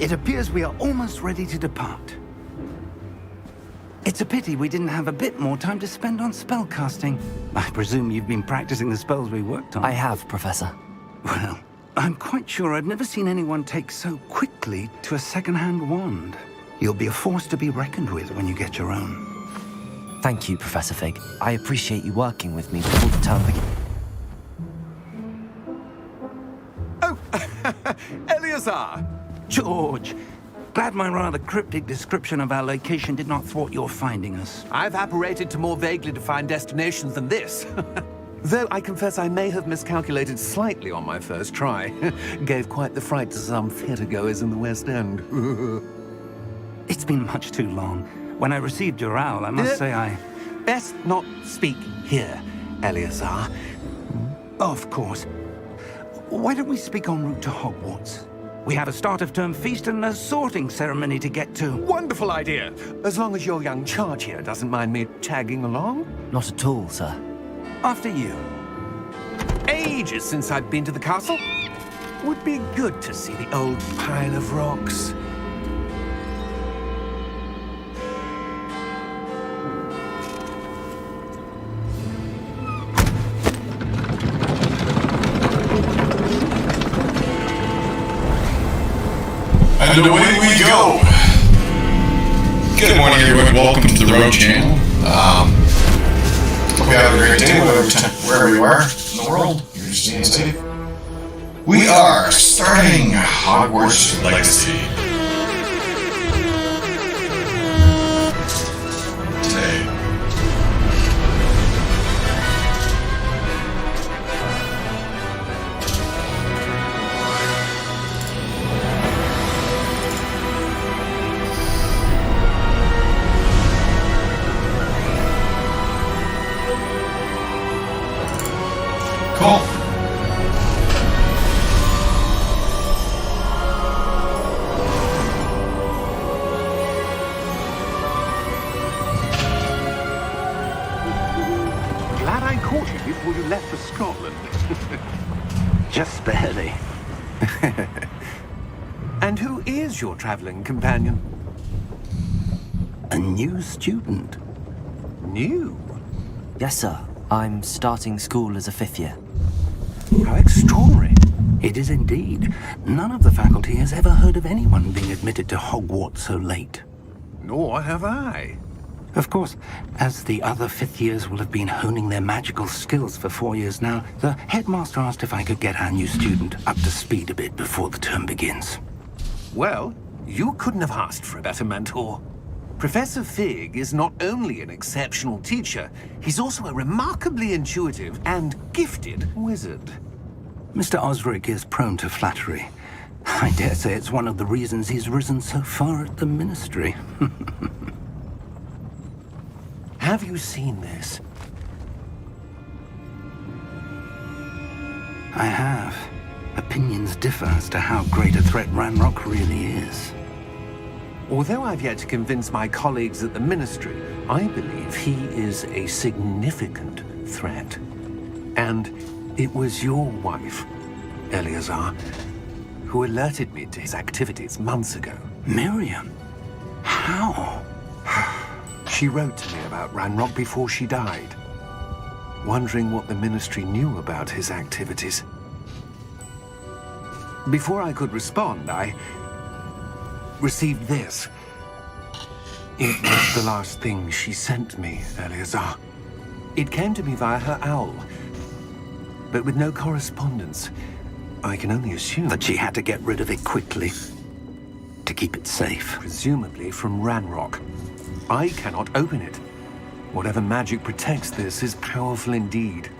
It appears we are almost ready to depart. It's a pity we didn't have a bit more time to spend on spellcasting. I presume you've been practicing the spells we worked on. I have, Professor. Well, I'm quite sure I've never seen anyone take so quickly to a second-hand wand. You'll be a force to be reckoned with when you get your own. Thank you, Professor Fig. I appreciate you working with me before the term begins. Oh, Eleazar! George, glad my rather cryptic description of our location did not thwart your finding us. I've apparated to more vaguely defined destinations than this. Though I confess I may have miscalculated slightly on my first try. Gave quite the fright to some theatergoers in the West End. It's been much too long. When I received your owl, I must say I... Best not speak here, Eleazar. Of course. Why don't we speak en route to Hogwarts? We have a start-of-term feast and a sorting ceremony to get to. Wonderful idea! As long as your young charge here doesn't mind me tagging along. Not at all, sir. After you. Ages since I've been to the castle. Would be good to see the old pile of rocks. And away we go! Good morning, everyone. Welcome to the Road Channel. Hope you have a great day, wherever you are in the world. You're staying safe. We are starting Hogwarts Legacy today. Cool. Glad I caught you before you left for Scotland. Just barely. And who is your traveling companion? A new student. New? Yes, sir. I'm starting school as a 5th year. How extraordinary. It is indeed. None of the faculty has ever heard of anyone being admitted to Hogwarts so late. Nor have I. Of course, as the other 5th years will have been honing their magical skills for 4 years now, the headmaster asked if I could get our new student up to speed a bit before the term begins. Well, you couldn't have asked for a better mentor. Professor Fig is not only an exceptional teacher, he's also a remarkably intuitive and gifted wizard. Mr. Osric is prone to flattery. I dare say it's one of the reasons he's risen so far at the Ministry. Have you seen this? I have. Opinions differ as to how great a threat Ranrock really is. Although I've yet to convince my colleagues at the Ministry, I believe he is a significant threat. And it was your wife, Eleazar, who alerted me to his activities months ago. Miriam? How? She wrote to me about Ranrock before she died, wondering what the Ministry knew about his activities. Before I could respond, I received this. It was the last thing she sent me, Eleazar. It came to me via her owl, but with no correspondence. I can only assume That she had to get rid of it quickly to keep it safe. presumably from Ranrock. I cannot open it. Whatever magic protects this is powerful indeed.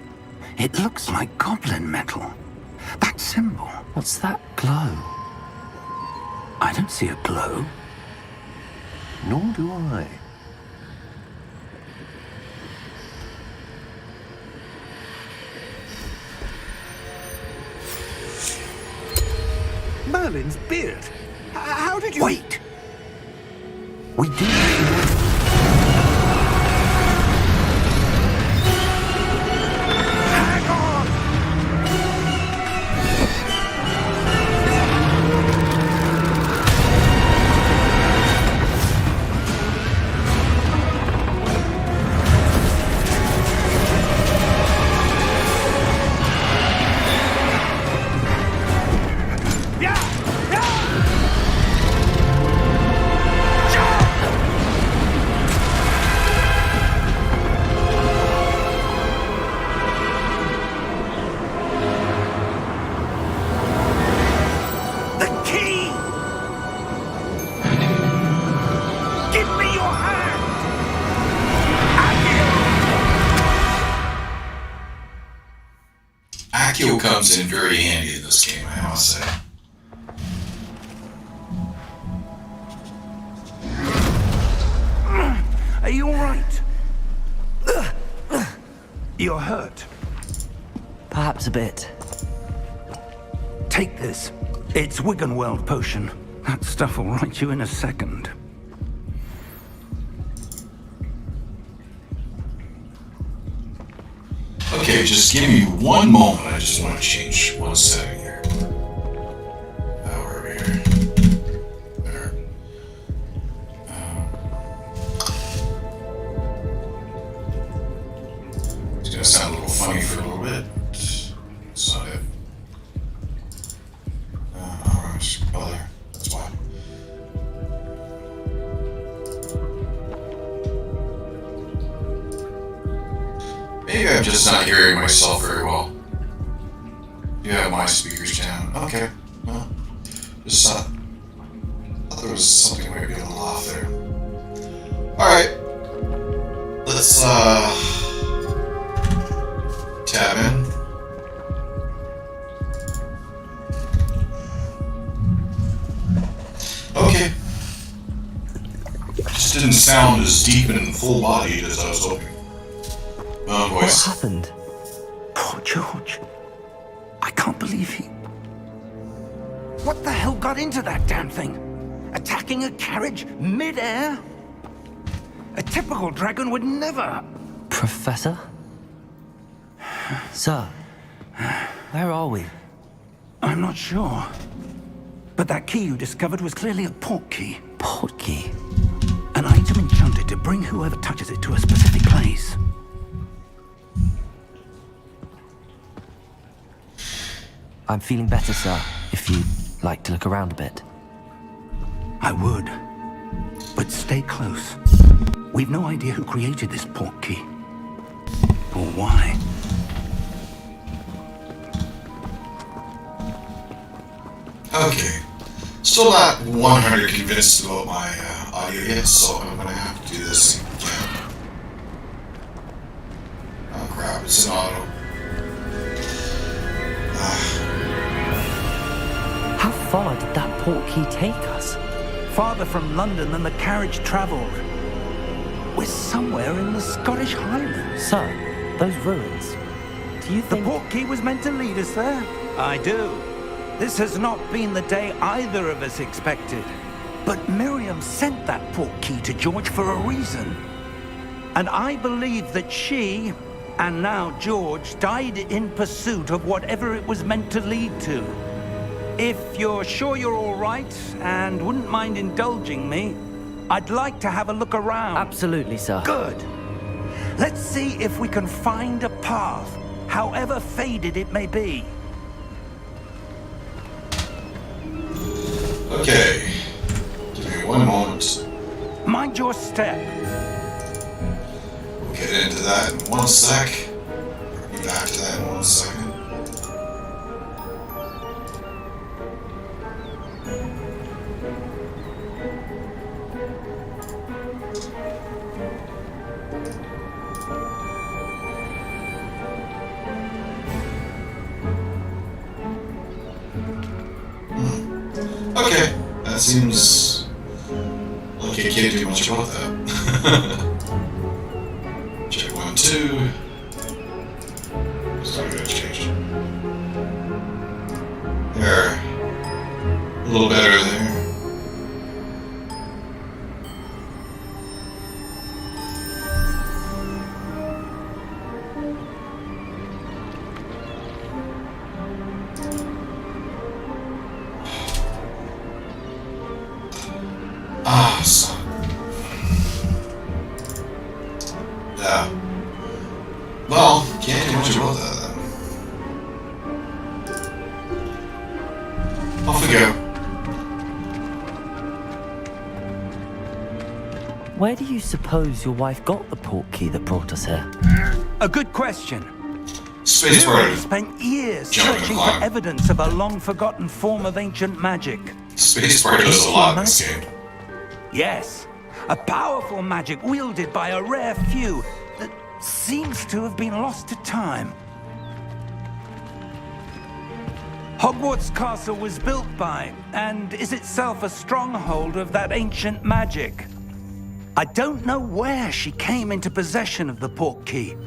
It looks like goblin metal. That symbol. What's that glow? I don't see a glow. Nor do I. Merlin's beard. How did you... Wait! We do... Hang on! Accio comes in very handy in this game, I must say. Are you alright? You're hurt. Perhaps a bit. Take this. It's Wiggenweld potion. That stuff will right you in a second. Okay, just give me one moment. I just want to change one setting here. Where are we here? There. It's gonna sound a little funny for a little bit. It's not it. Oh, there. That's why. Maybe I'm just not hearing myself very well. You have my speakers down. Okay. Well, just thought there was something maybe a little off there. Alright. Let's tab in. Okay. Just didn't sound as deep and full-bodied as I was hoping. What Voice. happened? Poor George. I can't believe he... What the hell got into that damn thing? Attacking a carriage mid-air? A typical dragon would never... Professor? Sir, where are we? I'm not sure. But that key you discovered was clearly a port key. Port key? An item enchanted to bring whoever touches it to a specific place. I'm feeling better, sir, if you'd like to look around a bit. I would. But stay close. We've no idea who created this port key. Or why. Okay. Still not 100 convinced about my audio yet, so I'm gonna have to do this again. Oh crap, it's an auto. How far did that port key take us? Farther from London than the carriage traveled. We're somewhere in the Scottish Highlands. Sir, those ruins. Do you The think... port key was meant to lead us there? I do. This has not been the day either of us expected. But Miriam sent that port key to George for a reason. And I believe that she, and now George, died in pursuit of whatever it was meant to lead to. If you're sure you're all right and wouldn't mind indulging me, I'd like to have a look around. Absolutely, sir. Good. Let's see if we can find a path, however faded it may be. Okay. Give me one moment. Mind your step. We'll get into that in one sec. Be back to that in 1 second. Okay, that seems like I can't do much about that. Check 1, 2. It's not gonna change. There. A little better there. Ah, son. Yeah. Well, can't do much about that then. Off we go. Where do you suppose your wife got the port key that brought us here? A good question. Space Miriam Bird. spent years Jumping searching along. for evidence of a long-forgotten form of ancient magic. Space Bird does a lot in this game. Yes, a powerful magic wielded by a rare few that seems to have been lost to time. Hogwarts Castle was built by, and is itself a stronghold of that ancient magic. I don't know where she came into possession of the portkey,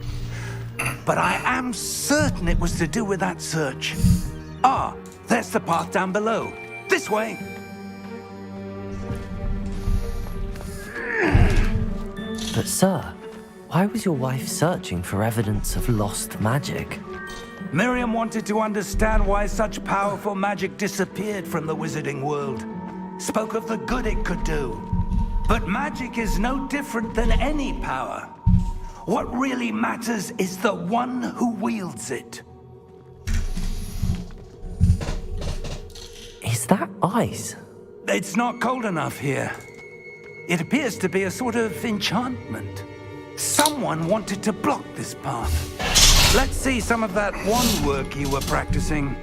but I am certain it was to do with that search. Ah, there's the path down below. This way. But sir, why was your wife searching for evidence of lost magic? Miriam wanted to understand why such powerful magic disappeared from the wizarding world. Spoke of the good it could do. But magic is no different than any power. What really matters is the one who wields it. Is that ice? It's not cold enough here. It appears to be a sort of enchantment. Someone wanted to block this path. Let's see some of that wand work you were practicing.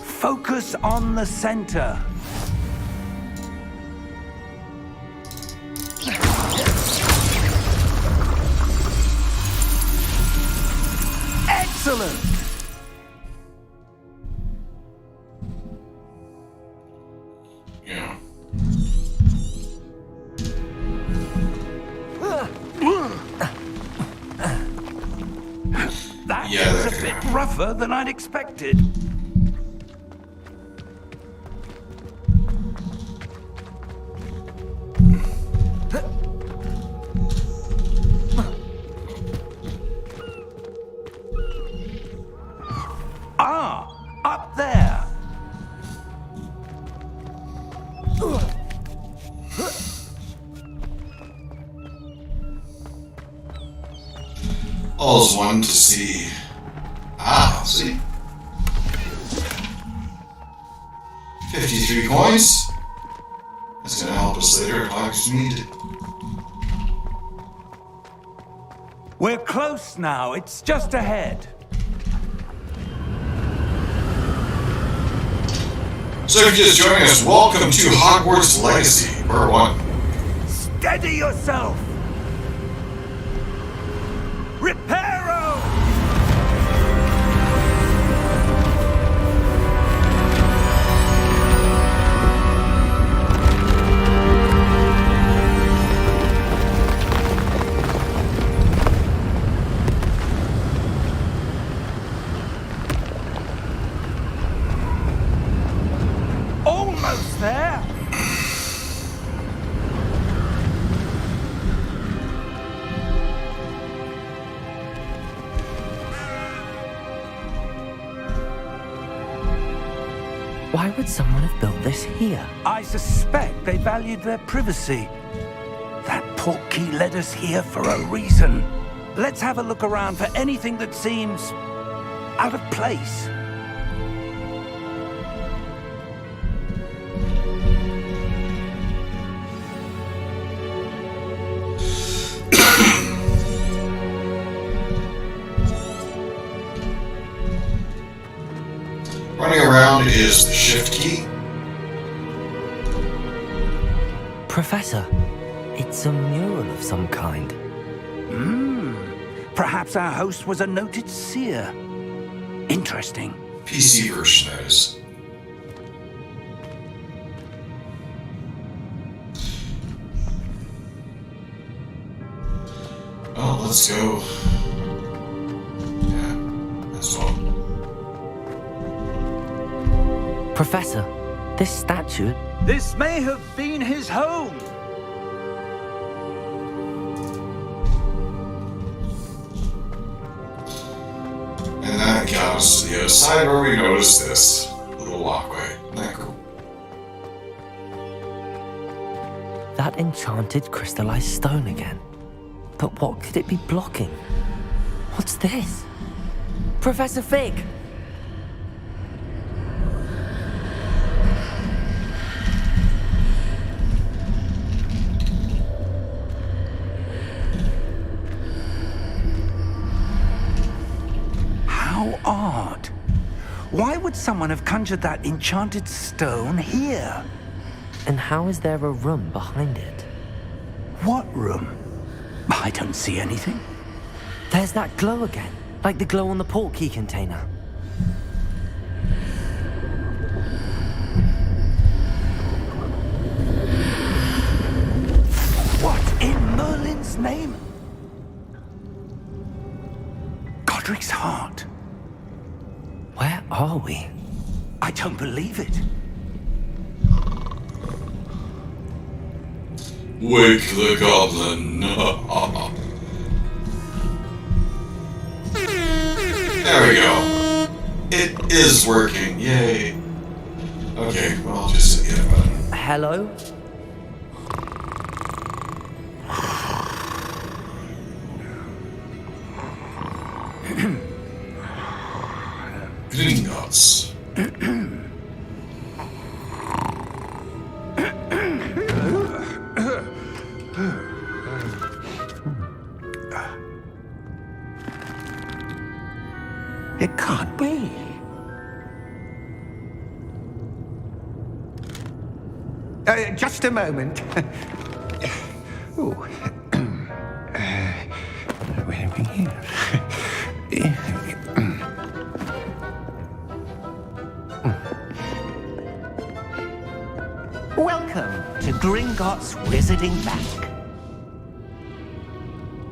Focus on the center. Excellent! Yeah. That Yeah, was that a could bit happen. rougher than I'd expected. Ah, up there. All's one to see. Ah, see. 53 coins. That's gonna help us later if I need it. We're close now. It's just ahead. So if you're just joining us, welcome to Hogwarts Legacy, Part 1. Steady yourself. Reparo! Almost there. Why would someone have built this here? I suspect they valued their privacy. That portkey led us here for a reason. Let's have a look around for anything that seems out of place. Running around is the shift key. Professor, it's a mural of some kind. Perhaps our host was a noted seer. Interesting. PC version, that is. Well, let's go. Yeah, that's well. Professor, this statue... This may have been his home. And that got us to the other side where we noticed this little walkway. Isn't that cool? That enchanted crystallized stone again. But what could it be blocking? What's this? Professor Fig! How odd. Why would someone have conjured that enchanted stone here? And how is there a room behind it? What room? I don't see anything. There's that glow again, like the glow on the portkey container. name? Godric's heart. Where are we? I don't believe it. Wake the goblin. There we go. It is working. Yay. Okay, well, I'll just hit a button. Hello? Gringotts. It can't be. Just a moment. Ooh. Where are we here? Welcome to Gringotts Wizarding Bank.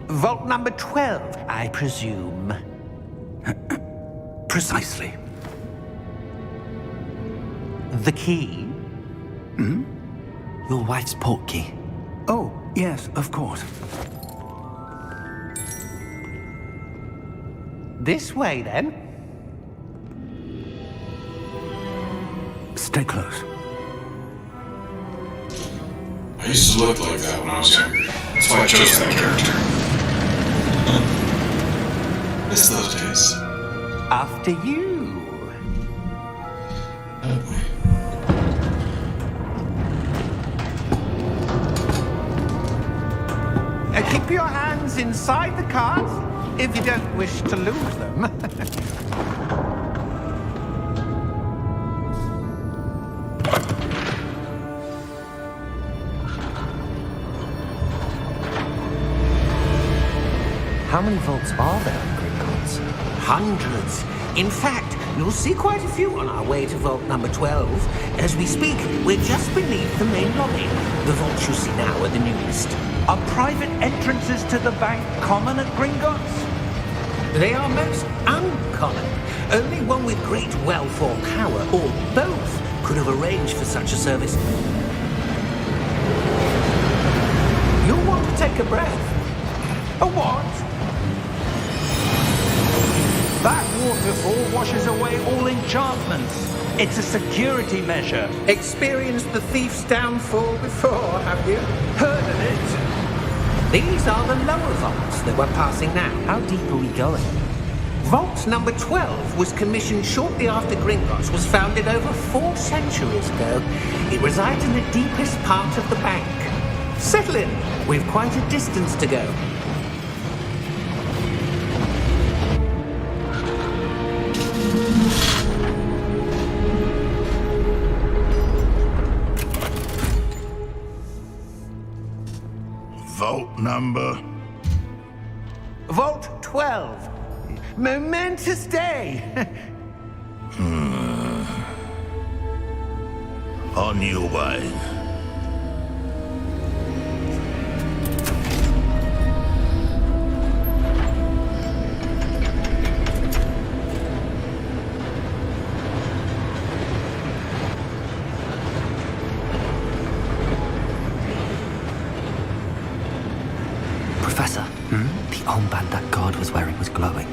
Vault number 12, I presume. Precisely. The key? Your wife's portkey. Oh, yes, of course. This way, then. Stay close. I used to look like that when I was younger. That's why I chose that character. Miss those days. After you. Oh boy. Keep your hands inside the cards if you don't wish to lose them. How many vaults are there in Gringotts? Hundreds. In fact, you'll see quite a few on our way to vault number 12. As we speak, we're just beneath the main lobby. The vaults you see now are the newest. Are private entrances to the bank common at Gringotts? They are most uncommon. Only one with great wealth or power, or both, could have arranged for such a service. You'll want to take a breath. A what? That waterfall washes away all enchantments. It's a security measure. Experienced the thief's downfall before, have you? Heard of it? These are the lower vaults that we're passing now. How deep are we going? Vault number 12 was commissioned shortly after Gringotts was founded over 4 centuries ago. It resides in the deepest part of the bank. Settle in. We've quite a distance to go. Vault number? Vault 12. Momentous day. On your way. Professor, the armband that guard was wearing was glowing.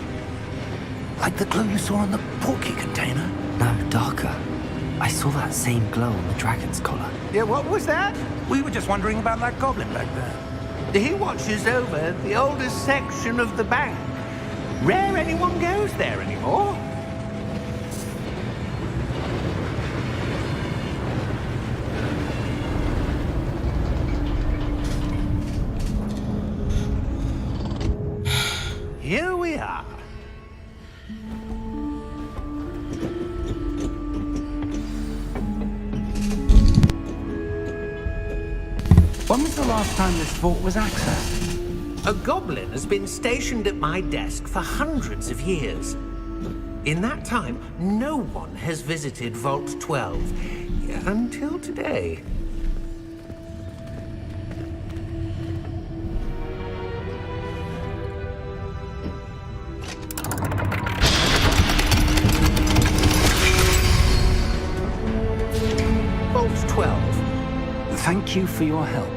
Like the glow you saw on the portkey container? No, darker. I saw that same glow on the dragon's collar. Yeah, what was that? We were just wondering about that goblin back there. He watches over the oldest section of the bank. Rare anyone goes there anymore. Here we are. When was the last time this vault was accessed? A goblin has been stationed at my desk for hundreds of years. In that time, no one has visited Vault 12 until today. Thank you for your help.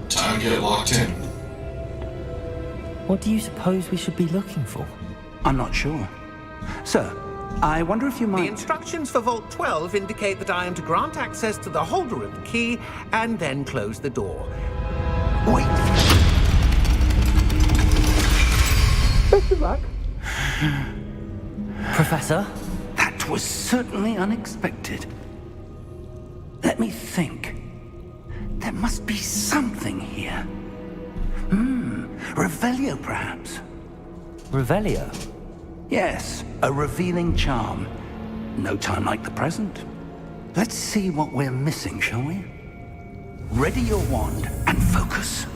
Time to get it locked in. What do you suppose we should be looking for? I'm not sure. Sir, I wonder if you The might... instructions for Vault 12 indicate that I am to grant access to the holder of the key and then close the door. Wait. Professor? That was certainly unexpected. Let me think. There must be something here. Revelio, perhaps? Revelio? Yes, a revealing charm. No time like the present. Let's see what we're missing, shall we? Ready your wand and focus.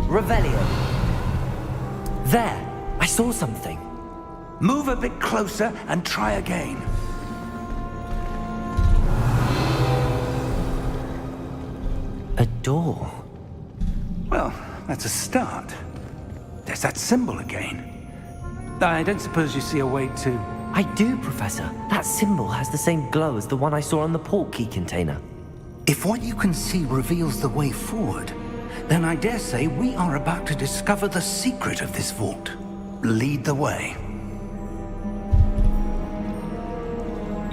Revelio. There! I saw something. Move a bit closer and try again. A door. Well, that's a start. There's that symbol again. I don't suppose you see a way to... I do, Professor. That symbol has the same glow as the one I saw on the port key container. If what you can see reveals the way forward, then I dare say we are about to discover the secret of this vault. Lead the way.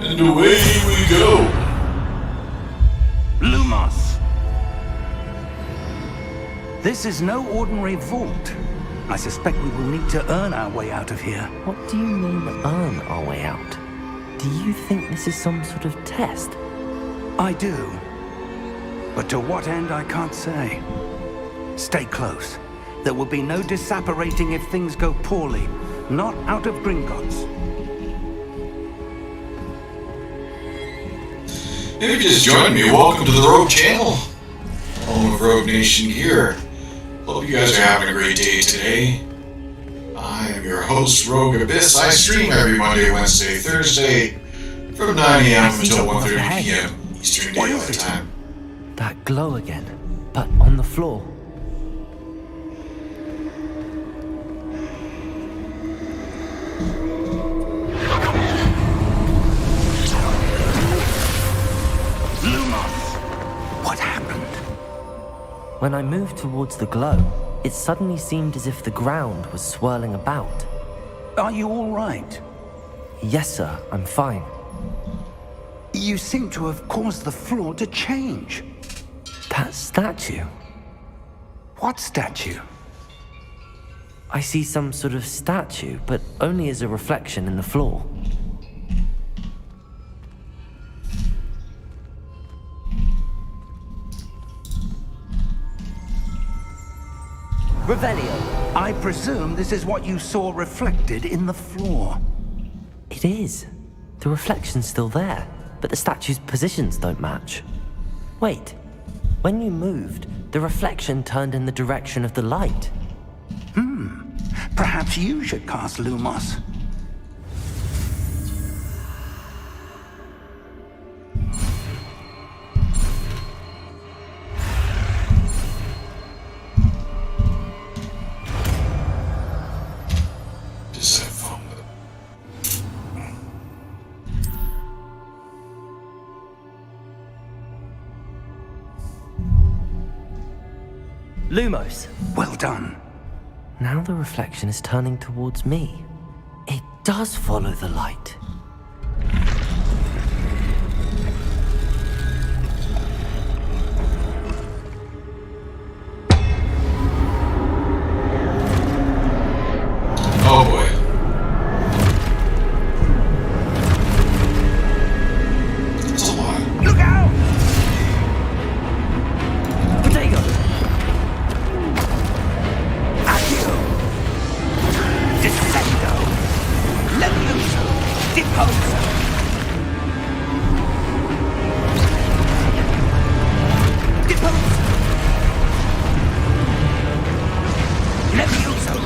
And away we go. Lumos! This is no ordinary vault. I suspect we will need to earn our way out of here. What do you mean, earn our way out? Do you think this is some sort of test? I do. But to what end, I can't say. Stay close. There will be no disapparating if things go poorly. Not out of Gringotts. If you just joined me, welcome to the Rogue Channel. Home of Rogue Nation here. Hope you guys are having a great day today. I am your host, Rogue Abyss. I stream every Monday, Wednesday, Thursday from 9 a.m. until 1:30 p.m. Eastern Daylight Time. That glow again, but on the floor. What happened? When I moved towards the glow, it suddenly seemed as if the ground was swirling about. Are you all right? Yes, sir, I'm fine. You seem to have caused the floor to change. That statue. What statue? I see some sort of statue, but only as a reflection in the floor. Revelio. I presume this is what you saw reflected in the floor. It is. The reflection's still there, but the statue's positions don't match. Wait. When you moved, the reflection turned in the direction of the light. Perhaps you should cast Lumos. Just have fun with it. Lumos. Well done. Now the reflection is turning towards me. It does follow the light. Oh boy. That's a lot. Look out! Potato! Accio! Descendo! Levioso! Deposo! Deposo! Levioso!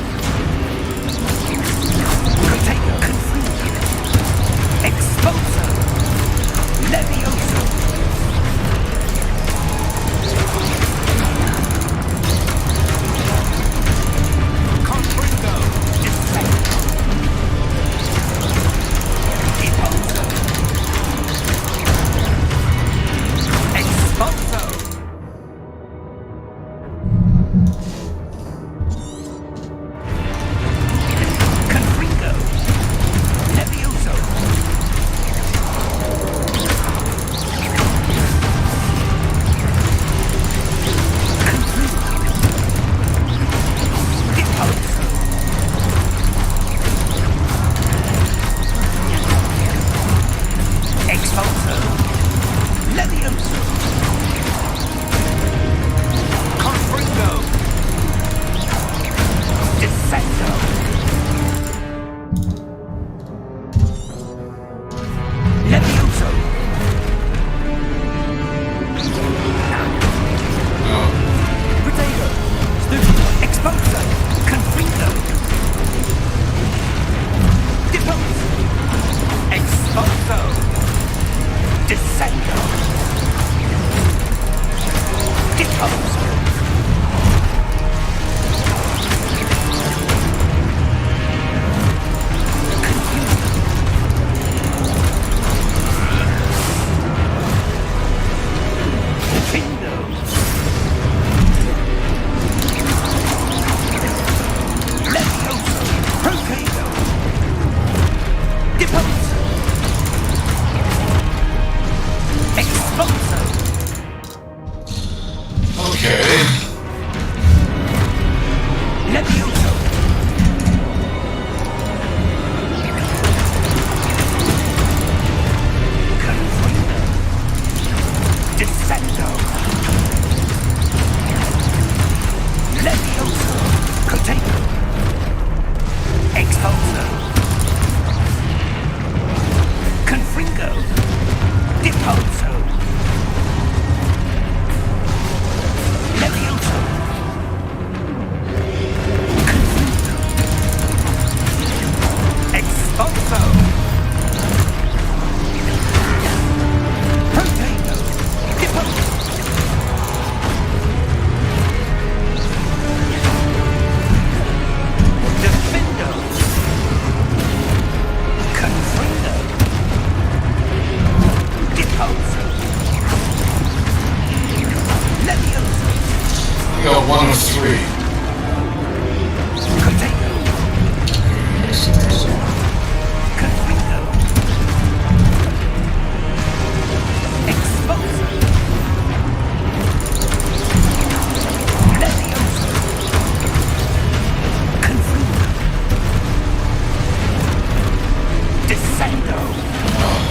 Descendo!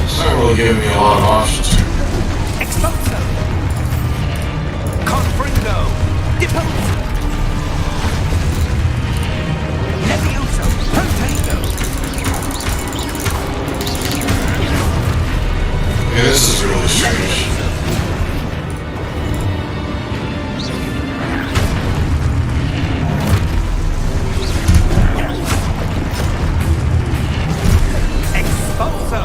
It's not really giving me a lot of options here. Expulso! Confringo! Deposo! Levioso! Protego! Yeah, this is really strange. Expulso!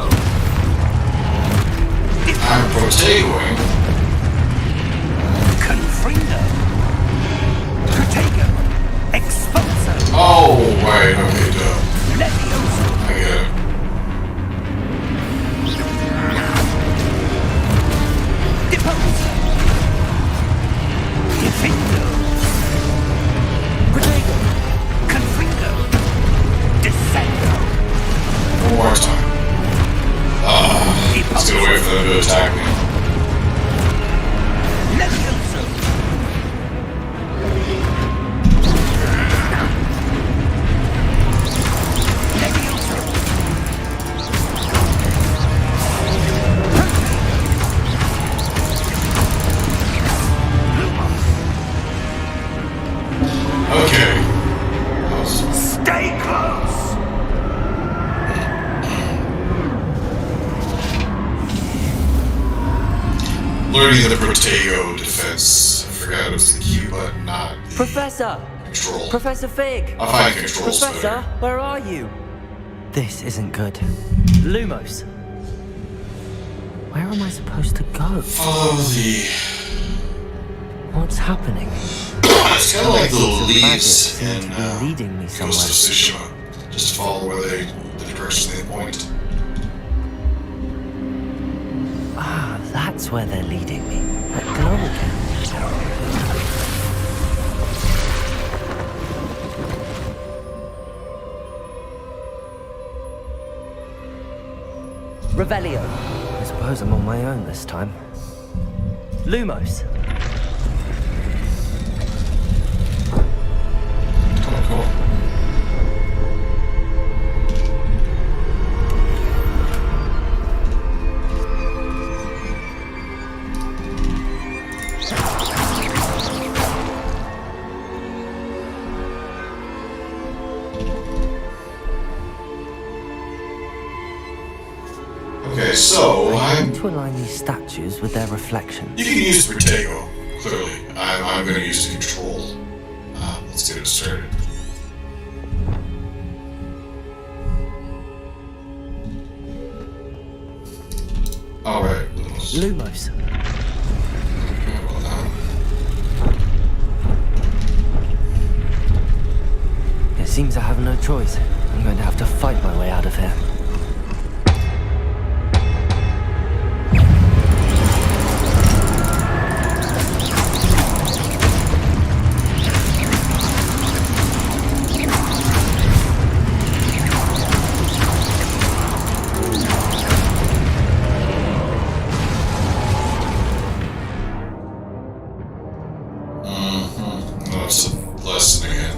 I'm protegoing. Confringo! Protego! Expulso! Oh, right, okay, duh. Levioso! I get it. Deposo! Defendo! Protego! Confringo! Descendo! One more time. Let's get away from them to attack me. Levioso! Levioso! Okay. Stay close! Learning the Protego defense. I forgot it was the Q button, not the Professor! control. Professor Fig! I find controls Professor, better. where are you? This isn't good. Lumos. Where am I supposed to go? Follow the... What's happening? It's kind of like the Magic leaves seem in to be leading me Ghost of somewhere. Tsushima. Just follow where the direction they point. Ah, that's where they're leading me. That glow again. Revelio. I suppose I'm on my own this time. Lumos. Oh, cool. Okay, so I need to align these statues with their reflections. you can use Protego. Clearly, I'm going to use the control. Let's get it started. All right, Lumos. Lumos. Well done. It seems I have no choice. I'm going to have to fight my way out of here. That's a lesson again.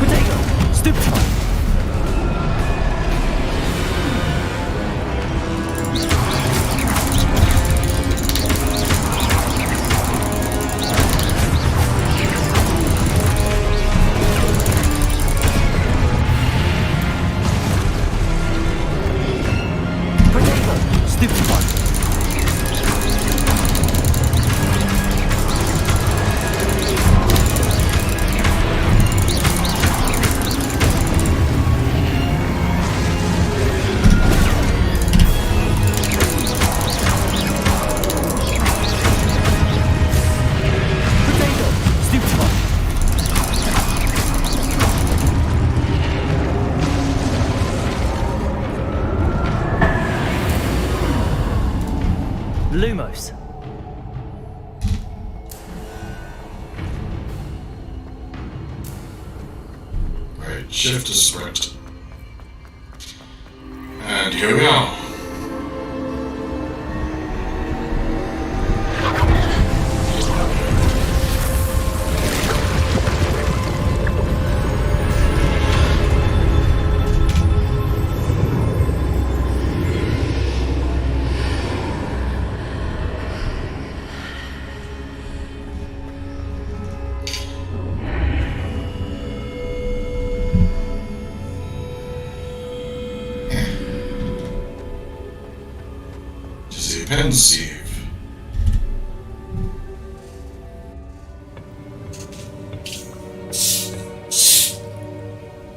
Potato! Stupefy! Potato! Stupefy! Potato! Stupefy! Lumos. Right, shift to sprint. And here we go. Pensieve.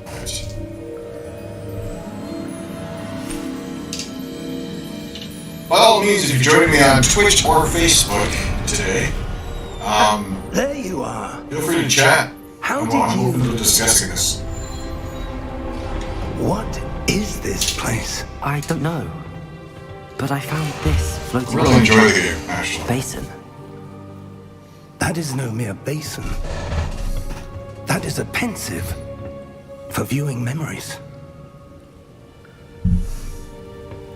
Right. By all means, if you're joining me on Twitch or Facebook today, There you are. feel free to chat. How I'm did open you... to discussing this. What is this place? I don't know. But I found this floating Really in enjoy the game, actually. a basin. That is no mere basin. That is a pensieve for viewing memories.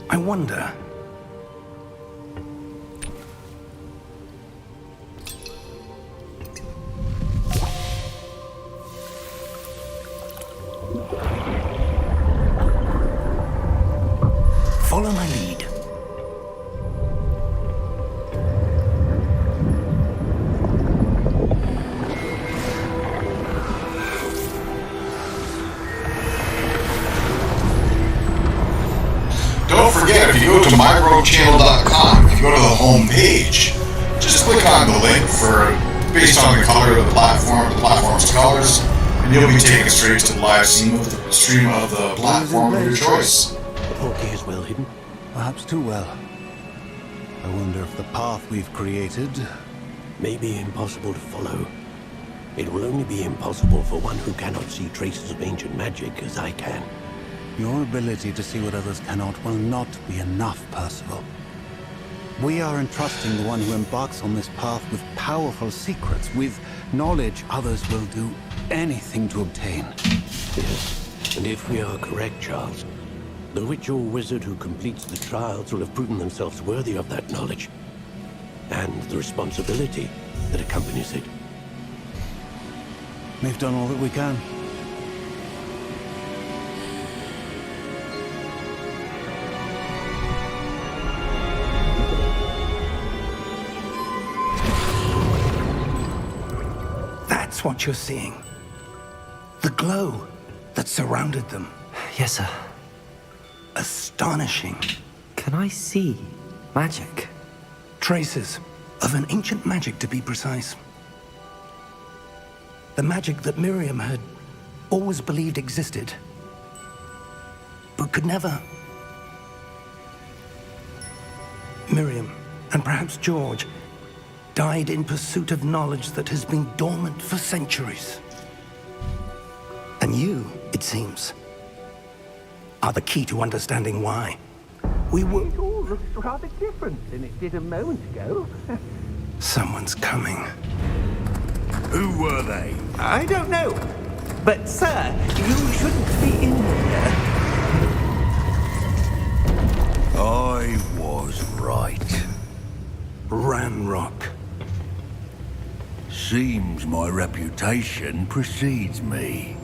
I wonder... Follow my lead. Don't forget, if you go to myroguechannel.com, if you go to the home page, just click on the link based on the color of the platform's colors, and you'll be taken straight to the live stream of the platform of your choice. The portkey is well hidden. Perhaps too well. I wonder if the path we've created... May be impossible to follow. It will only be impossible for one who cannot see traces of ancient magic as I can. Your ability to see what others cannot will not be enough, Percival. We are entrusting the one who embarks on this path with powerful secrets, with knowledge others will do anything to obtain. Yes, and if we are correct, Charles, the witch or wizard who completes the trials will have proven themselves worthy of that knowledge, and the responsibility that accompanies it. We've done all that we can. That's what you're seeing. The glow that surrounded them. Yes, sir. Astonishing. Can I see magic? Traces of an ancient magic, to be precise. The magic that Miriam had always believed existed, but could never. Miriam, and perhaps George, died in pursuit of knowledge that has been dormant for centuries. And you, it seems, are the key to understanding why. We were... It all looks rather different than it did a moment ago. Someone's coming. Who were they? I don't know. But, sir, you shouldn't be in here. I was right. Ranrock. Seems my reputation precedes me.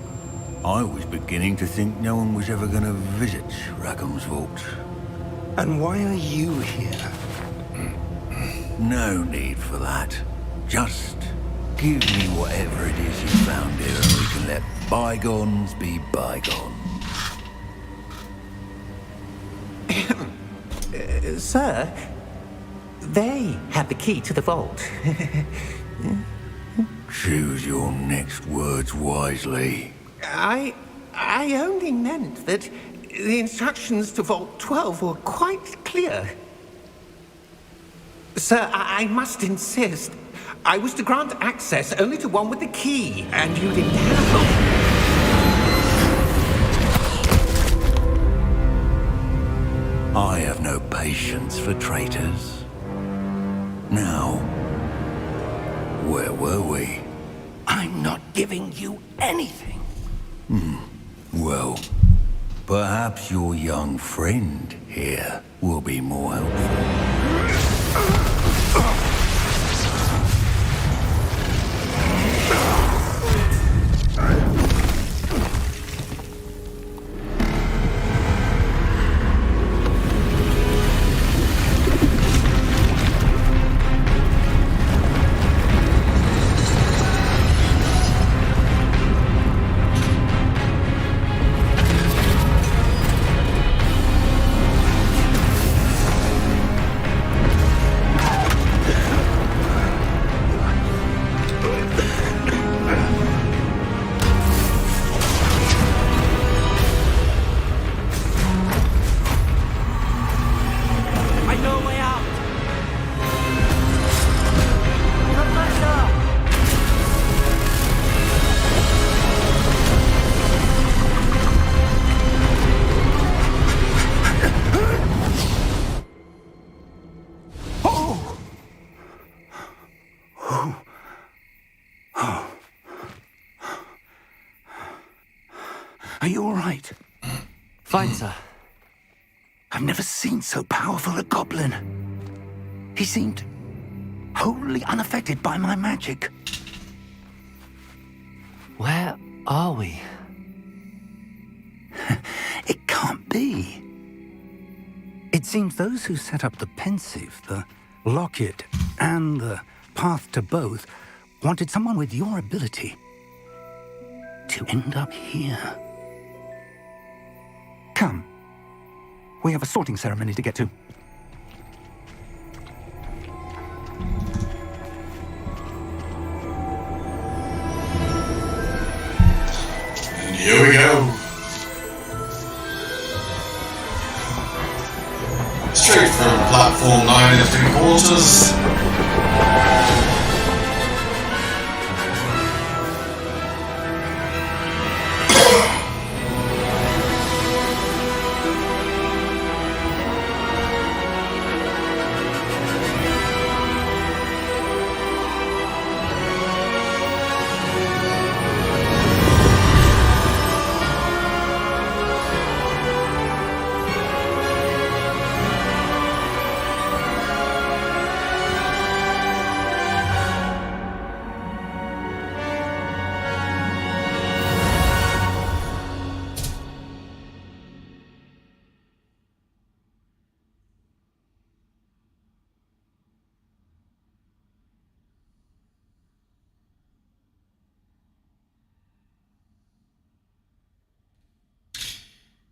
I was beginning to think no one was ever going to visit Rackham's vault. And why are you here? No need for that. Just give me whatever it is you found here and we can let bygones be bygones. Sir, they have the key to the vault. Choose your next words wisely. I only meant that the instructions to Vault 12 were quite clear. Sir, I must insist. I was to grant access only to one with the key, and you didn't have. I have no patience for traitors. Now, where were we? I'm not giving you anything. Well, perhaps your young friend here will be more helpful. Are you all right? Fine, sir. I've never seen so powerful a goblin. He seemed wholly unaffected by my magic. Where are we? It can't be. It seems those who set up the pensive, the locket, and the path to both wanted someone with your ability to end up here. Come. We have a sorting ceremony to get to. And here we go. Straight from platform 9 and 3/4.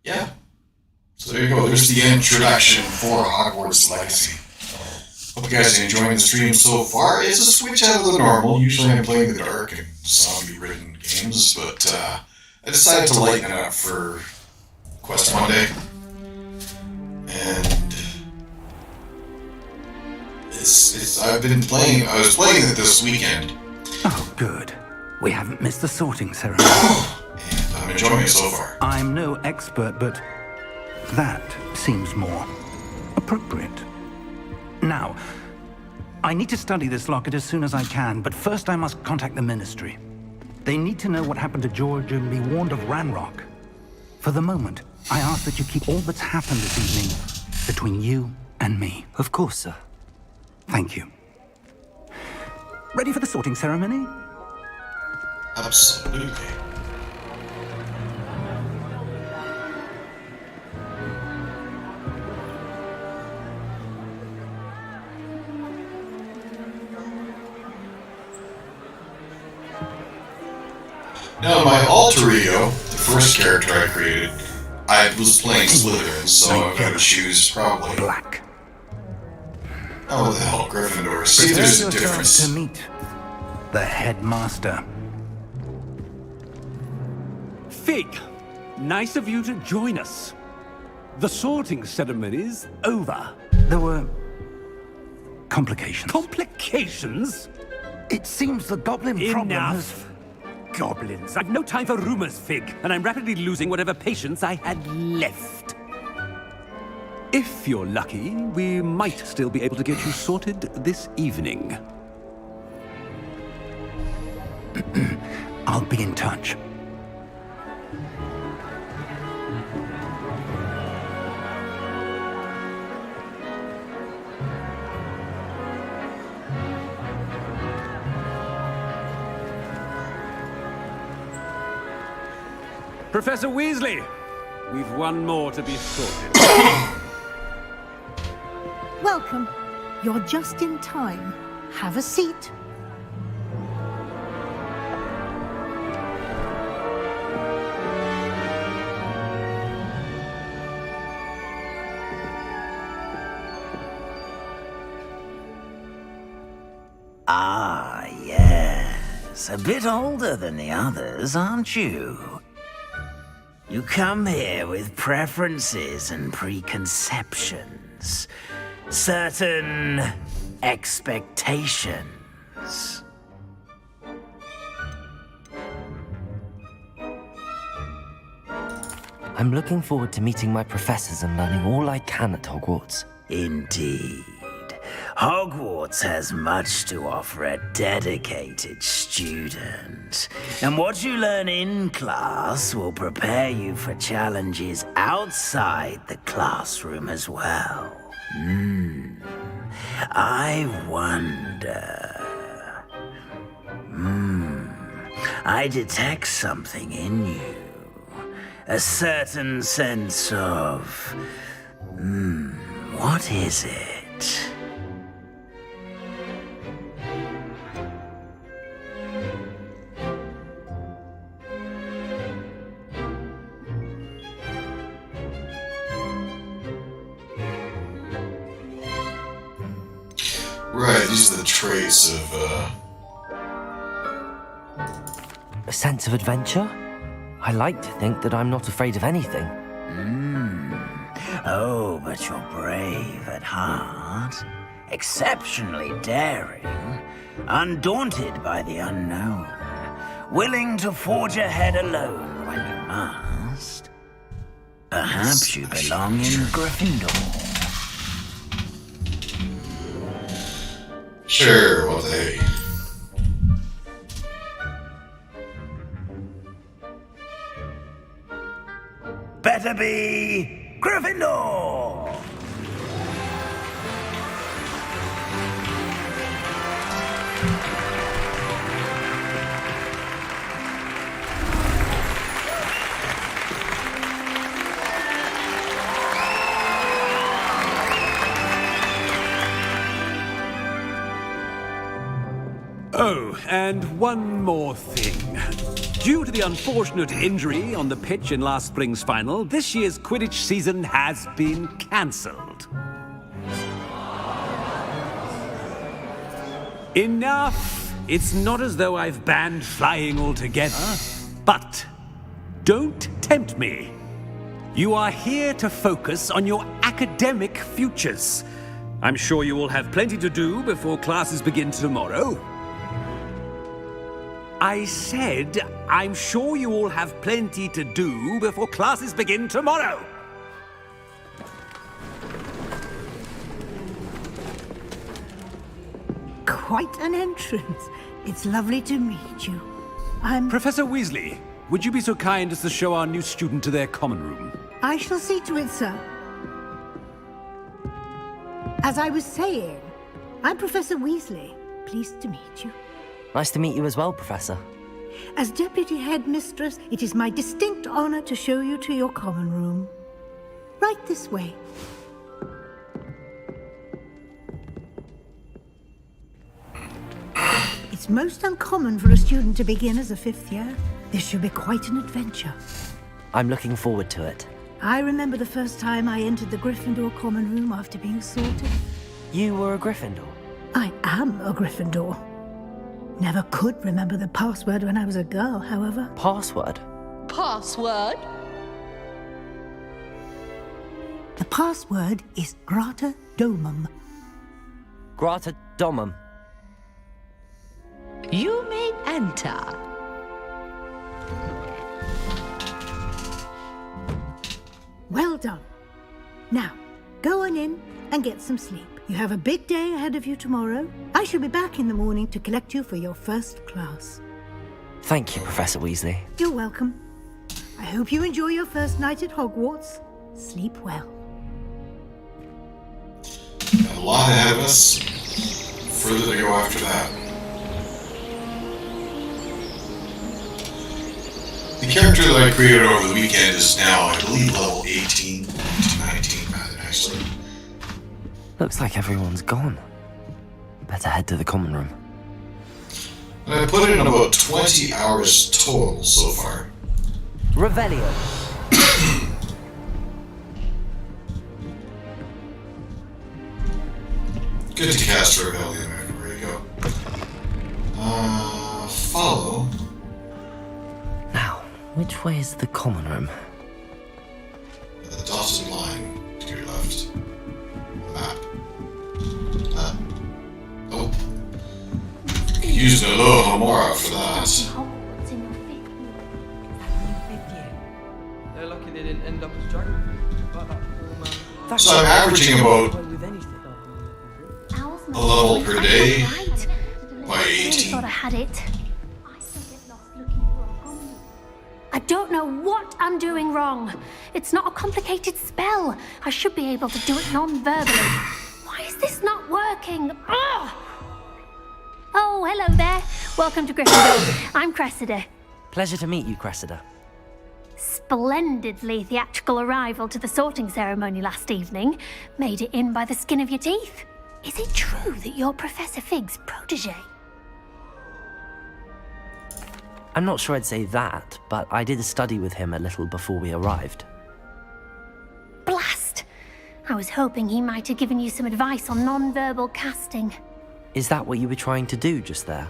Yeah. So there you go. There's the introduction for Hogwarts Legacy. Hope you guys are enjoying the stream so far. It's a switch out of the normal. Usually I'm playing the dark and zombie-ridden games, but I decided to lighten it up for Quest Monday. And I was playing it this weekend. Oh, good. We haven't missed the sorting ceremony. And I'm enjoying it so far. I'm no expert, but that seems more appropriate. Now, I need to study this locket as soon as I can, but first I must contact the Ministry. They need to know what happened to George and be warned of Ranrock. For the moment, I ask that you keep all that's happened this evening between you and me. Of course, sir. Thank you. Ready for the sorting ceremony? Absolutely. Now, my alter ego, the first character I created, I was playing Slytherin, so I'm going to choose probably... Black. Oh, the hell, Gryffindor. See if there's a difference. To meet the headmaster. Fig, nice of you to join us. The sorting ceremony's over. There were complications. Complications? It seems the goblin problem has... Enough. Goblins. I've no time for rumors, Fig, and I'm rapidly losing whatever patience I had left. If you're lucky, we might still be able to get you sorted this evening. I'll be in touch. Professor Weasley, we've one more to be sorted. Welcome. You're just in time. Have a seat. Ah, yes. A bit older than the others, aren't you? You come here with preferences and preconceptions. Certain expectations. I'm looking forward to meeting my professors and learning all I can at Hogwarts. Indeed. Hogwarts has much to offer a dedicated student. And what you learn in class will prepare you for challenges outside the classroom as well. I wonder... I detect something in you. A certain sense of... what is it? Right, these are the traits of, A sense of adventure? I like to think that I'm not afraid of anything. Oh, but you're brave at heart. Exceptionally daring. Undaunted by the unknown. Willing to forge ahead alone when you must. Perhaps you belong in Gryffindor. Sure, what the hey. Better be Gryffindor! Oh, and one more thing. Due to the unfortunate injury on the pitch in last spring's final, this year's Quidditch season has been cancelled. Enough! It's not as though I've banned flying altogether. But don't tempt me. You are here to focus on your academic futures. I'm sure you will have plenty to do before classes begin tomorrow. I said, I'm sure you all have plenty to do before classes begin tomorrow. Quite an entrance. It's lovely to meet you. Professor Weasley, would you be so kind as to show our new student to their common room? I shall see to it, sir. As I was saying, I'm Professor Weasley. Pleased to meet you. Nice to meet you as well, Professor. As Deputy Headmistress, it is my distinct honor to show you to your common room. Right this way. It's most uncommon for a student to begin as a fifth year. This should be quite an adventure. I'm looking forward to it. I remember the first time I entered the Gryffindor common room after being sorted. You were a Gryffindor? I am a Gryffindor. Never could remember the password when I was a girl, however. Password? Password? The password is Grata Domum. Grata Domum. You may enter. Well done. Now, go on in and get some sleep. You have a big day ahead of you tomorrow. I shall be back in the morning to collect you for your first class. Thank you, Professor Weasley. You're welcome. I hope you enjoy your first night at Hogwarts. Sleep well. A lot ahead of us. Further to go after that. The character that I created over the weekend is now, I believe, level 18 to 19, rather nicely. Looks like everyone's gone. Better head to the common room. And I put in about 20 hours total so far. Revelio. Good to cast Revelio. There you go. Follow. Now, which way is the common room? The dotted line to your left. Map. Oh. Using a low Homora for that. They're lucky they didn't end up as dragon. So I'm averaging about... level per day Right. by I 18. thought I had it. I don't know what I'm doing wrong. It's not a complicated spell. I should be able to do it non-verbally. Why is this not working? Ugh! Oh, hello there. Welcome to Gryffindor. I'm Cressida. Pleasure to meet you, Cressida. Splendidly theatrical arrival to the sorting ceremony last evening. Made it in by the skin of your teeth. Is it true that you're Professor Fig's protege? I'm not sure I'd say that, but I did study with him a little before we arrived. Blast! I was hoping he might have given you some advice on non-verbal casting. Is that what you were trying to do just there?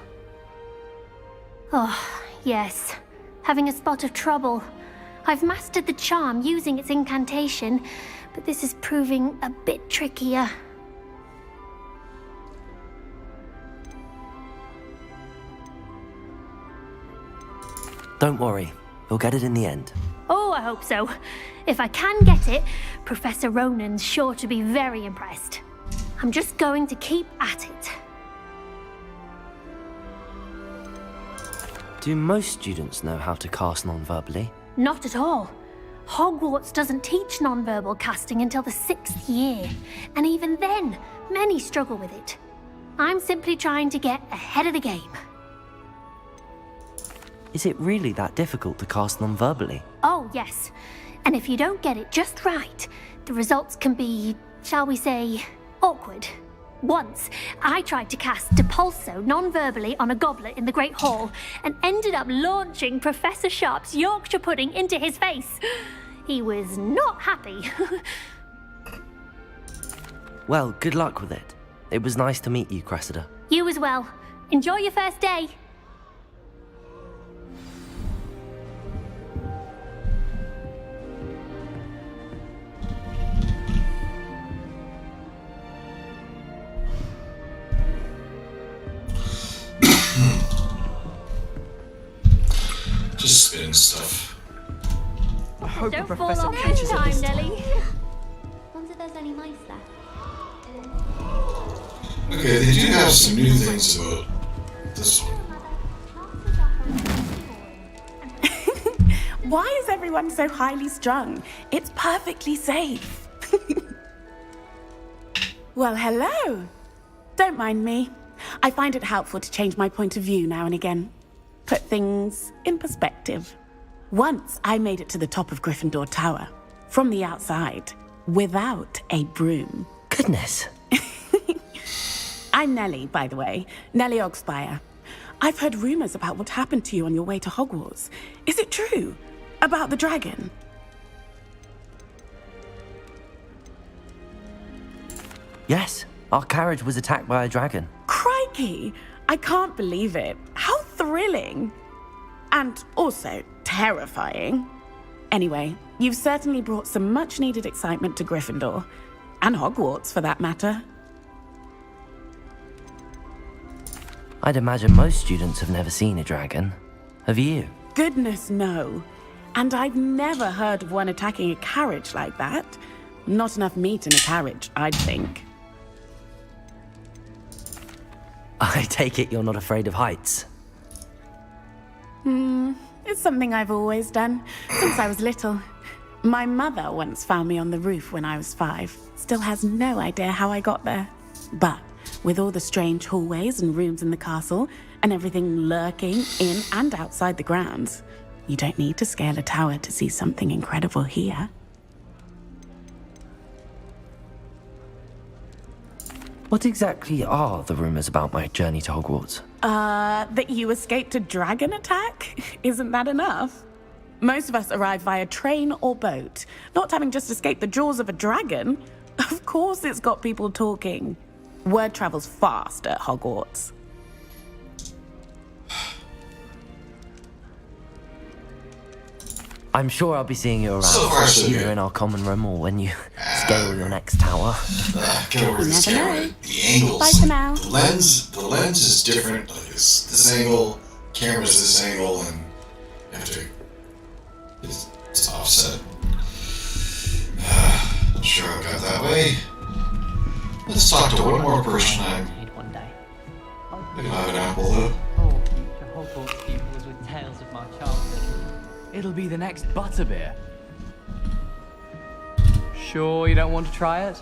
Oh, yes. Having a spot of trouble. I've mastered the charm using its incantation, but this is proving a bit trickier. Don't worry, you'll get it in the end. Oh, I hope so. If I can get it, Professor Ronan's sure to be very impressed. I'm just going to keep at it. Do most students know how to cast non-verbally? Not at all. Hogwarts doesn't teach non-verbal casting until the 6th year, and even then, many struggle with it. I'm simply trying to get ahead of the game. Is it really that difficult to cast non-verbally? Oh, yes. And if you don't get it just right, the results can be, shall we say, awkward. Once, I tried to cast Depulso non-verbally on a goblet in the Great Hall and ended up launching Professor Sharp's Yorkshire pudding into his face. He was not happy. Well, good luck with it. It was nice to meet you, Cressida. You as well. Enjoy your first day. Just spinning stuff. I hope Don't the fall professor off catches this it time, this time. Nelly. Wonder if there's any mice left. Okay, they do have some new things about this one. Why is everyone so highly strung? It's perfectly safe. Well, hello. Don't mind me. I find it helpful to change my point of view now and again. Put things in perspective. Once I made it to the top of Gryffindor Tower, from the outside, without a broom. Goodness. I'm Nellie, by the way. Nellie Ogspire. I've heard rumors about what happened to you on your way to Hogwarts. Is it true? About the dragon? Yes, our carriage was attacked by a dragon. Crikey! I can't believe it. How thrilling! And also terrifying. Anyway, you've certainly brought some much-needed excitement to Gryffindor. And Hogwarts, for that matter. I'd imagine most students have never seen a dragon. Have you? Goodness, no. And I've never heard of one attacking a carriage like that. Not enough meat in a carriage, I'd think. I take it you're not afraid of heights. It's something I've always done, since I was little. My mother once found me on the roof when I was 5. Still has no idea how I got there. But with all the strange hallways and rooms in the castle, and everything lurking in and outside the grounds, you don't need to scale a tower to see something incredible here. What exactly are the rumors about my journey to Hogwarts? That you escaped a dragon attack? Isn't that enough? Most of us arrive via train or boat, not having just escaped the jaws of a dragon. Of course it's got people talking. Word travels fast at Hogwarts. I'm sure I'll be seeing you around, So far, so either good. in our common room or when you scale your next tower. Get over this never camera. know. The angles. Bye for now. The lens is different. Like this angle, camera's this angle, and you have to. It's offset. Not sure I got that way. Let's talk to one more person. I'm Didn't have an apple though. Oh, future Hogwarts pupils with tales of my childhood. It'll be the next butterbeer. Sure you don't want to try it?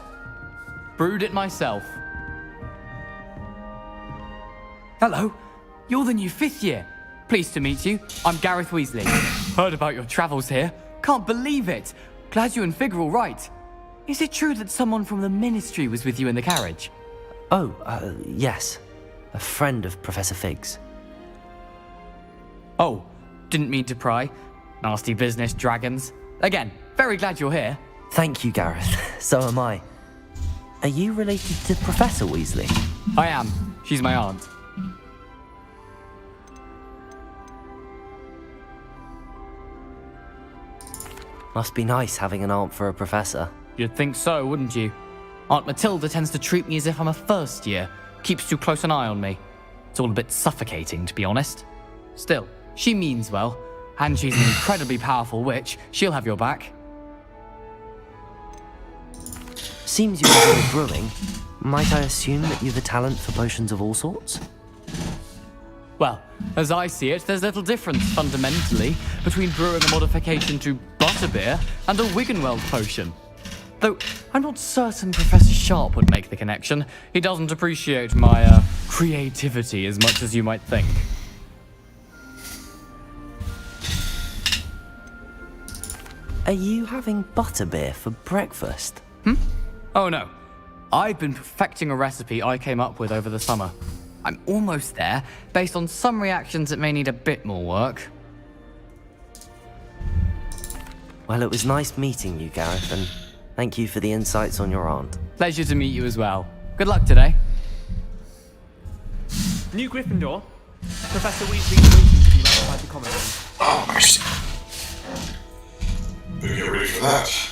Brewed it myself. Hello, you're the new 5th year. Pleased to meet you. I'm Gareth Weasley. Heard about your travels here. Can't believe it. Glad you and Fig are all right. Is it true that someone from the Ministry was with you in the carriage? Oh, yes. A friend of Professor Fig's. Oh, didn't mean to pry. Nasty business, dragons. Again, very glad you're here. Thank you, Gareth. So am I. Are you related to Professor Weasley? I am. She's my aunt. Must be nice having an aunt for a professor. You'd think so, wouldn't you? Aunt Matilda tends to treat me as if I'm a first year. Keeps too close an eye on me. It's all a bit suffocating, to be honest. Still, she means well. And she's an incredibly powerful witch. She'll have your back. Seems you enjoy brewing. Might I assume that you've a talent for potions of all sorts? Well, as I see it, there's little difference, fundamentally, between brewing a modification to butterbeer and a Wiggenweld potion. Though, I'm not certain Professor Sharp would make the connection. He doesn't appreciate my, creativity as much as you might think. Are you having butterbeer for breakfast? Oh no. I've been perfecting a recipe I came up with over the summer. I'm almost there, based on some reactions that may need a bit more work. Well, it was nice meeting you, Gareth, and thank you for the insights on your aunt. Pleasure to meet you as well. Good luck today. New Gryffindor. Professor Weasley is waiting for you outside the common room. Oh, mercy. Better get ready for that.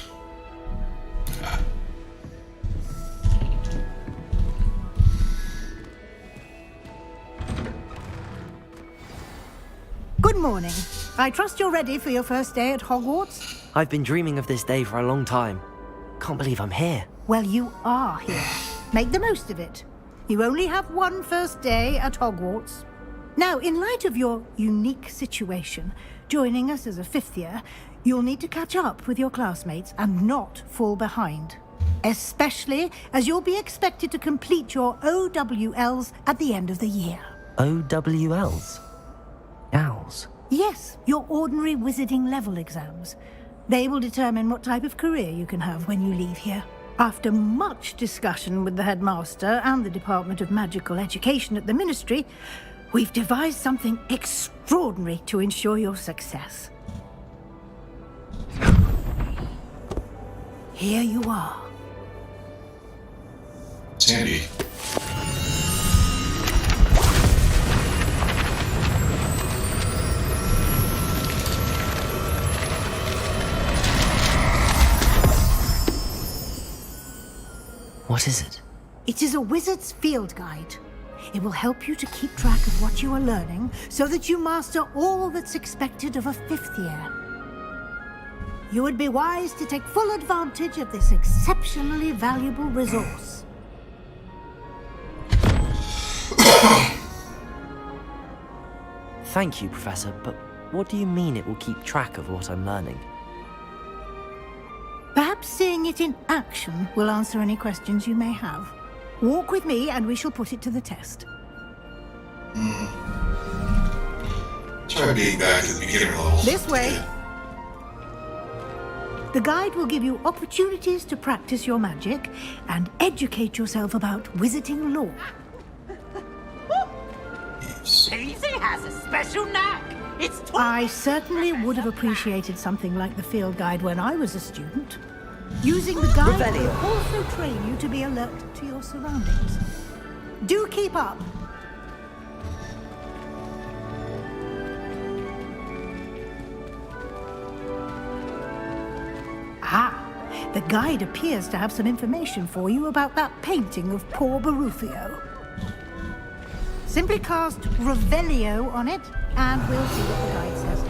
Good morning. I trust you're ready for your first day at Hogwarts? I've been dreaming of this day for a long time. Can't believe I'm here. Well, you are here. Make the most of it. You only have one first day at Hogwarts. Now, in light of your unique situation, joining us as a 5th year, you'll need to catch up with your classmates and not fall behind. Especially as you'll be expected to complete your OWLs at the end of the year. OWLs? Owls? Yes, your ordinary wizarding level exams. They will determine what type of career you can have when you leave here. After much discussion with the headmaster and the Department of Magical Education at the Ministry, we've devised something extraordinary to ensure your success. Here you are. Sandy. What is it? It is a wizard's field guide. It will help you to keep track of what you are learning so that you master all that's expected of a 5th year. You would be wise to take full advantage of this exceptionally valuable resource. Thank you, Professor, but what do you mean it will keep track of what I'm learning? Perhaps seeing it in action will answer any questions you may have. Walk with me and we shall put it to the test. Try being back at the beginner level. This way. The guide will give you opportunities to practice your magic and educate yourself about wizarding lore. Daisy has a special knack. It's I certainly would have appreciated something like the field guide when I was a student. Using the guide will also train you to be alert to your surroundings. Do keep up. The guide appears to have some information for you about that painting of poor Barufio. Simply cast Revelio on it, and we'll see what the guide says.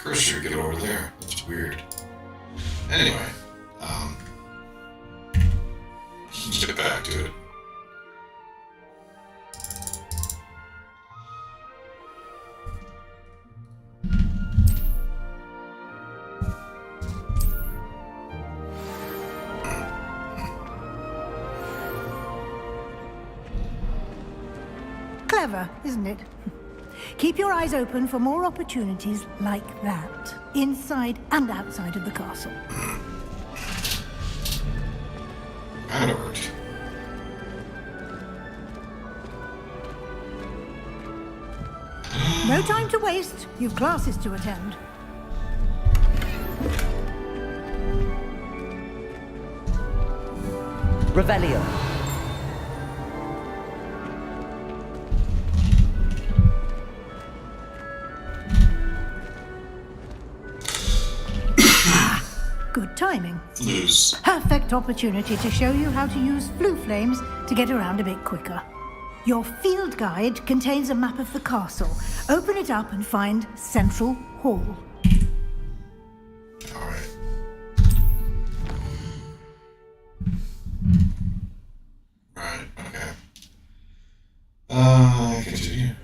cursor get over there? That's weird. Anyway, get back to it. Clever, isn't it? Keep your eyes open for more opportunities like that, inside and outside of the castle. Kinda worked. No time to waste. You've classes to attend. Revelio. Good timing. Lose. Perfect opportunity to show you how to use flue flames to get around a bit quicker. Your field guide contains a map of the castle. Open it up and find Central Hall. Alright. Right, okay. Continue.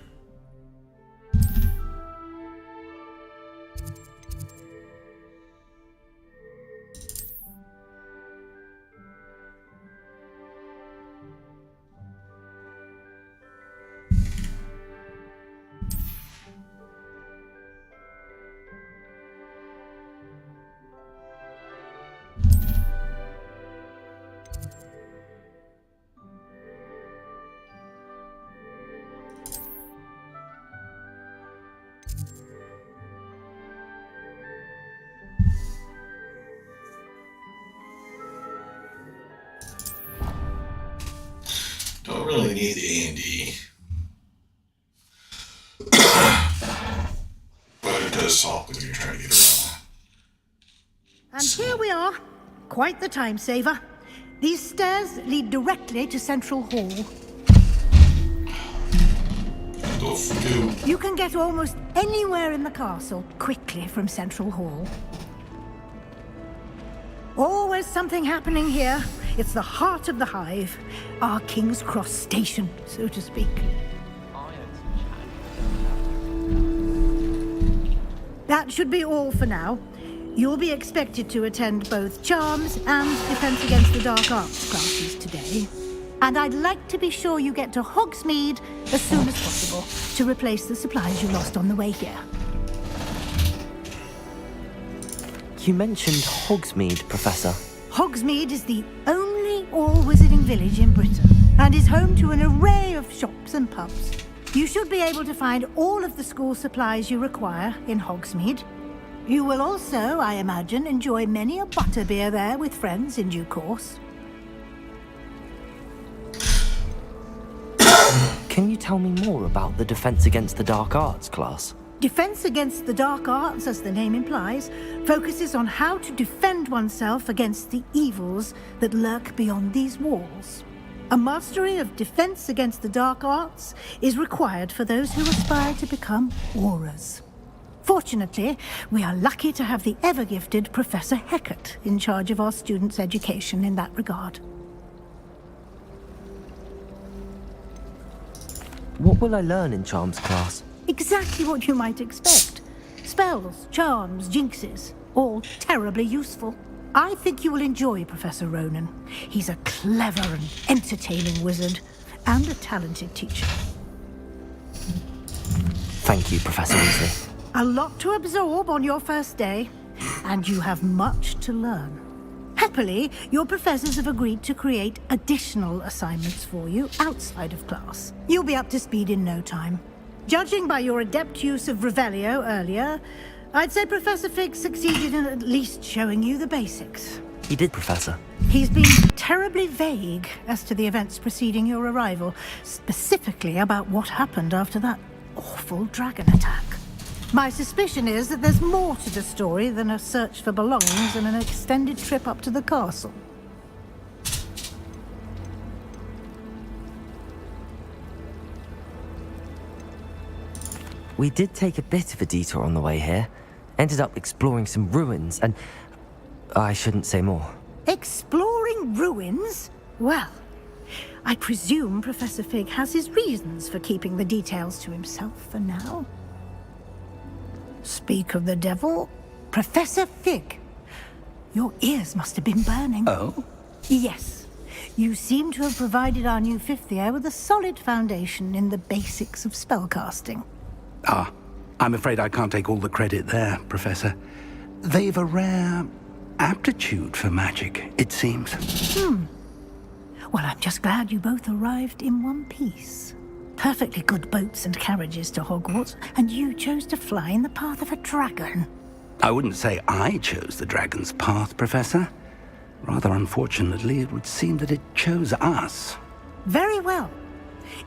Don't really need the A&D. But it does help when you're trying to get around. And here we are. Quite the time saver. These stairs lead directly to Central Hall. You can get almost anywhere in the castle quickly from Central Hall. Always something happening here. It's the heart of the hive. Our King's Cross station, so to speak. That should be all for now. You'll be expected to attend both Charms and Defense Against the Dark Arts classes today. And I'd like to be sure you get to Hogsmeade as soon as possible to replace the supplies you lost on the way here. You mentioned Hogsmeade, Professor. Hogsmeade is the only all-wizarding village in Britain and is home to an array of shops and pubs. You should be able to find all of the school supplies you require in Hogsmeade. You will also, I imagine, enjoy many a butterbeer there with friends in due course. Can you tell me more about the Defense Against the Dark Arts class? Defense Against the Dark Arts, as the name implies, focuses on how to defend oneself against the evils that lurk beyond these walls. A mastery of Defense Against the Dark Arts is required for those who aspire to become Aurors. Fortunately, we are lucky to have the ever-gifted Professor Hecat in charge of our students' education in that regard. What will I learn in Charms class? Exactly what you might expect. Spells, charms, jinxes, all terribly useful. I think you will enjoy Professor Ronan. He's a clever and entertaining wizard, and a talented teacher. Thank you, Professor Weasley. A lot to absorb on your first day, and you have much to learn. Happily, your professors have agreed to create additional assignments for you outside of class. You'll be up to speed in no time. Judging by your adept use of Revelio earlier, I'd say Professor Fig succeeded in at least showing you the basics. He did, Professor. He's been terribly vague as to the events preceding your arrival, specifically about what happened after that awful dragon attack. My suspicion is that there's more to the story than a search for belongings and an extended trip up to the castle. We did take a bit of a detour on the way here. Ended up exploring some ruins, and I shouldn't say more. Exploring ruins? Well, I presume Professor Fig has his reasons for keeping the details to himself for now. Speak of the devil, Professor Fig. Your ears must have been burning. Oh? Yes. You seem to have provided our new fifth year with a solid foundation in the basics of spellcasting. Ah, I'm afraid I can't take all the credit there, Professor. They've a rare aptitude for magic, it seems. Well, I'm just glad you both arrived in one piece. Perfectly good boats and carriages to Hogwarts, and you chose to fly in the path of a dragon. I wouldn't say I chose the dragon's path, Professor. Rather unfortunately, it would seem that it chose us. Very well.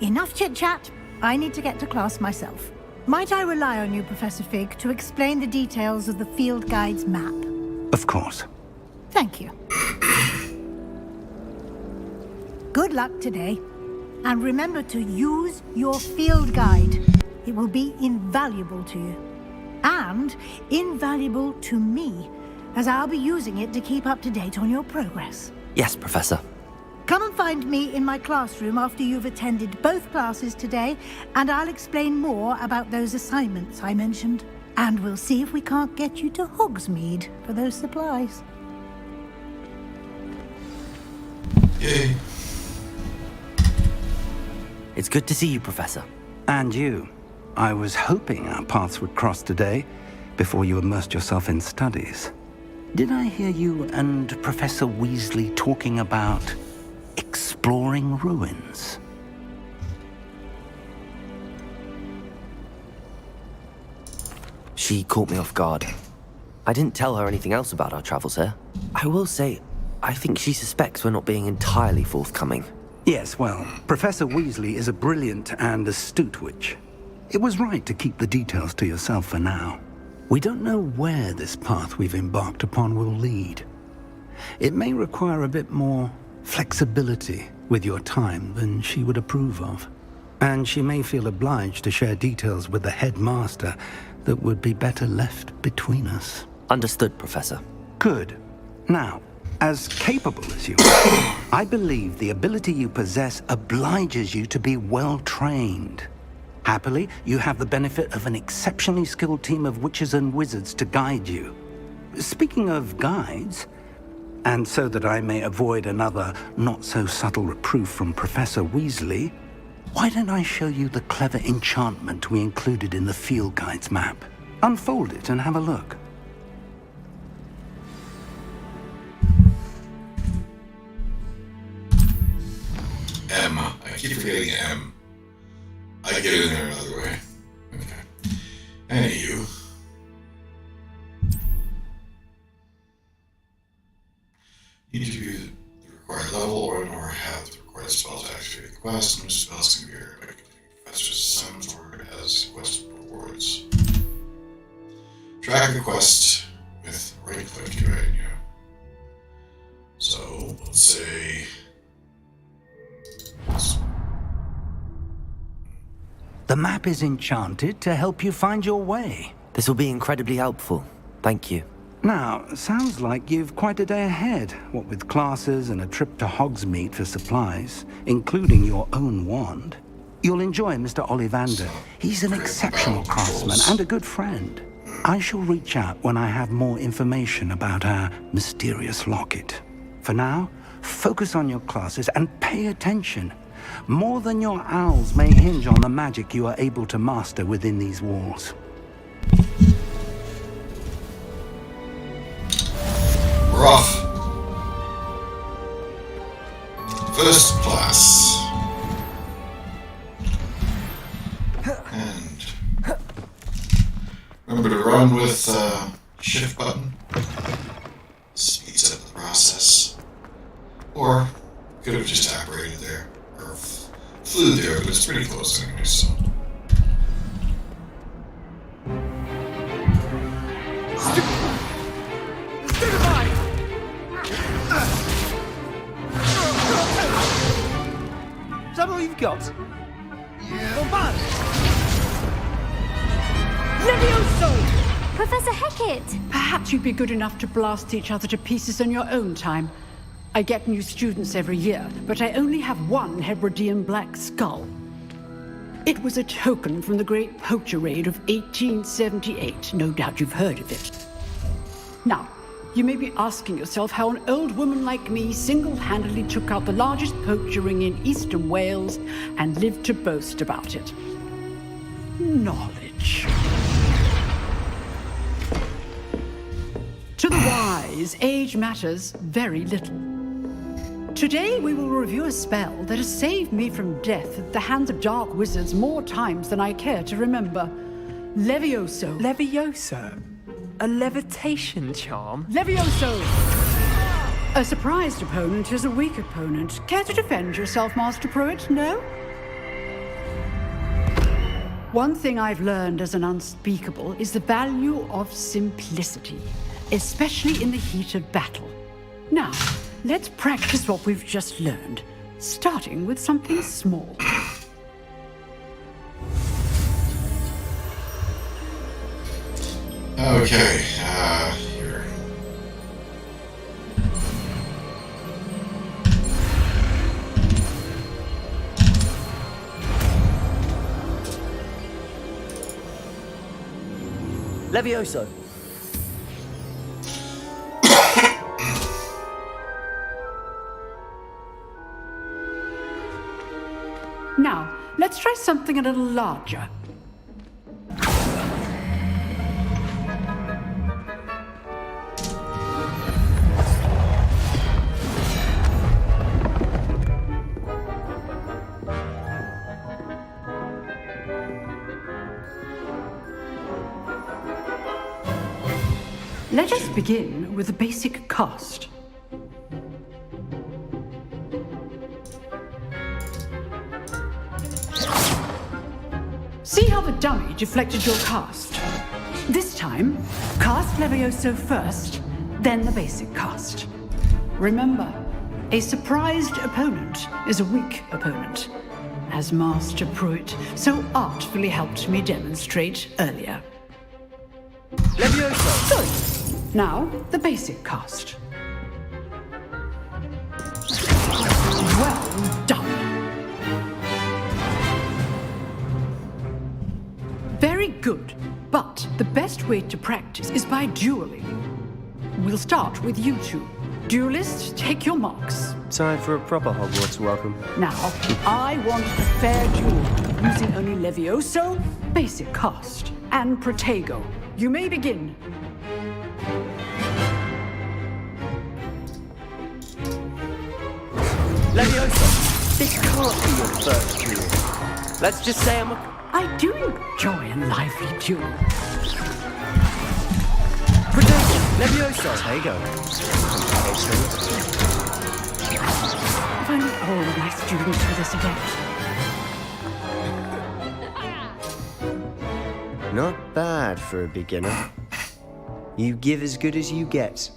Enough chit-chat. I need to get to class myself. Might I rely on you, Professor Fig, to explain the details of the field guide's map? Of course. Thank you. Good luck today. And remember to use your field guide. It will be invaluable to you. And invaluable to me, as I'll be using it to keep up to date on your progress. Yes, Professor. Come and find me in my classroom after you've attended both classes today, and I'll explain more about those assignments I mentioned. And we'll see if we can't get you to Hogsmeade for those supplies. Yay. It's good to see you, Professor. And you. I was hoping our paths would cross today, before you immersed yourself in studies. Did I hear you and Professor Weasley talking about exploring ruins? She caught me off guard. I didn't tell her anything else about our travels here. I will say, I think she suspects we're not being entirely forthcoming. Yes, well, Professor Weasley is a brilliant and astute witch. It was right to keep the details to yourself for now. We don't know where this path we've embarked upon will lead. It may require a bit more flexibility with your time than she would approve of. And she may feel obliged to share details with the headmaster that would be better left between us. Understood, Professor. Good. Now, as capable as you are, I believe the ability you possess obliges you to be well trained. Happily, you have the benefit of an exceptionally skilled team of witches and wizards to guide you. Speaking of guides, and so that I may avoid another not-so-subtle reproof from Professor Weasley, why don't I show you the clever enchantment we included in the field guide's map? Unfold it and have a look. M. I keep forgetting M. I get it in there another way. Okay. Anywho. Need to be the required level or have the required spell to activate the quest. New spells can be earned by completing professor's assignments or as quest rewards. Track the quest with right click, right? Yeah. So let's say. The map is enchanted to help you find your way. This will be incredibly helpful. Thank you. Now, sounds like you've quite a day ahead, what with classes and a trip to Hogsmeade for supplies, including your own wand. You'll enjoy Mr. Ollivander. He's an exceptional craftsman and a good friend. I shall reach out when I have more information about our mysterious locket. For now, focus on your classes and pay attention. More than your owls may hinge on the magic you are able to master within these walls. We're off. First class. And remember to run with shift button. Speeds up the process. Or could have just apparated there. Or flew there, but it's pretty close anyway, so. Is that all you've got? Yeah. Levioso! Professor Hecat! Perhaps you'd be good enough to blast each other to pieces in your own time. I get new students every year, but I only have one Hebridean black skull. It was a token from the Great Poacher Raid of 1878. No doubt you've heard of it. Now, you may be asking yourself how an old woman like me single-handedly took out the largest poacher ring in eastern Wales and lived to boast about it. Knowledge. To the wise, age matters very little. Today we will review a spell that has saved me from death at the hands of dark wizards more times than I care to remember. Levioso. Levioso? A levitation charm? Levioso! A surprised opponent is a weak opponent. Care to defend yourself, Master Pruitt? No? One thing I've learned as an unspeakable is the value of simplicity, especially in the heat of battle. Now, let's practice what we've just learned, starting with something small. Okay, here. Levioso. Now, let's try something a little larger. Let us begin with the basic cast. See how the dummy deflected your cast? This time, cast Levioso first, then the basic cast. Remember, a surprised opponent is a weak opponent, as Master Pruitt so artfully helped me demonstrate earlier. Levioso! Good. Now, the basic cast. Well done. Very good, but the best way to practice is by dueling. We'll start with you two. Duelists, take your marks. Time for a proper Hogwarts welcome. Now, I want a fair duel, using only Levioso, basic cast, and Protego. You may begin. Levioso, this can't be your first duel. Let's just say I do enjoy a lively duel. Protego, Levioso. Protego. If only all of my students were this adept. Not bad for a beginner. You give as good as you get.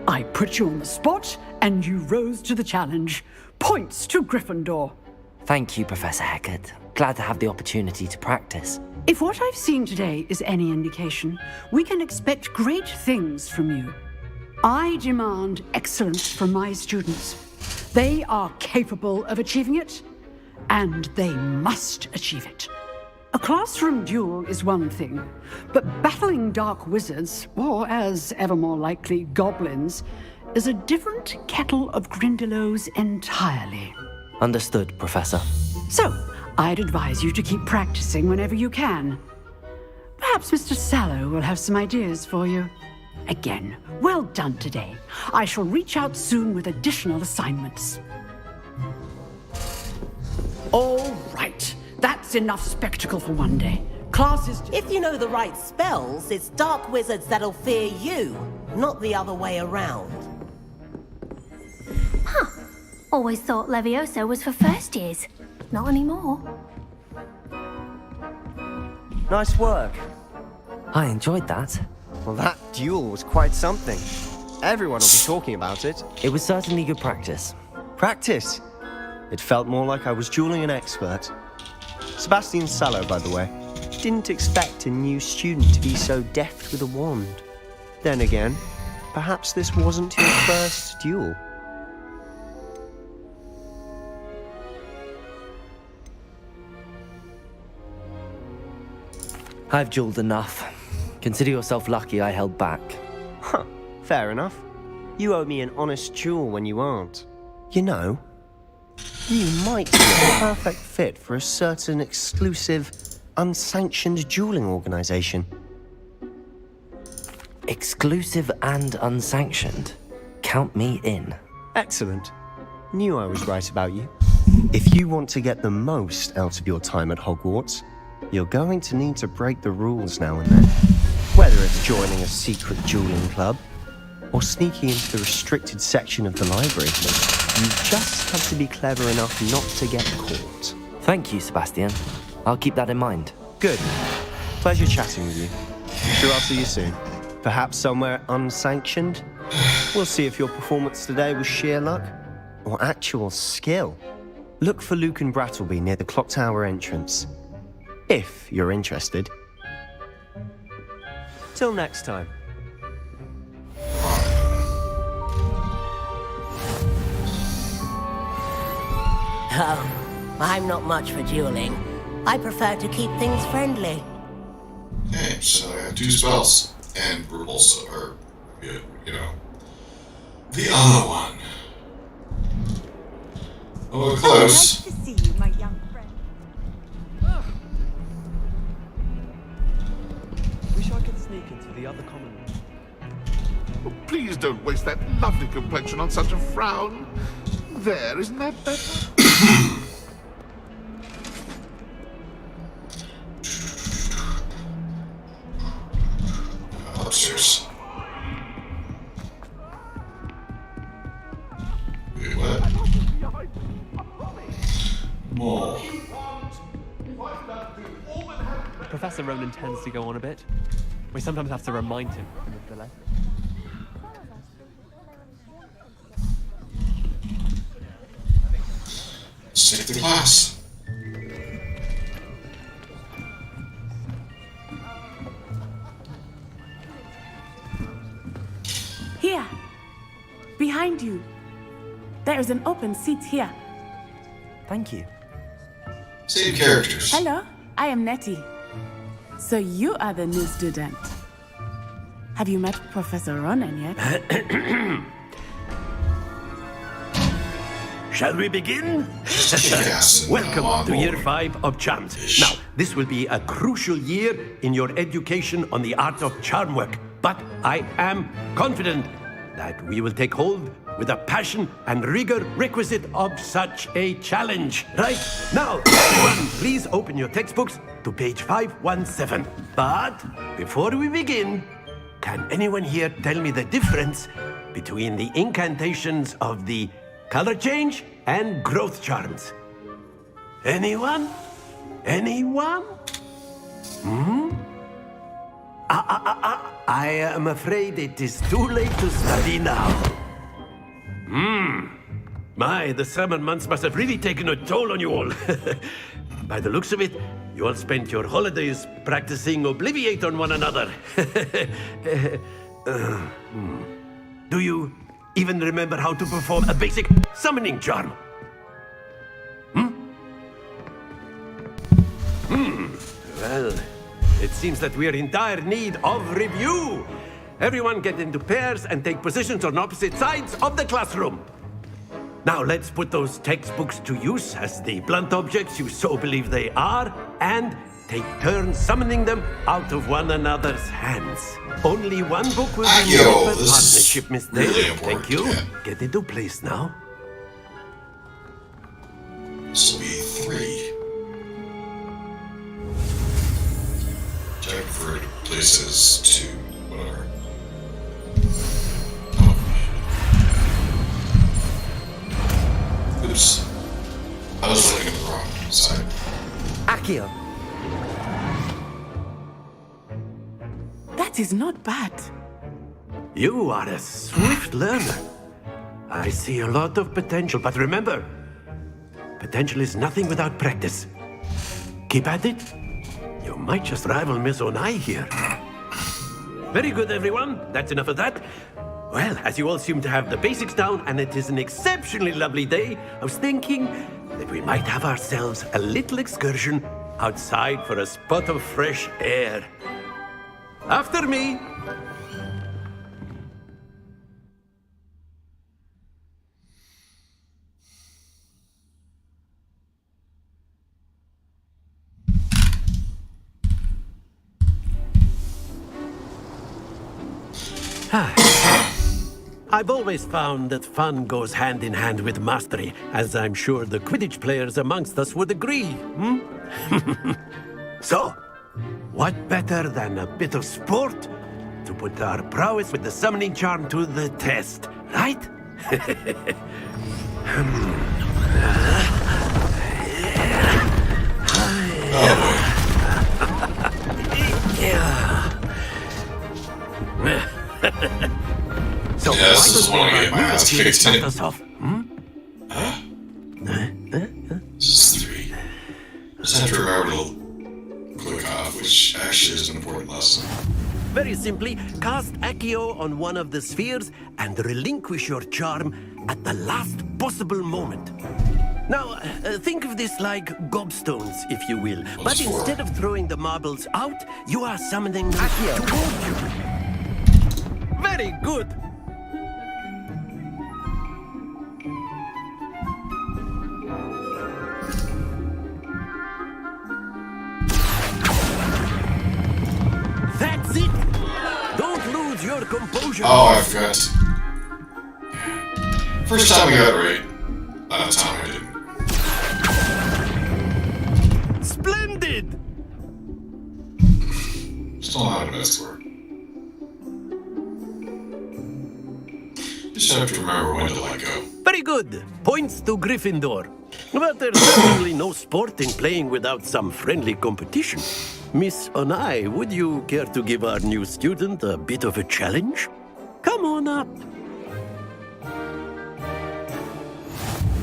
I put you on the spot, and you rose to the challenge. Points to Gryffindor. Thank you, Professor Hecat. Glad to have the opportunity to practice. If what I've seen today is any indication, we can expect great things from you. I demand excellence from my students. They are capable of achieving it, and they must achieve it. A classroom duel is one thing, but battling dark wizards, or as ever more likely, goblins, is a different kettle of Grindylows entirely. Understood, Professor. So, I'd advise you to keep practicing whenever you can. Perhaps Mr. Sallow will have some ideas for you. Again, well done today. I shall reach out soon with additional assignments. All right. That's enough spectacle for one day. Class is... If you know the right spells, it's dark wizards that'll fear you, not the other way around. Huh. Always thought Levioso was for first years. Not anymore. Nice work. I enjoyed that. Well, that duel was quite something. Everyone will be talking about it. It was certainly good practice. Practice? It felt more like I was dueling an expert. Sebastian Sallow, by the way. Didn't expect a new student to be so deft with a wand. Then again, perhaps this wasn't your first duel. I've dueled enough. Consider yourself lucky I held back. Huh, fair enough. You owe me an honest duel when you aren't. You know, you might be a perfect fit for a certain exclusive, unsanctioned dueling organization. Exclusive and unsanctioned? Count me in. Excellent. Knew I was right about you. If you want to get the most out of your time at Hogwarts, you're going to need to break the rules now and then. Whether it's joining a secret dueling club, or sneaking into the restricted section of the library, you just have to be clever enough not to get caught. Thank you, Sebastian. I'll keep that in mind. Good. Pleasure chatting with you. Sure, I'll see you soon. Perhaps somewhere unsanctioned? We'll see if your performance today was sheer luck or actual skill. Look for Luke and Brattleby near the clock tower entrance, if you're interested. Till next time. Oh, I'm not much for dueling. I prefer to keep things friendly. Okay, so I have 2 spells. And Repulsa, or, you know, the other one. Oh, we're close. Nice to see you, my young friend. Wish I could sneak into the other common room. Oh, please don't waste that lovely complexion on such a frown. There, isn't that better? Upstairs. Wait, what? More. Professor Ronan tends to go on a bit. We sometimes have to remind him of the lesson. Stick to class. Here. Behind you. There is an open seat here. Thank you. Same characters. Hello, I am Nettie. So you are the new student. Have you met Professor Ronan yet? Shall we begin? Yes. Welcome to Year 5 of Charms. Now, this will be a crucial year in your education on the art of charm work, but I am confident that we will take hold with the passion and rigor requisite of such a challenge. Right, now, everyone, please open your textbooks to page 517. But before we begin, can anyone here tell me the difference between the incantations of the color change and growth charms? Anyone? Anyone? I am afraid it is too late to study now. My, the summer months must have really taken a toll on you all. By the looks of it, you all spent your holidays practicing Obliviate on one another. Do you even remember how to perform a basic summoning charm? Well, it seems that we are in dire need of review. Everyone get into pairs and take positions on opposite sides of the classroom. Now let's put those textbooks to use as the blunt objects you so believe they are, and take turns summoning them out of one another's hands. Only one book will be needed per partnership, Miss Dale. really Thank you. Get into place now. This will be 3. Check for places to whatever. Oops. I was looking at the wrong side. Accio. That is not bad. You are a swift learner. I see a lot of potential, but remember, potential is nothing without practice. Keep at it. You might just rival Miss Onai here. Very good, everyone. That's enough of that. Well, as you all seem to have the basics down, and it is an exceptionally lovely day, I was thinking that we might have ourselves a little excursion outside for a spot of fresh air. After me. I've always found that fun goes hand in hand with mastery, as I'm sure the Quidditch players amongst us would agree, So, what better than a bit of sport to put our prowess with the summoning charm to the test, right? So yeah, this is one I get my ass kicked in. This is 3. I just have to remember to click off, which actually is an important lesson. Very simply, cast Accio on one of the spheres and relinquish your charm at the last possible moment. Now, think of this like gobstones, if you will. But instead of throwing the marbles out, you are summoning Accio toward you. Very good. That's it! Don't lose your composure. Oh, I forgot. First time we got it right. That time I didn't. Splendid! Still not the best word. Just have to remember when to let go. Very good. Points to Gryffindor. But there's certainly no sport in playing without some friendly competition. Miss Onai, would you care to give our new student a bit of a challenge? Come on up.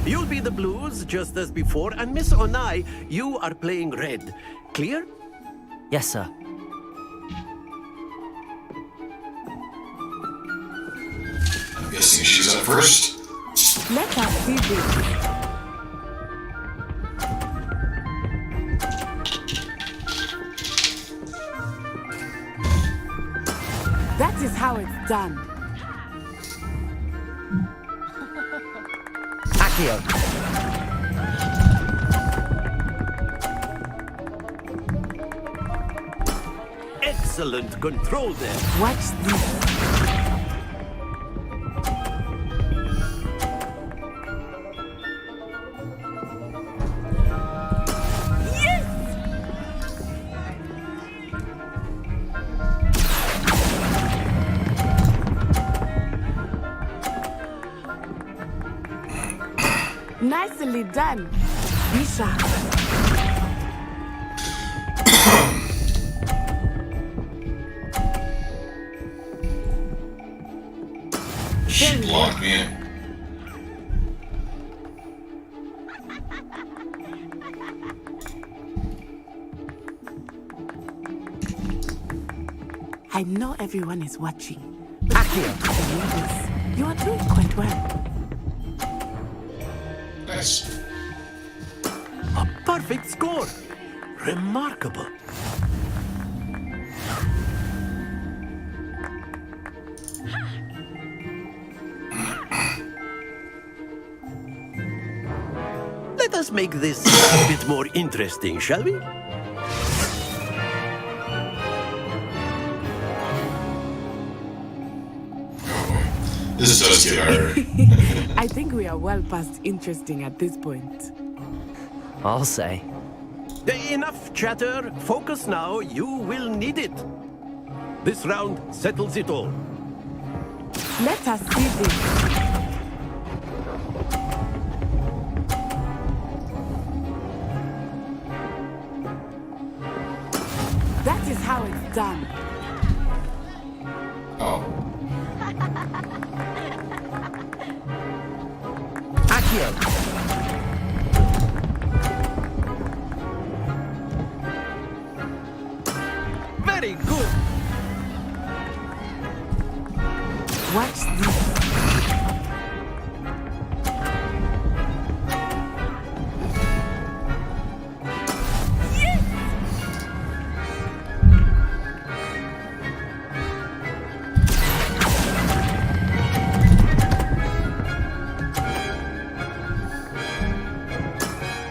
You'll be the blues, just as before, and Miss Onai, you are playing red. Clear? Yes, sir. I'm guessing she's up first. Let us see this. That is how it's done. Accio. Excellent control there. Watch this. Nicely done. Be sharp. She blocked me in. I know everyone is watching. Accio. You are doing quite well. Nice. A perfect score. Remarkable. Let us make this a bit more interesting, shall we? This does get harder. I think we are well past interesting at this point. I'll say. Enough chatter. Focus now. You will need it. This round settles it all. Let us see this. That is how it's done. Oh. Accio. Very good. Watch this.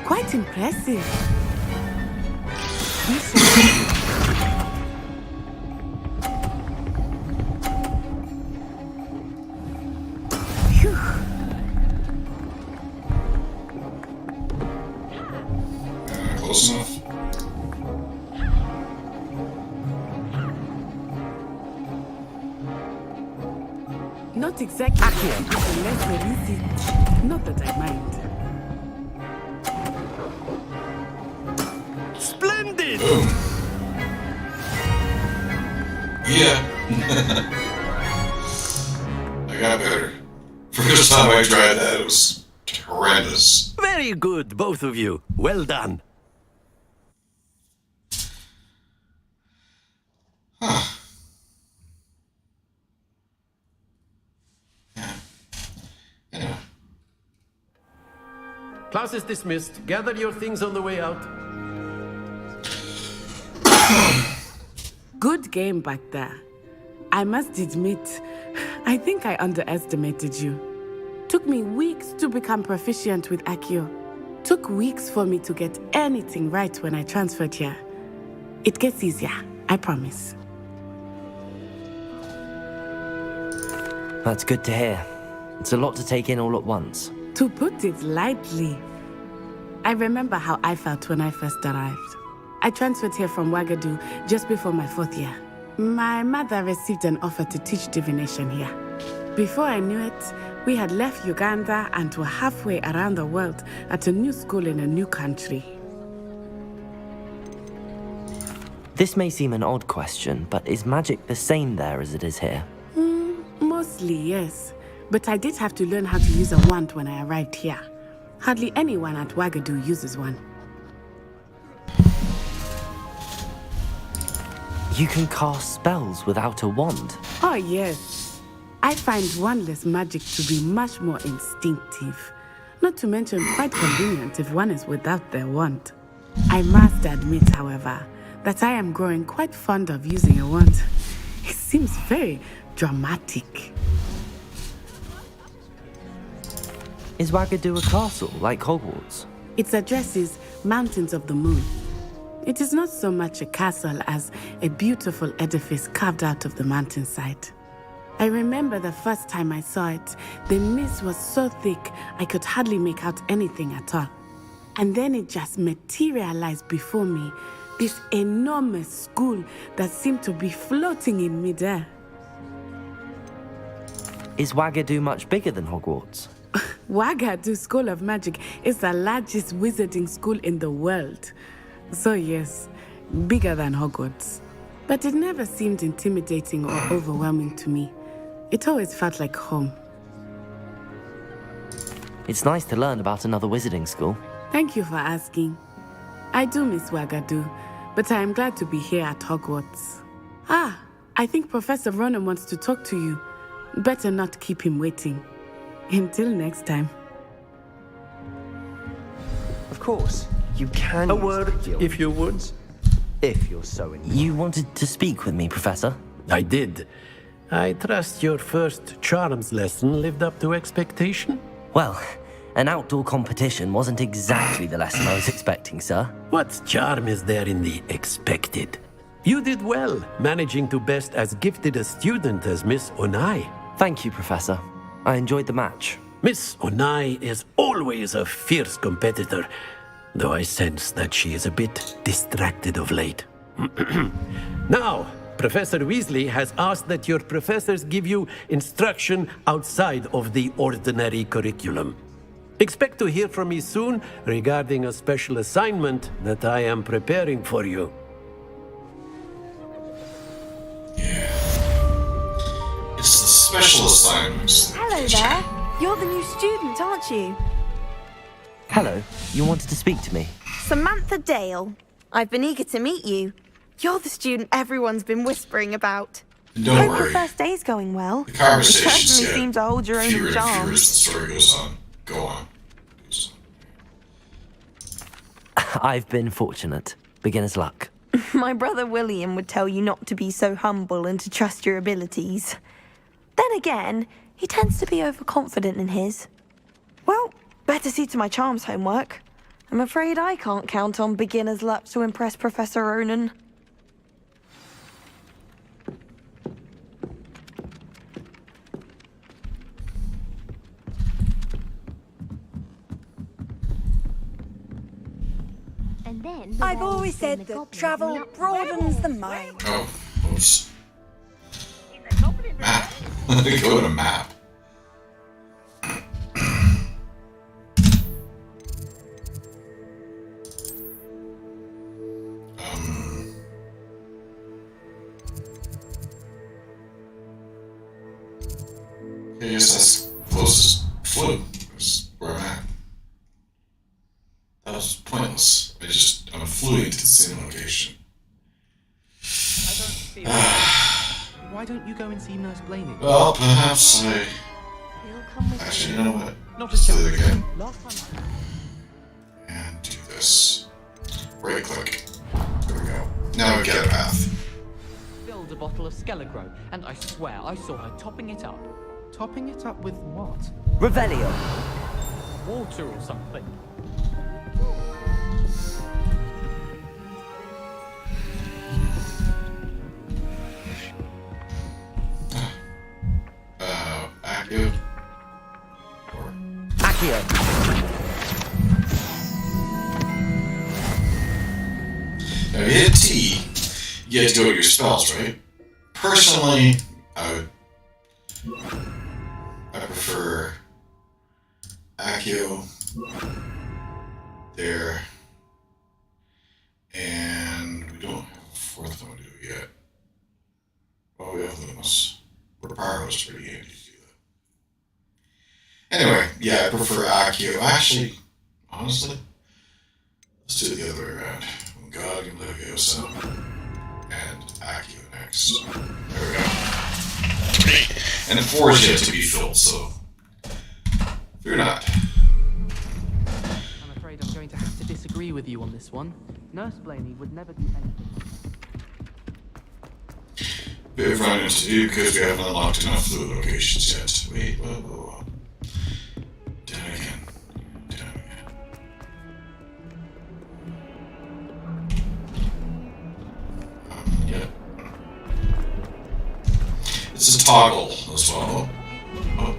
Quite impressive. Phew. Close enough. Not exactly. Less easy. Not that I mind. Splendid! Yeah. I got better. First time I tried that, it was horrendous. Very good, both of you. Well done. Huh. Anyway. Class is dismissed. Gather your things on the way out. Good game back there. I must admit, I think I underestimated you. Took me weeks to become proficient with Accio. Took weeks for me to get anything right when I transferred here. It gets easier, I promise. That's good to hear. It's a lot to take in all at once. To put it lightly, I remember how I felt when I first arrived. I transferred here from Wagadu just before my 4th year. My mother received an offer to teach divination here. Before I knew it, we had left Uganda and were halfway around the world at a new school in a new country. This may seem an odd question, but is magic the same there as it is here? Mostly, yes. But I did have to learn how to use a wand when I arrived here. Hardly anyone at Wagadu uses one. You can cast spells without a wand? Oh, yes. I find wandless magic to be much more instinctive. Not to mention quite convenient if one is without their wand. I must admit, however, that I am growing quite fond of using a wand. It seems very dramatic. Is Wagadu a castle, like Hogwarts? Its address is Mountains of the Moon. It is not so much a castle as a beautiful edifice carved out of the mountainside. I remember the first time I saw it, the mist was so thick I could hardly make out anything at all. And then it just materialized before me, this enormous school that seemed to be floating in midair. Is Wagadu much bigger than Hogwarts? Wagadu School of Magic is the largest wizarding school in the world. So yes, bigger than Hogwarts. But it never seemed intimidating or overwhelming to me. It always felt like home. It's nice to learn about another wizarding school. Thank you for asking. I do miss Wagadu, but I am glad to be here at Hogwarts. Ah, I think Professor Ronan wants to talk to you. Better not keep him waiting. Until next time. Of course, you can. A word, if you would. If you're so inclined. You wanted to speak with me, Professor? I did. I trust your first charms lesson lived up to expectation? Well, an outdoor competition wasn't exactly the lesson I was expecting, sir. What charm is there in the expected? You did well, managing to best as gifted a student as Miss Onai. Thank you, Professor. I enjoyed the match. Miss Onai is always a fierce competitor, though I sense that she is a bit distracted of late. Now, Professor Weasley has asked that your professors give you instruction outside of the ordinary curriculum. Expect to hear from me soon regarding a special assignment that I am preparing for you. It's the special assignments. Hello there. You're the new student, aren't you? Hello, you wanted to speak to me? Samantha Dale. I've been eager to meet you. You're the student everyone's been whispering about. Don't Hope worry. your first day's going well. The conversations You certainly get seem to hold your fewer own and charm. fewer as the story goes on. Go on. I've been fortunate. Beginner's luck. My brother William would tell you not to be so humble and to trust your abilities. Then again, he tends to be overconfident in his. Well, better see to my charms homework. I'm afraid I can't count on beginner's luck to impress Professor Ronan. And then I've always said that travel broadens the mind. Oh, oops. Map. Go to map. I guess that's closest flew. Is where I'm at. That was pointless. I'm flew into the same location. Why don't you go and see Nurse Blaney? Well, perhaps I. Actually, you know what? Let's do it again. And do this. Right click. There we go. Now we get a path. Filled a bottle of Skelegro, and I swear I saw her topping it up. Topping it up with what? Revelio. Water or something. Accio. Accio. Now you hit T, you get to go to your spells, right? Personally, I prefer Accio there, and we don't have a fourth one to do yet. Oh, we have Lumos. Reparo's pretty handy to do that. Anyway, yeah, I prefer Accio. Actually, honestly, let's do it the other way around. God can Leviosa and Accio next. There we go. And 4 is yet to be filled, so fear not. I'm afraid I'm going to have to disagree with you on this one. Nurse Blaney would never do anything. Bit of running to do because we haven't unlocked enough fluid locations yet. Wait, whoa. Down again. Yep. It's a toggle as well. Oh.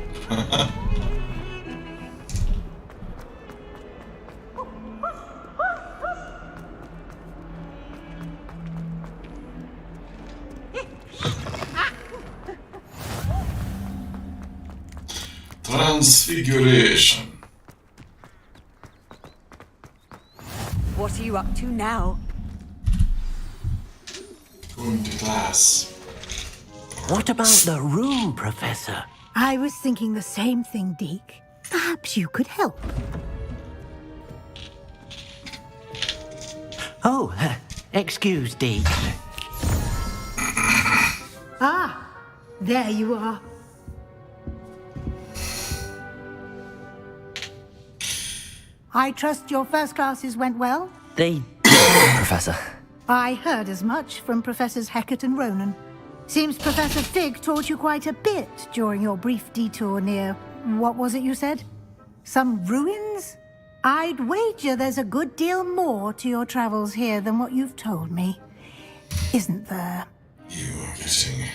Transfiguration. What are you up to now? Going to class. What about the room, Professor? I was thinking the same thing, Deke. Perhaps you could help. Oh, excuse, Deke. Ah, there you are. I trust your first classes went well? They did, Professor. I heard as much from Professors Hecat and Ronan. Seems Professor Fig taught you quite a bit during your brief detour near... what was it you said? Some ruins? I'd wager there's a good deal more to your travels here than what you've told me. Isn't there? You are getting...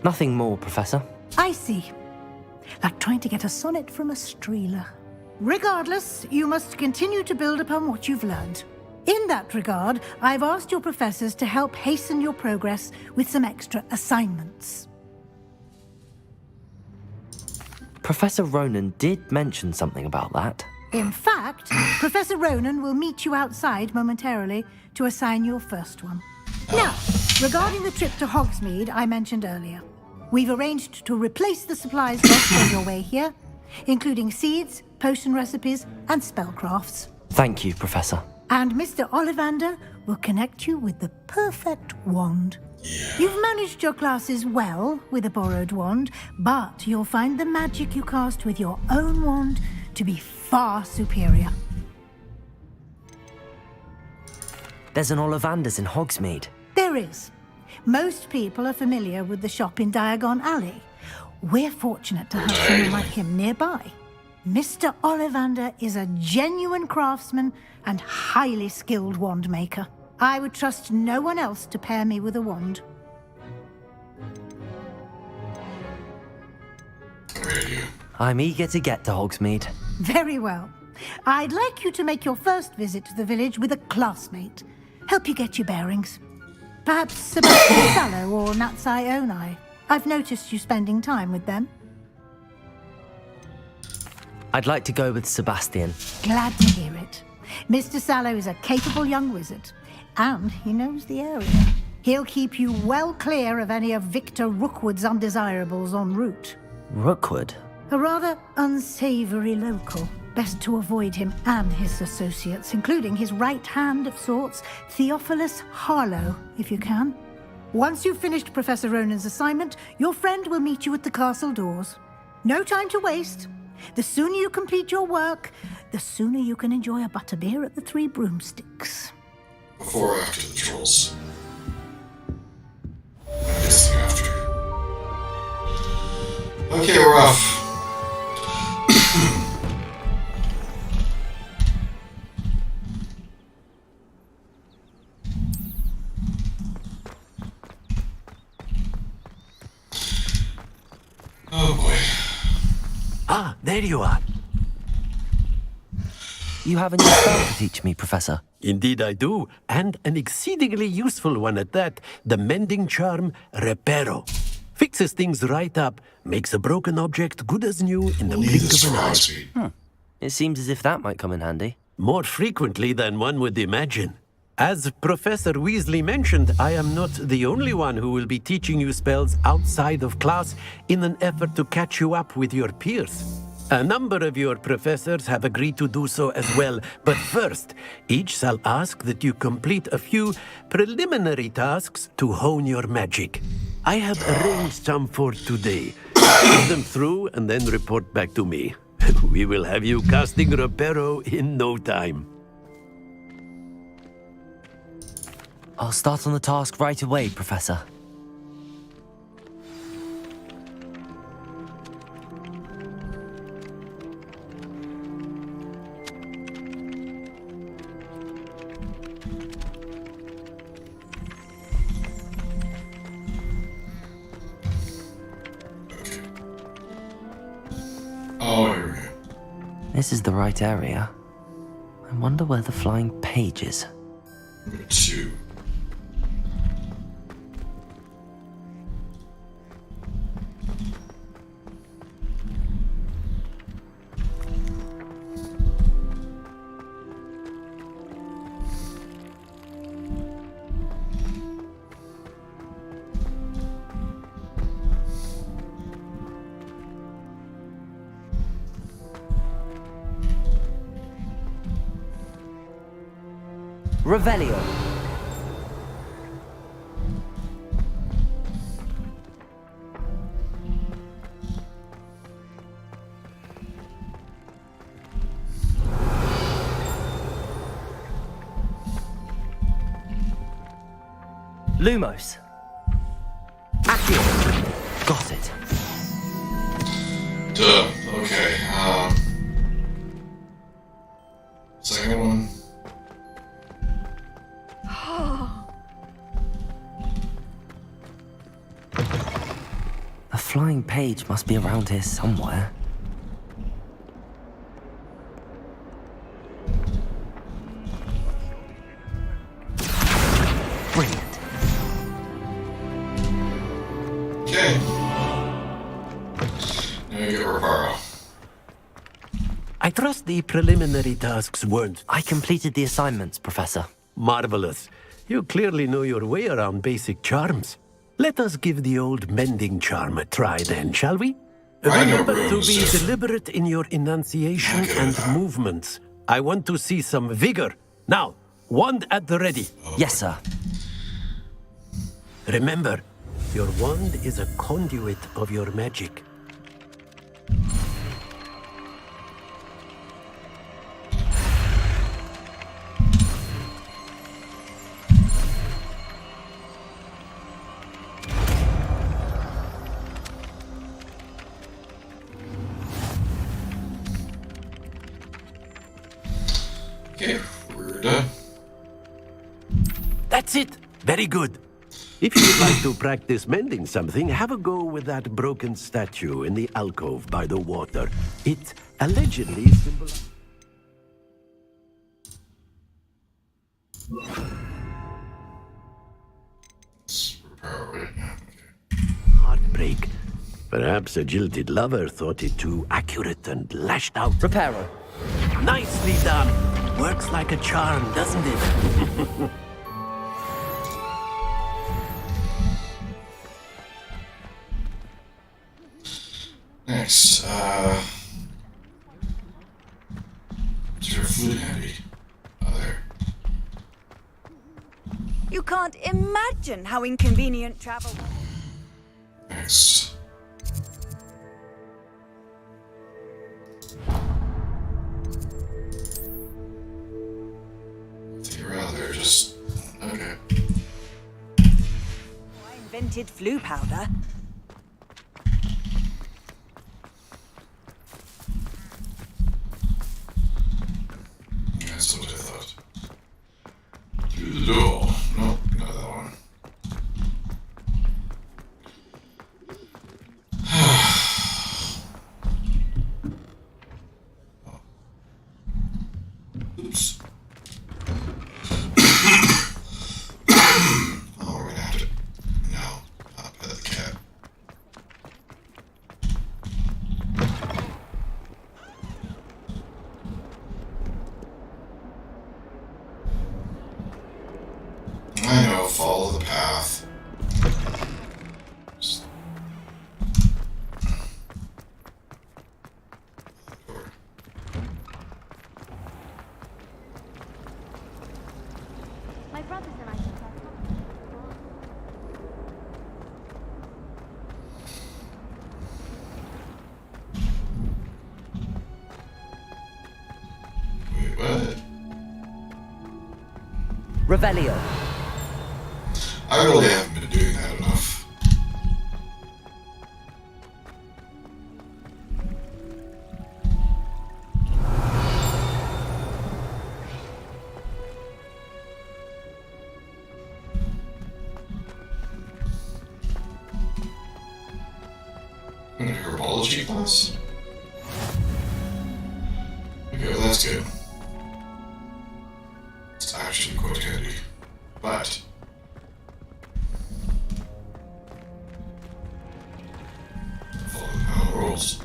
Nothing more, Professor. I see. Like trying to get a sonnet from a streeler. Regardless, you must continue to build upon what you've learned. In that regard, I've asked your professors to help hasten your progress with some extra assignments. Professor Ronan did mention something about that. In fact, Professor Ronan will meet you outside momentarily to assign your first one. Now, regarding the trip to Hogsmeade I mentioned earlier, we've arranged to replace the supplies lost on your way here, including seeds, potion recipes, and spellcrafts. Thank you, Professor. And Mr. Ollivander will connect you with the perfect wand. You've managed your classes well with a borrowed wand, but you'll find the magic you cast with your own wand to be far superior. There's an Ollivander's in Hogsmeade. There is. Most people are familiar with the shop in Diagon Alley. We're fortunate to have someone like him nearby. Mr. Ollivander is a genuine craftsman and highly skilled wand maker. I would trust no one else to pair me with a wand. I'm eager to get to Hogsmeade. Very well. I'd like you to make your first visit to the village with a classmate. Help you get your bearings. Perhaps Sebastian Sallow or Natsai Onai. I've noticed you spending time with them. I'd like to go with Sebastian. Glad to hear it. Mr. Sallow is a capable young wizard, and he knows the area. He'll keep you well clear of any of Victor Rookwood's undesirables en route. Rookwood? A rather unsavory local. Best to avoid him and his associates, including his right hand of sorts, Theophilus Harlow, if you can. Once you've finished Professor Ronan's assignment, your friend will meet you at the castle doors. No time to waste. The sooner you complete your work, the sooner you can enjoy a butterbeer at the Three Broomsticks. Before or after the trolls? I'm guessing after. Okay, we're off. Oh boy. Ah, there you are. You have a new spell to teach me, Professor. Indeed I do, and an exceedingly useful one at that. The mending charm, Reparo. Fixes things right up, makes a broken object good as new in the blink of an eye. It seems as if that might come in handy. More frequently than one would imagine. As Professor Weasley mentioned, I am not the only one who will be teaching you spells outside of class in an effort to catch you up with your peers. A number of your professors have agreed to do so as well, but first, each shall ask that you complete a few preliminary tasks to hone your magic. I have arranged some for today. Read them through and then report back to me. We will have you casting Reparo in no time. I'll start on the task right away, Professor. Oh, here we go. This is the right area. I wonder where the flying page is. Two. Revelio. Lumos. Accio. Got it. Duh. Okay. Second one. The flying page must be around here somewhere. Brilliant. Okay. Now you get Reparo. I trust the preliminary tasks weren't... I completed the assignments, Professor. Marvelous. You clearly know your way around basic charms. Let us give the old mending charm a try then, shall we? Remember to be deliberate in your enunciation and movements. I want to see some vigor. Now, wand at the ready. Yes, sir. Remember, your wand is a conduit of your magic. Okay, we're done. That's it. Very good. If you'd like to practice mending something, have a go with that broken statue in the alcove by the water. It allegedly symbolizes... Heartbreak. Perhaps a jilted lover thought it too accurate and lashed out. Reparo. Nicely done. Works like a charm, doesn't it? Next, is there a flute handy? Oh, there. You can't imagine how inconvenient travel was. Next. You're out there, just... okay. I invented flu powder. That's what I thought. Through the door. Nope, not that one. Oops. Oh, we're gonna have to... No, not pet the cat. I know, follow the path. Just... My brothers and I took our Wait, what? Revelio. I really haven't been doing that enough. In a herbology class? Okay, well that's good. It's actually quite handy. But... follow the panel rules.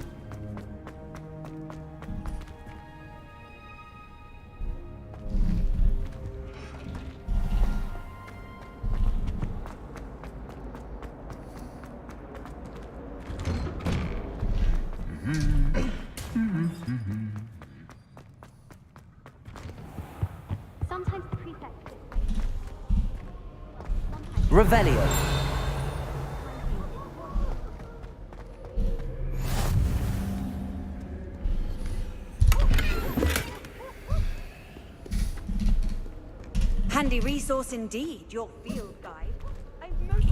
Sometimes the prefect... Revelio. Handy resource indeed, your field guide. I've most...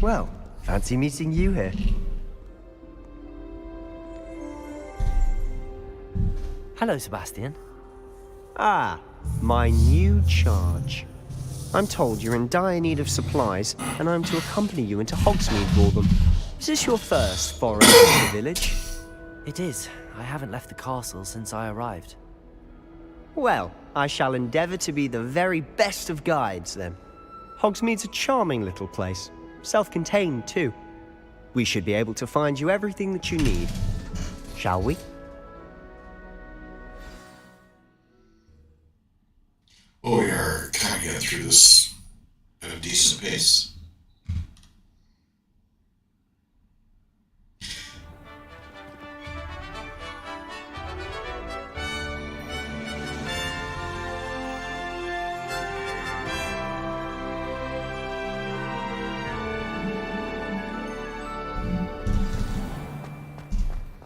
Well, fancy meeting you here. Hello, Sebastian. Ah, my new charge. I'm told you're in dire need of supplies, and I'm to accompany you into Hogsmeade for them. Is this your first foray into the village? It is. I haven't left the castle since I arrived. Well, I shall endeavour to be the very best of guides, then. Hogsmeade's a charming little place. Self-contained, too. We should be able to find you everything that you need. Shall we? Well, we are kind of getting through this bit of a decent pace.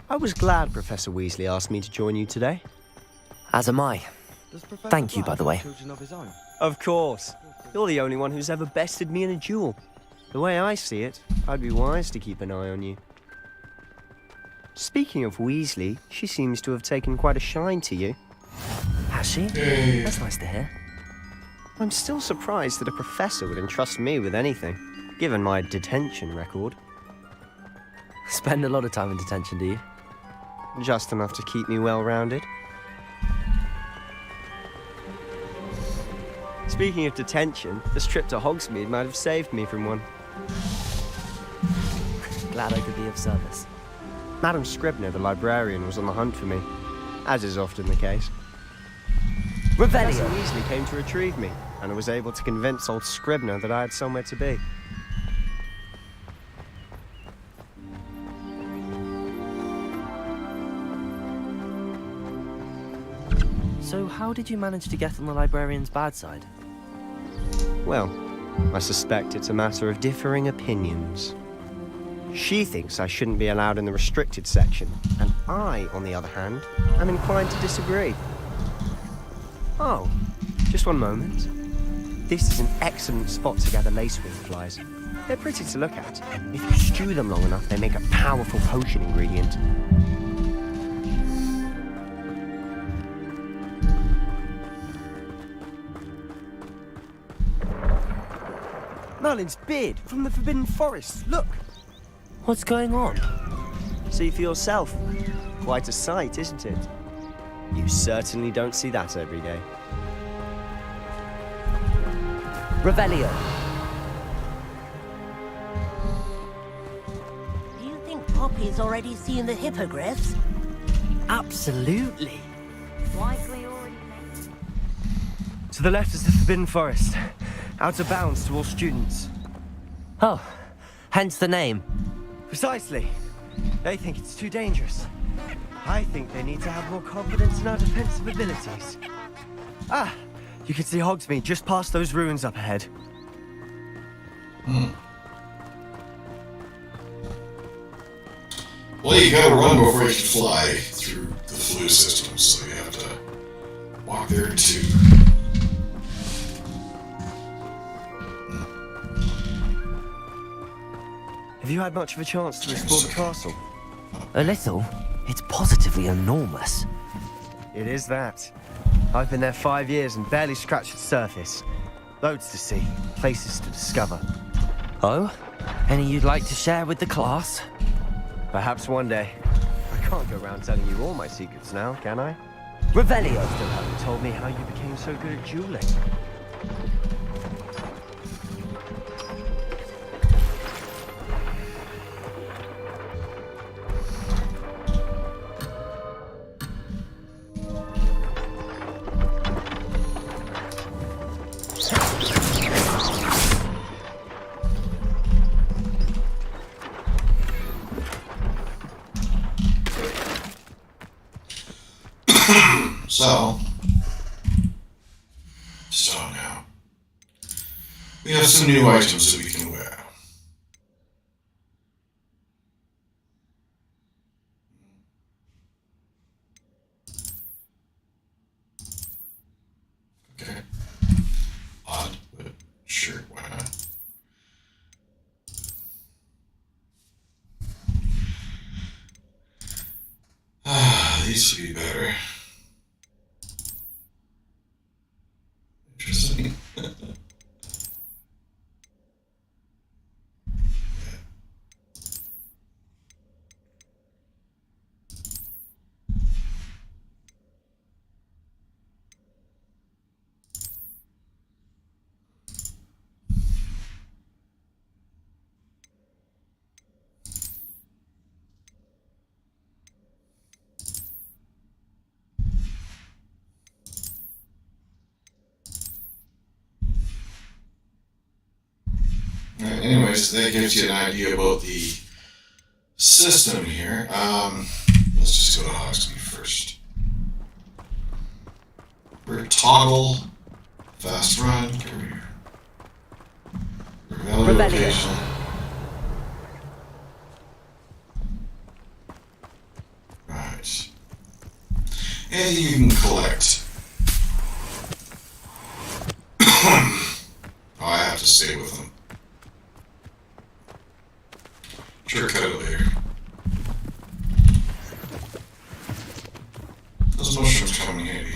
I was glad Professor Weasley asked me to join you today. As am I. Thank you, by the way. Of course. You're the only one who's ever bested me in a duel. The way I see it, I'd be wise to keep an eye on you. Speaking of Weasley, she seems to have taken quite a shine to you. Has she? Hey. That's nice to hear. I'm still surprised that a professor would entrust me with anything, given my detention record. Spend a lot of time in detention, do you? Just enough to keep me well-rounded. Speaking of detention, this trip to Hogsmeade might have saved me from one. Glad I could be of service. Madam Scribner, the librarian, was on the hunt for me, as is often the case. Revelio! Professor Weasley came to retrieve me, and I was able to convince old Scribner that I had somewhere to be. So how did you manage to get on the librarian's bad side? Well, I suspect it's a matter of differing opinions. She thinks I shouldn't be allowed in the restricted section, and I, on the other hand, am inclined to disagree. Oh, just one moment. This is an excellent spot to gather lacewing flies. They're pretty to look at. If you stew them long enough, they make a powerful potion ingredient. Merlin's beard from the Forbidden Forest. Look! What's going on? See for yourself. Quite a sight, isn't it? You certainly don't see that every day. Revelio! Do you think Poppy's already seen the hippogriffs? Absolutely. Likely already. To the left is the Forbidden Forest. Out of bounds to all students. Oh, hence the name. Precisely. They think it's too dangerous. I think they need to have more confidence in our defensive abilities. Ah, you can see Hogsmeade just past those ruins up ahead. Well, you gotta run before you can fly through the flu system, so you have to walk there too. Have you had much of a chance to explore the castle? A little. It's positively enormous. It is that. I've been there 5 years and barely scratched the surface. Loads to see, places to discover. Oh? Any you'd like to share with the class? Perhaps one day. I can't go around telling you all my secrets now, can I? Revelio! Still haven't told me how you became so good at dueling. So now, we have some new items that we can wear. Okay. Odd, but sure, why not? These would be better. Interesting. Alright, anyways, that gives you an idea about the system here. Let's just go to Hogsmeade first. We're toggle, fast run, career. Location. Right. And you can collect. Oh, I have to stay with them. Sure, cut it later. Those mushrooms come in handy.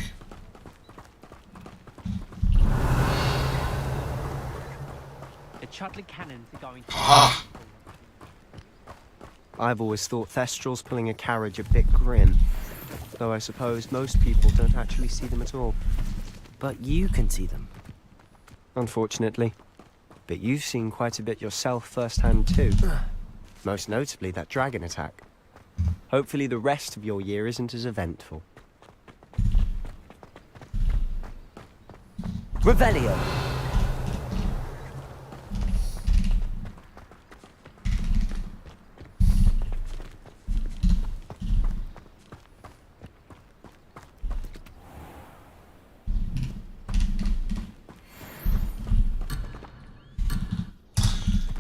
The Chudley cannons are going to... Aha! I've always thought Thestral's pulling a carriage a bit grim. Though I suppose most people don't actually see them at all. But you can see them. Unfortunately. But you've seen quite a bit yourself firsthand too. Most notably that dragon attack. Hopefully the rest of your year isn't as eventful. Revelio!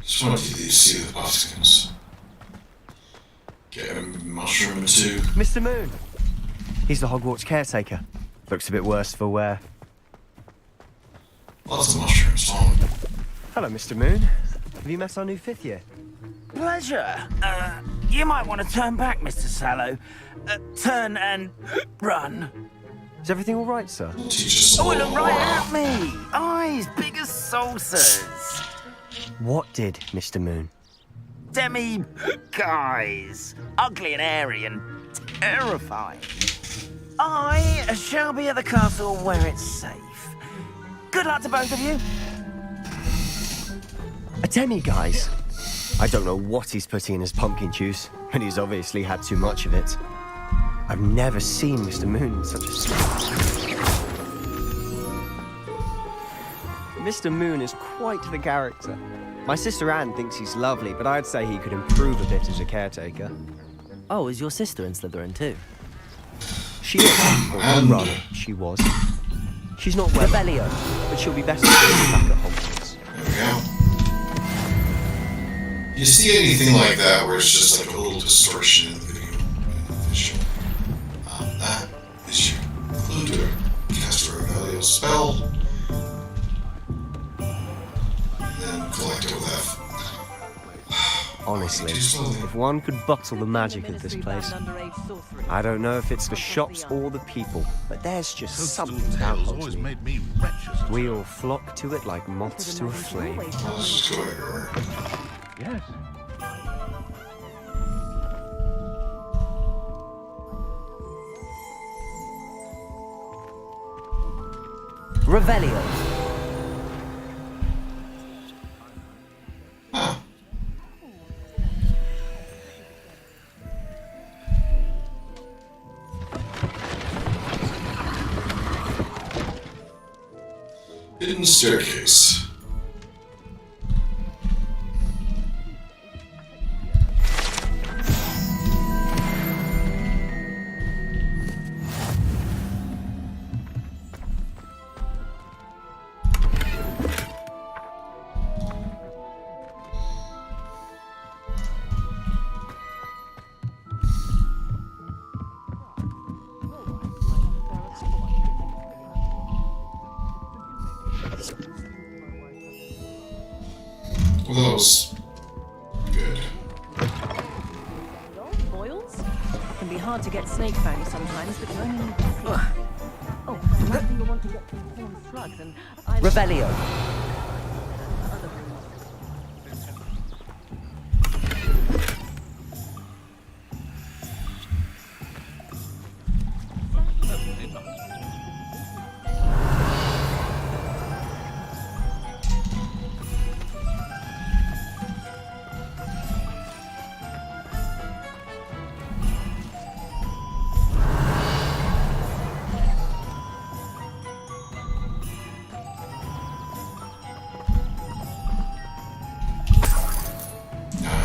Just wanted to see the buskins. Get a mushroom or two. Mr. Moon! He's the Hogwarts caretaker. Looks a bit worse for wear. Lots of mushrooms, Tom. Hello, Mr. Moon. Have you met our new 5th year? Pleasure. You might want to turn back, Mr. Sallow. Turn and run. Is everything all right, sir? Oh, look right at me. Eyes big as saucers. What did, Mr. Moon? Guys. Ugly and airy and terrifying. I shall be at the castle where it's safe. Good luck to both of you. A demi-guise? I don't know what he's putting in his pumpkin juice, but he's obviously had too much of it. I've never seen Mr. Moon in such a state. Mr. Moon is quite the character. My sister Anne thinks he's lovely, but I'd say he could improve a bit as a caretaker. Oh, is your sister in Slytherin too? She is. Or rather, she was. She's not well, Revelio, but she'll be better back at Hogwarts. There we go. You see anything like that where it's just like a little distortion in the video, in the visual? That is your clue to cast a Revelio spell. Collect it with F. Honestly, if one could bottle the magic of this place. I don't know if it's the shops or the people, but there's just something about Hogsmeade. We all flock to it like moths to a flame. Let's go everywhere. Yes. Revelio. Hidden staircase. Well, that was good. Boils? Can be hard to get snake fangs sometimes, but you only need to see. Oh, maybe you want to get some corn slugs and... Revelio.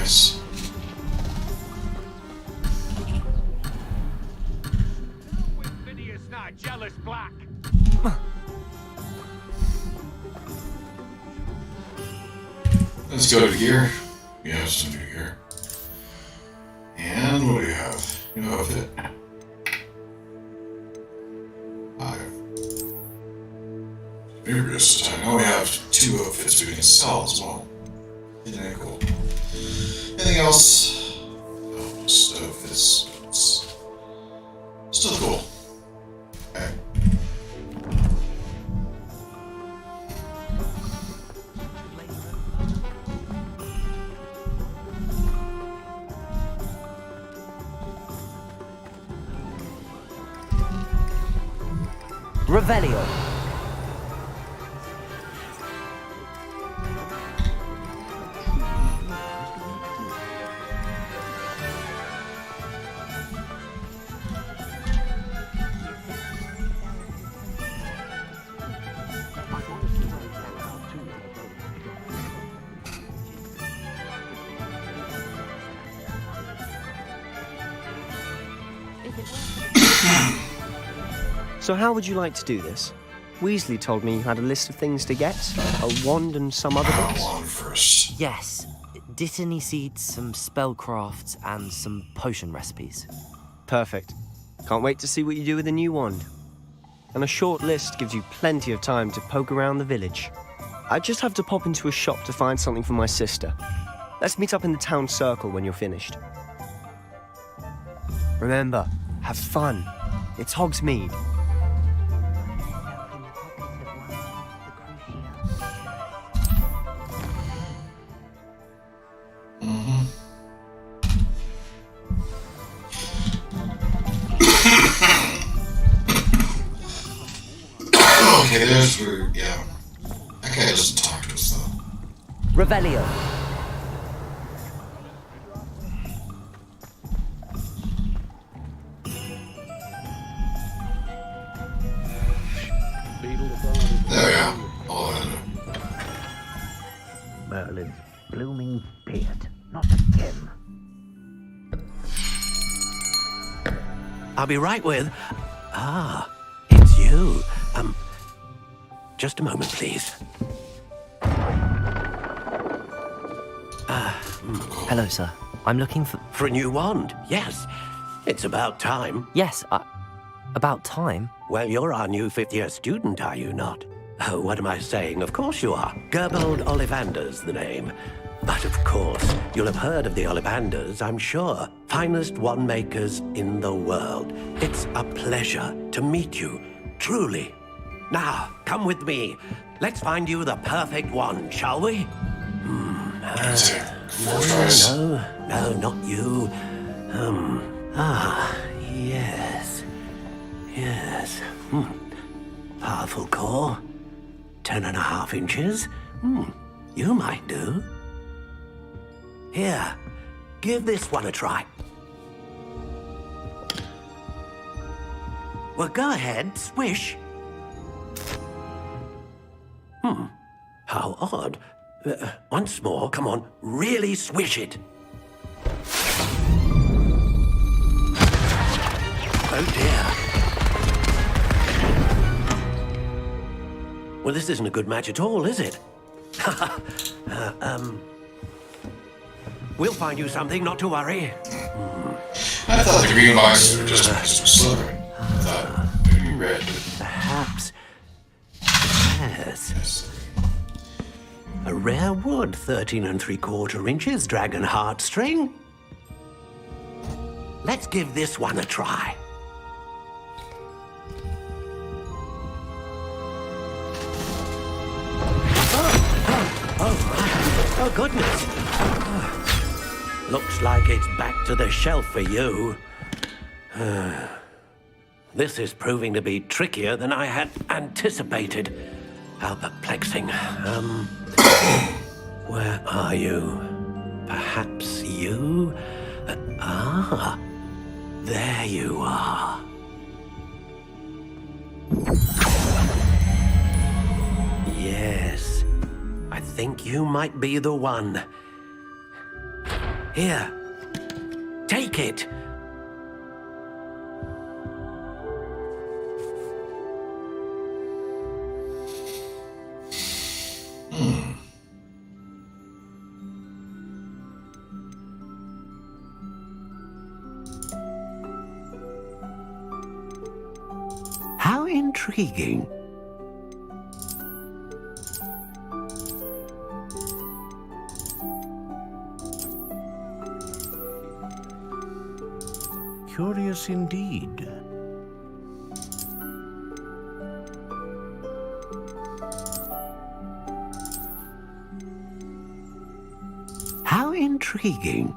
Nice. Jealous black. Let's go to gear. We have some new gear. And what do we have? New outfit. 5. Vigorous. I know we have 2 outfits we can sell as well. Isn't that cool? Anything else? Oh, just outfits. Still cool. Okay. Revelio. So how would you like to do this? Weasley told me you had a list of things to get. A wand and some other bits. Wand first. Yes. Dittany seeds, some spellcrafts, and some potion recipes. Perfect. Can't wait to see what you do with the new wand. And a short list gives you plenty of time to poke around the village. I just have to pop into a shop to find something for my sister. Let's meet up in the town circle when you're finished. Remember, have fun. It's Hogsmeade. Okay, there's where, yeah. That guy doesn't talk to us, though. Revelio. There we go. All I know. Merlin's blooming beard. Not again. I'll be right with... Ah, it's you. Just a moment, please. Hello, sir. I'm looking for... For a new wand, yes. It's about time. Yes, about time? Well, you're our new 5th-year student, are you not? Oh, what am I saying? Of course you are. Gerbold Ollivander's the name. But of course, you'll have heard of the Ollivanders, I'm sure. Finest wand makers in the world. It's a pleasure to meet you, truly. Now, come with me. Let's find you the perfect wand, shall we? No, not you. Yes. Powerful core. 10.5 inches. You might do. Here, give this one a try. Well, go ahead, swish. How odd. Once more, come on, really swish it. Oh dear. Well, this isn't a good match at all, is it? We'll find you something, not to worry. I thought the green boxes were just slithering. I thought they'd be red. Perhaps. Yes. A rare wood, 13 3/4 inches, dragon heartstring. Let's give this one a try. Oh, goodness. Looks like it's back to the shelf for you. This is proving to be trickier than I had anticipated. How perplexing. Where are you? Perhaps you? There you are. Yes, I think you might be the one. Here. Take it. How intriguing. Curious indeed. How intriguing.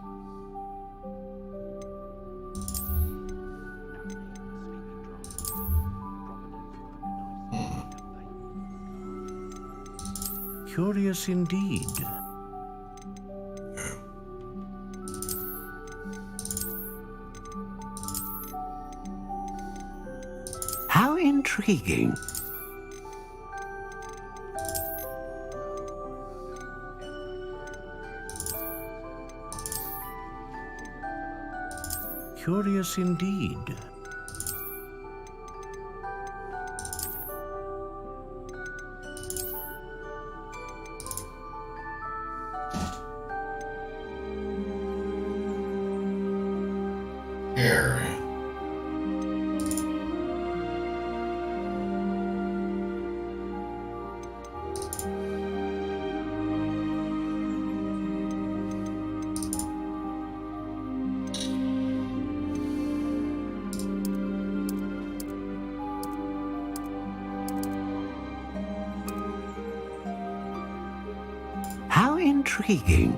Curious indeed. How intriguing. Curious indeed. Here. How intriguing.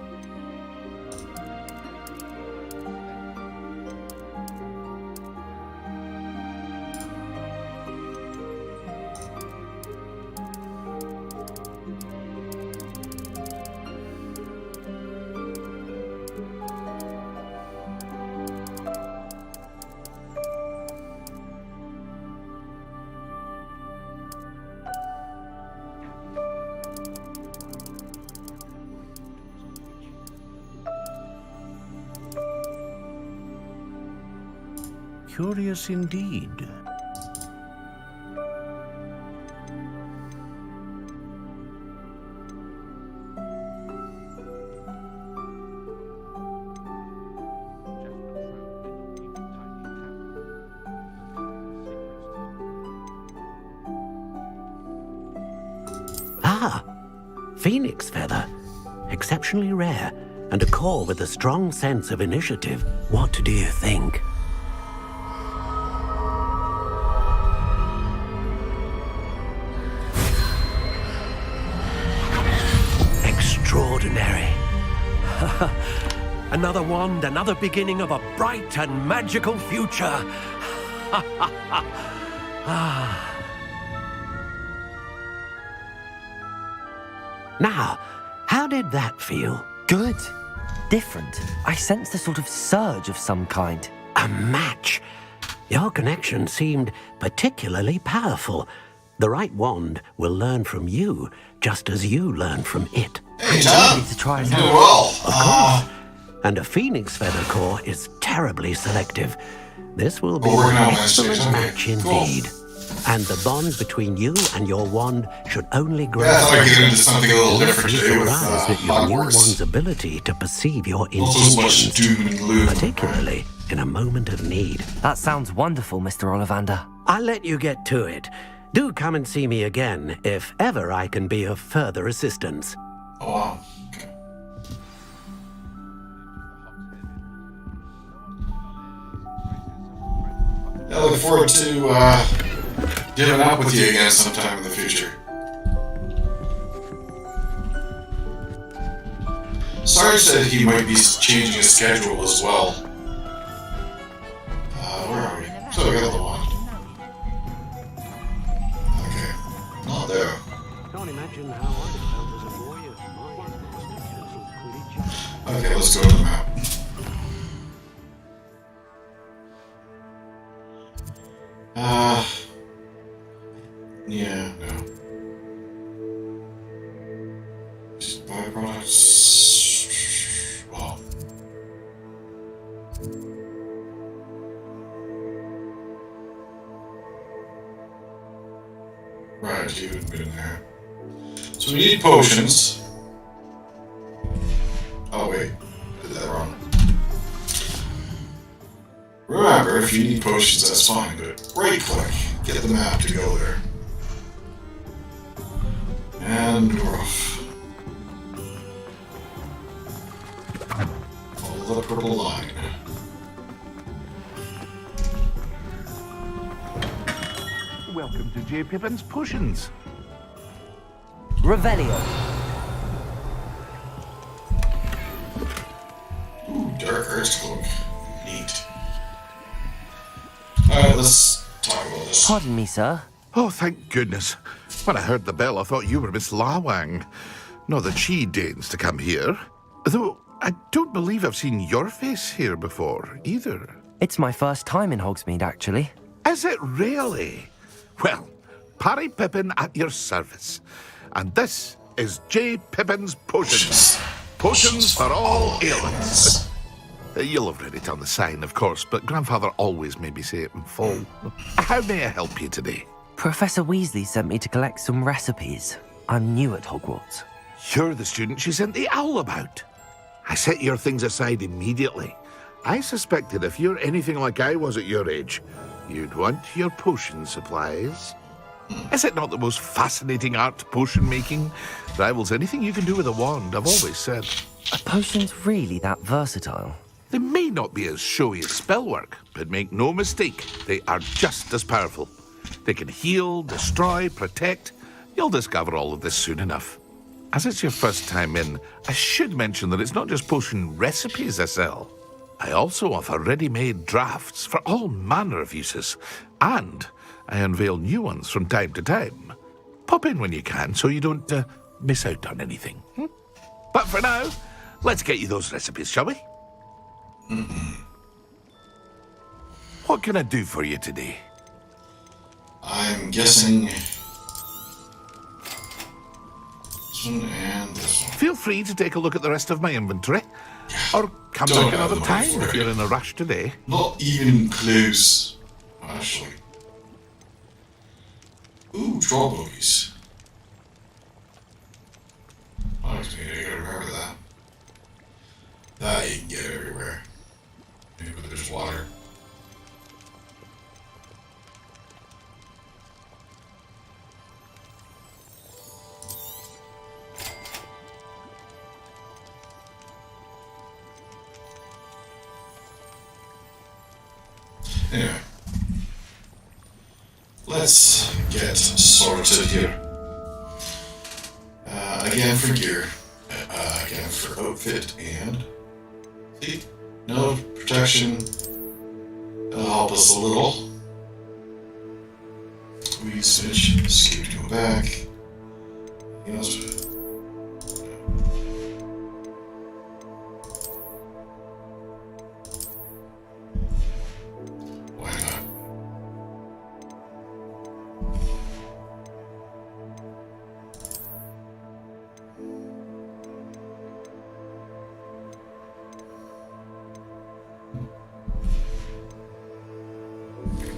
Curious indeed. Ah, phoenix feather. Exceptionally rare, and a core with a strong sense of initiative. What do you think? Extraordinary. Another wand, another beginning of a bright and magical future. Now, how did that feel? Good. Different. I sensed a sort of surge of some kind. A match. Your connection seemed particularly powerful. The right wand will learn from you, just as you learn from it. Hey, Tom. To try it Do out. well. Of course. And a phoenix feather core is terribly selective. This will be we're an now excellent okay, match cool. indeed. And the bond between you and your wand should only grow. Yeah, I thought I'd get into something a little different You today with realize that your new Hogwarts. wand's ability to perceive your Not so much intentions, doom and gloom. particularly in a moment of need. That sounds wonderful, Mr. Ollivander. I'll let you get to it. Do come and see me again if ever I can be of further assistance. Oh, wow. Okay. Yeah, I look forward to giving up with you again sometime in the future. Sarge said he might be changing his schedule as well. Where are we? So we got the one. Okay. Not there. Can't imagine how I felt as a boy of my Okay, let's go to the map. Yeah, no. Just byproducts. Well, Right, you had been there. So we need potions. Oh wait, did that wrong. Remember, if you need potions, that's fine, but right-click, get the map to go there. And we're off. Follow the purple line. Welcome to J. Pippin's Potions. Revelio. Ooh, Dark Arts Cloak. Neat. Alright, let's talk about this. Pardon me, sir. Oh, thank goodness. When I heard the bell, I thought you were Miss Lawang. Not that she deigns to come here. Though, I don't believe I've seen your face here before, either. It's my first time in Hogsmeade, actually. Is it really? Well, Parry Pippin at your service. And this is J. Pippin's Potions. Potions for all ailments. You'll have read it on the sign, of course, but Grandfather always made me say it in full. How may I help you today? Professor Weasley sent me to collect some recipes. I'm new at Hogwarts. You're the student she sent the owl about. I set your things aside immediately. I suspected if you're anything like I was at your age, you'd want your potion supplies. Is it not the most fascinating art, potion making? Rivals anything you can do with a wand, I've always said. Are potions really that versatile? They may not be as showy as spellwork, but make no mistake, they are just as powerful. They can heal, destroy, protect. You'll discover all of this soon enough. As it's your first time in, I should mention that it's not just potion recipes I sell. I also offer ready-made drafts for all manner of uses, and I unveil new ones from time to time. Pop in when you can so you don't miss out on anything. But for now, let's get you those recipes, shall we? What can I do for you today? I'm guessing this one and this one. Feel free to take a look at the rest of my inventory. Or come back another time if you're in a rush today. Not even close, actually. Ooh, troll boogies. I gotta remember that. That you can get everywhere. Maybe there's water. Anyway, let's get sorted here. Again for gear, again for outfit, and see, no protection. That'll help us a little. We switch, escape to go back. Anything else?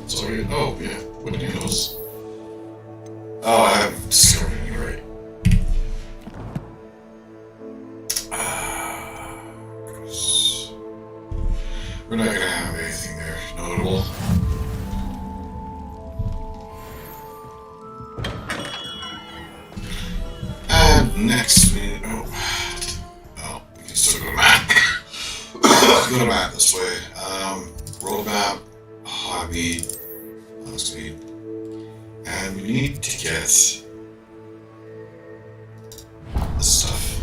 Sorry, oh yeah, what handles? Oh, I haven't discovered any, right? We're not gonna have anything there notable. And next we well, we can still go to map. Go to map this way. Roadmap, Hogmeade. And we need to get this stuff.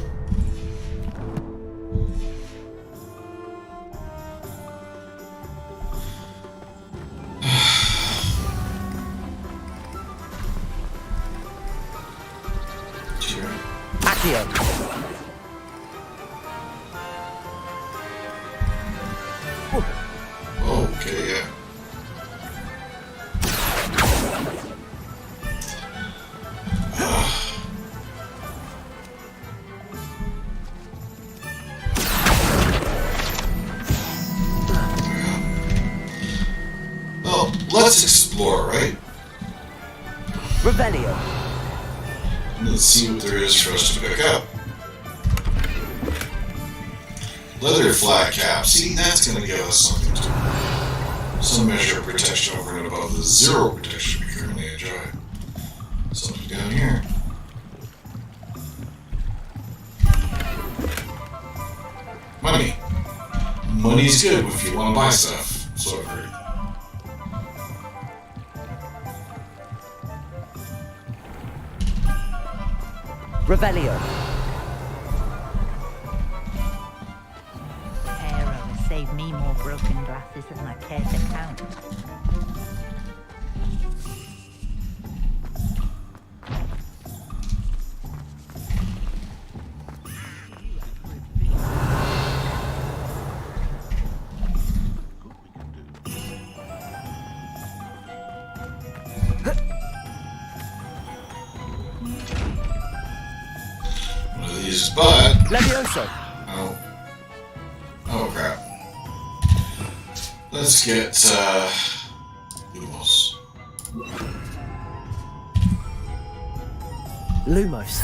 Accio. Okay, yeah. Well, let's explore, right? Revelio. Let's see what there is for us to pick up. Leather flat cap. See, that's going to give us something to some measure of protection over and above the zero protection we currently enjoy. Something down here. Money. Money's good if you want to buy stuff. So I've heard. Revelio. Hero has saved me more broken glasses than I care to count. But Levioso. Oh. Oh crap. Let's get Lumos. Lumos.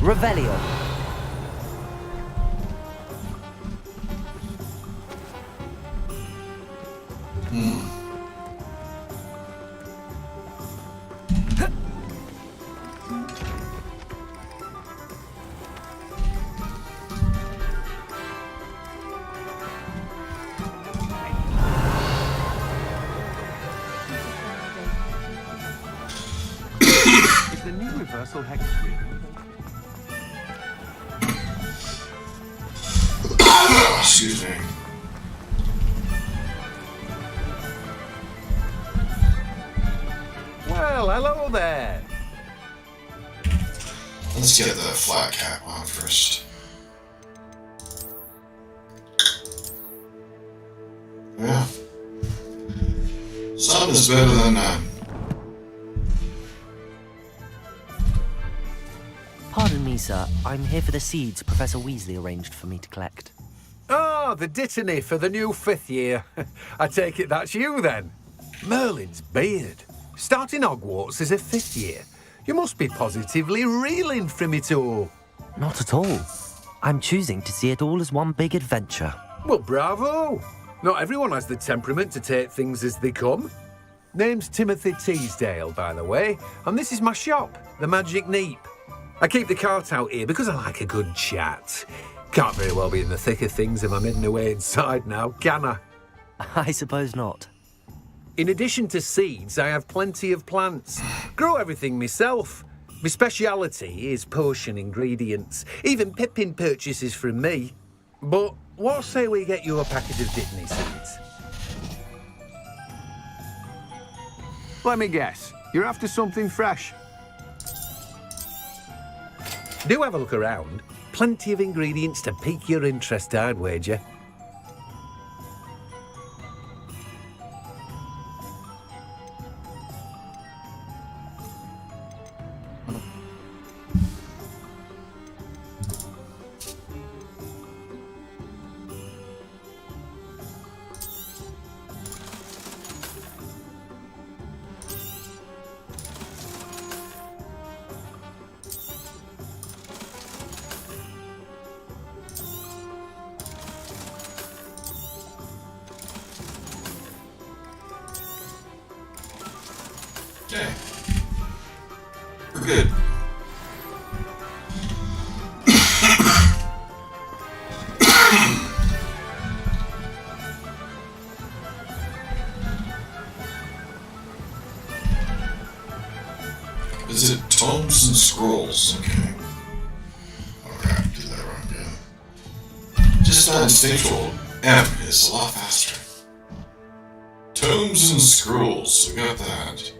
Revelio. It's the new reversal hex grid. Excuse me. Well, hello there. Let's get the flat cap on first. Yeah. Some is better than none. Pardon me, sir. I'm here for the seeds Professor Weasley arranged for me to collect. Ah, the dittany for the new 5th year. I take it that's you then. Merlin's beard. Starting Hogwarts as a 5th year. You must be positively reeling from it all. Not at all. I'm choosing to see it all as one big adventure. Well, bravo. Not everyone has the temperament to take things as they come. Name's Timothy Teasdale, by the way, and this is my shop, the Magic Neep. I keep the cart out here because I like a good chat. Can't very well be in the thick of things if I'm hidden away inside now, can I? I suppose not. In addition to seeds, I have plenty of plants. Grow everything myself. My speciality is potion ingredients. Even Pippin purchases from me. But what say we get you a packet of dittany seeds? Let me guess. You're after something fresh. Do have a look around. Plenty of ingredients to pique your interest, I'd wager. Okay. We're good. Is it tomes and scrolls? Okay. Oh crap, did that wrong again. Just not instinctual. M is a lot faster. Tomes and scrolls, we got that.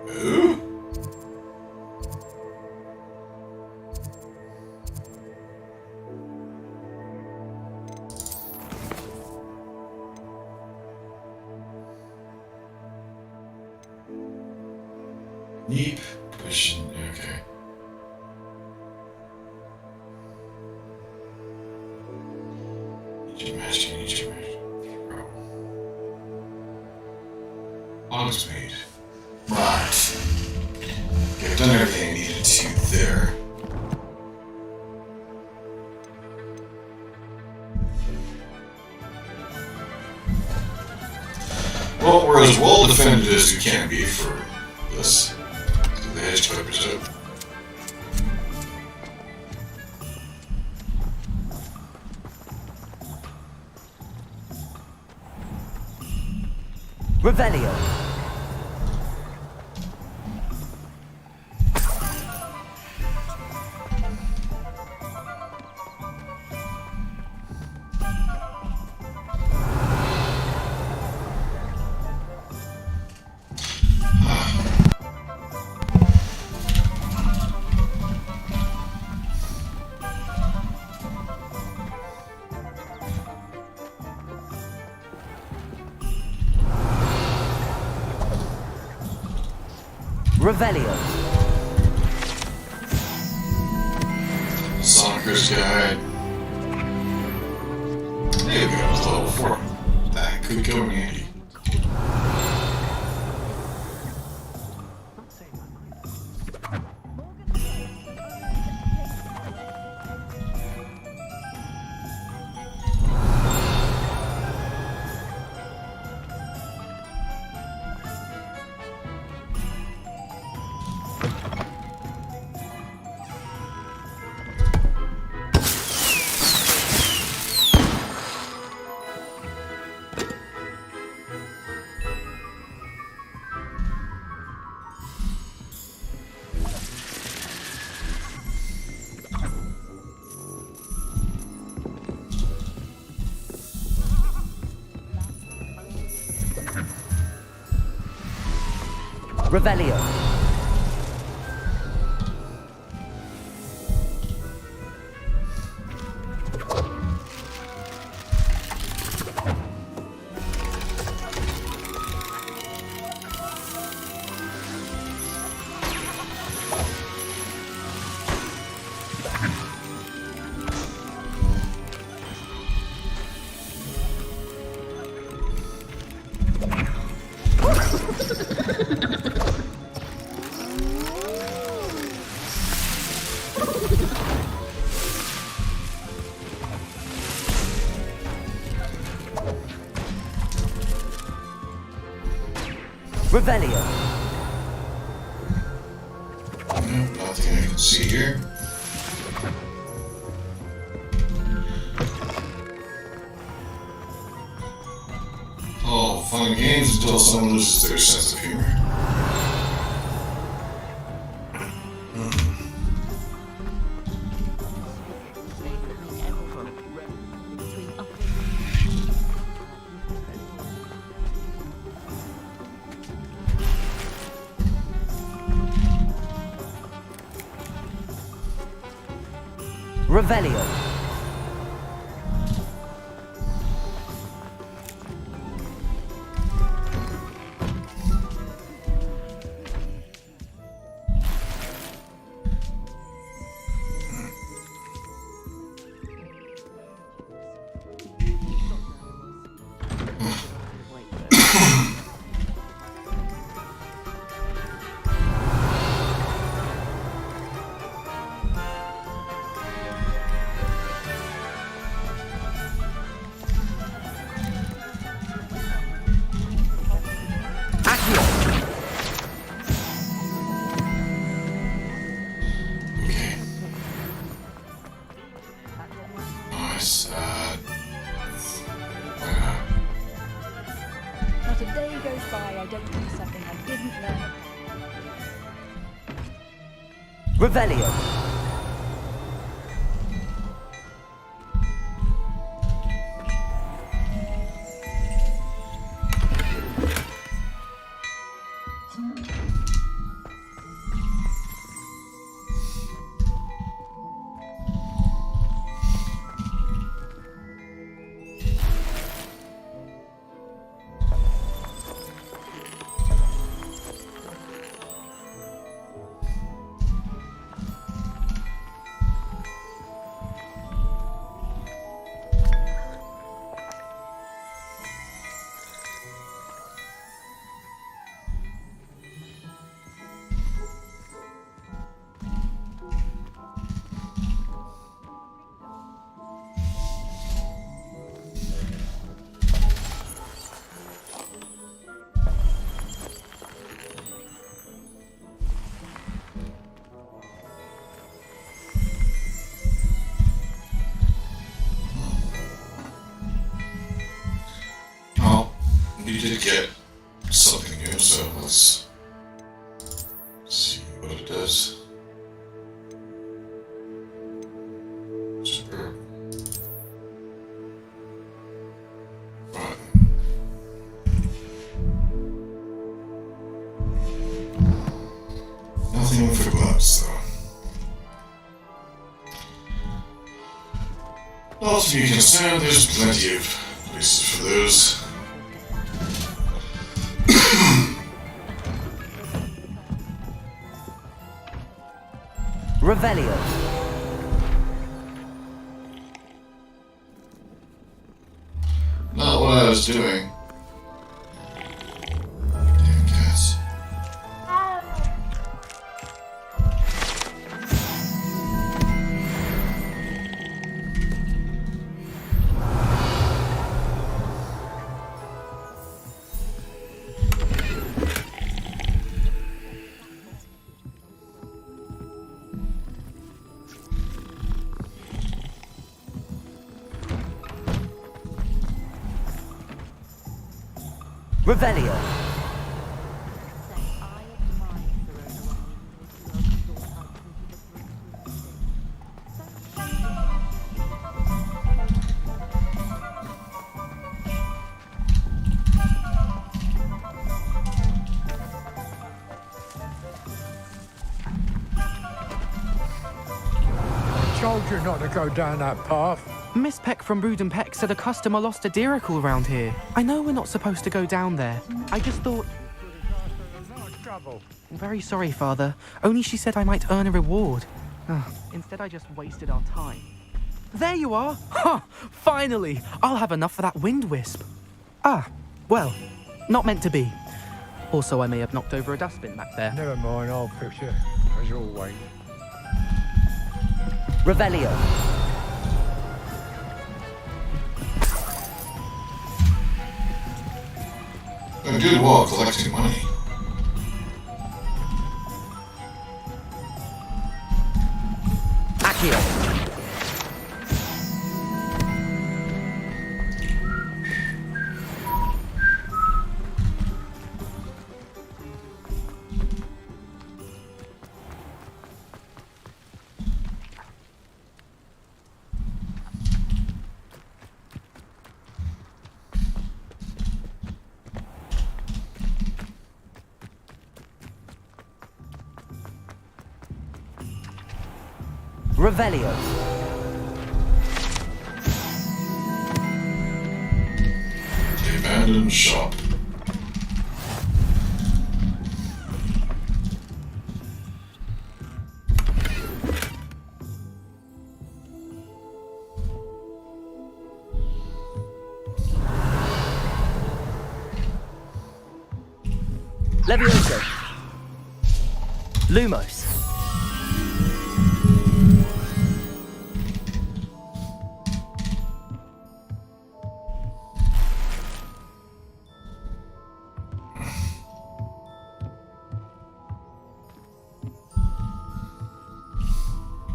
Who? Neep position. Okay. Need your master. Need your master. Logs made. Right. Okay, I've done everything I needed to there. Well, we're as well defended as we can be for this. So the hedge clippers out. Revelio. Revelio. Sonker's Guide. There we go, it's level 4. That could come in handy. Revelio. Revelio. Nothing I can see here. Oh, fun and games until someone loses their sense of humor. Revelio. Nice. Not a day goes by I don't do something I didn't learn. Revelio. get something new, so let's see what it does. Superb. Nothing for gloves, though. Not to be concerned, there's plenty of places for those. Revelio. Not what I was doing. Damn cats. Revelio. I told you not to go down that path. Miss Peck from Brood and Peck said a customer lost a deeracle around here. I know we're not supposed to go down there. I just thought... Trouble. I'm very sorry, Father. Only she said I might earn a reward. Instead, I just wasted our time. There you are! Ha! Finally! I'll have enough for that wind wisp. Ah, well, not meant to be. Also, I may have knocked over a dustbin back there. Never mind, I'll fix it, as always. Revelio. I did well collecting money. Accio. Revelio. The abandoned shop. Levioso. Lumos.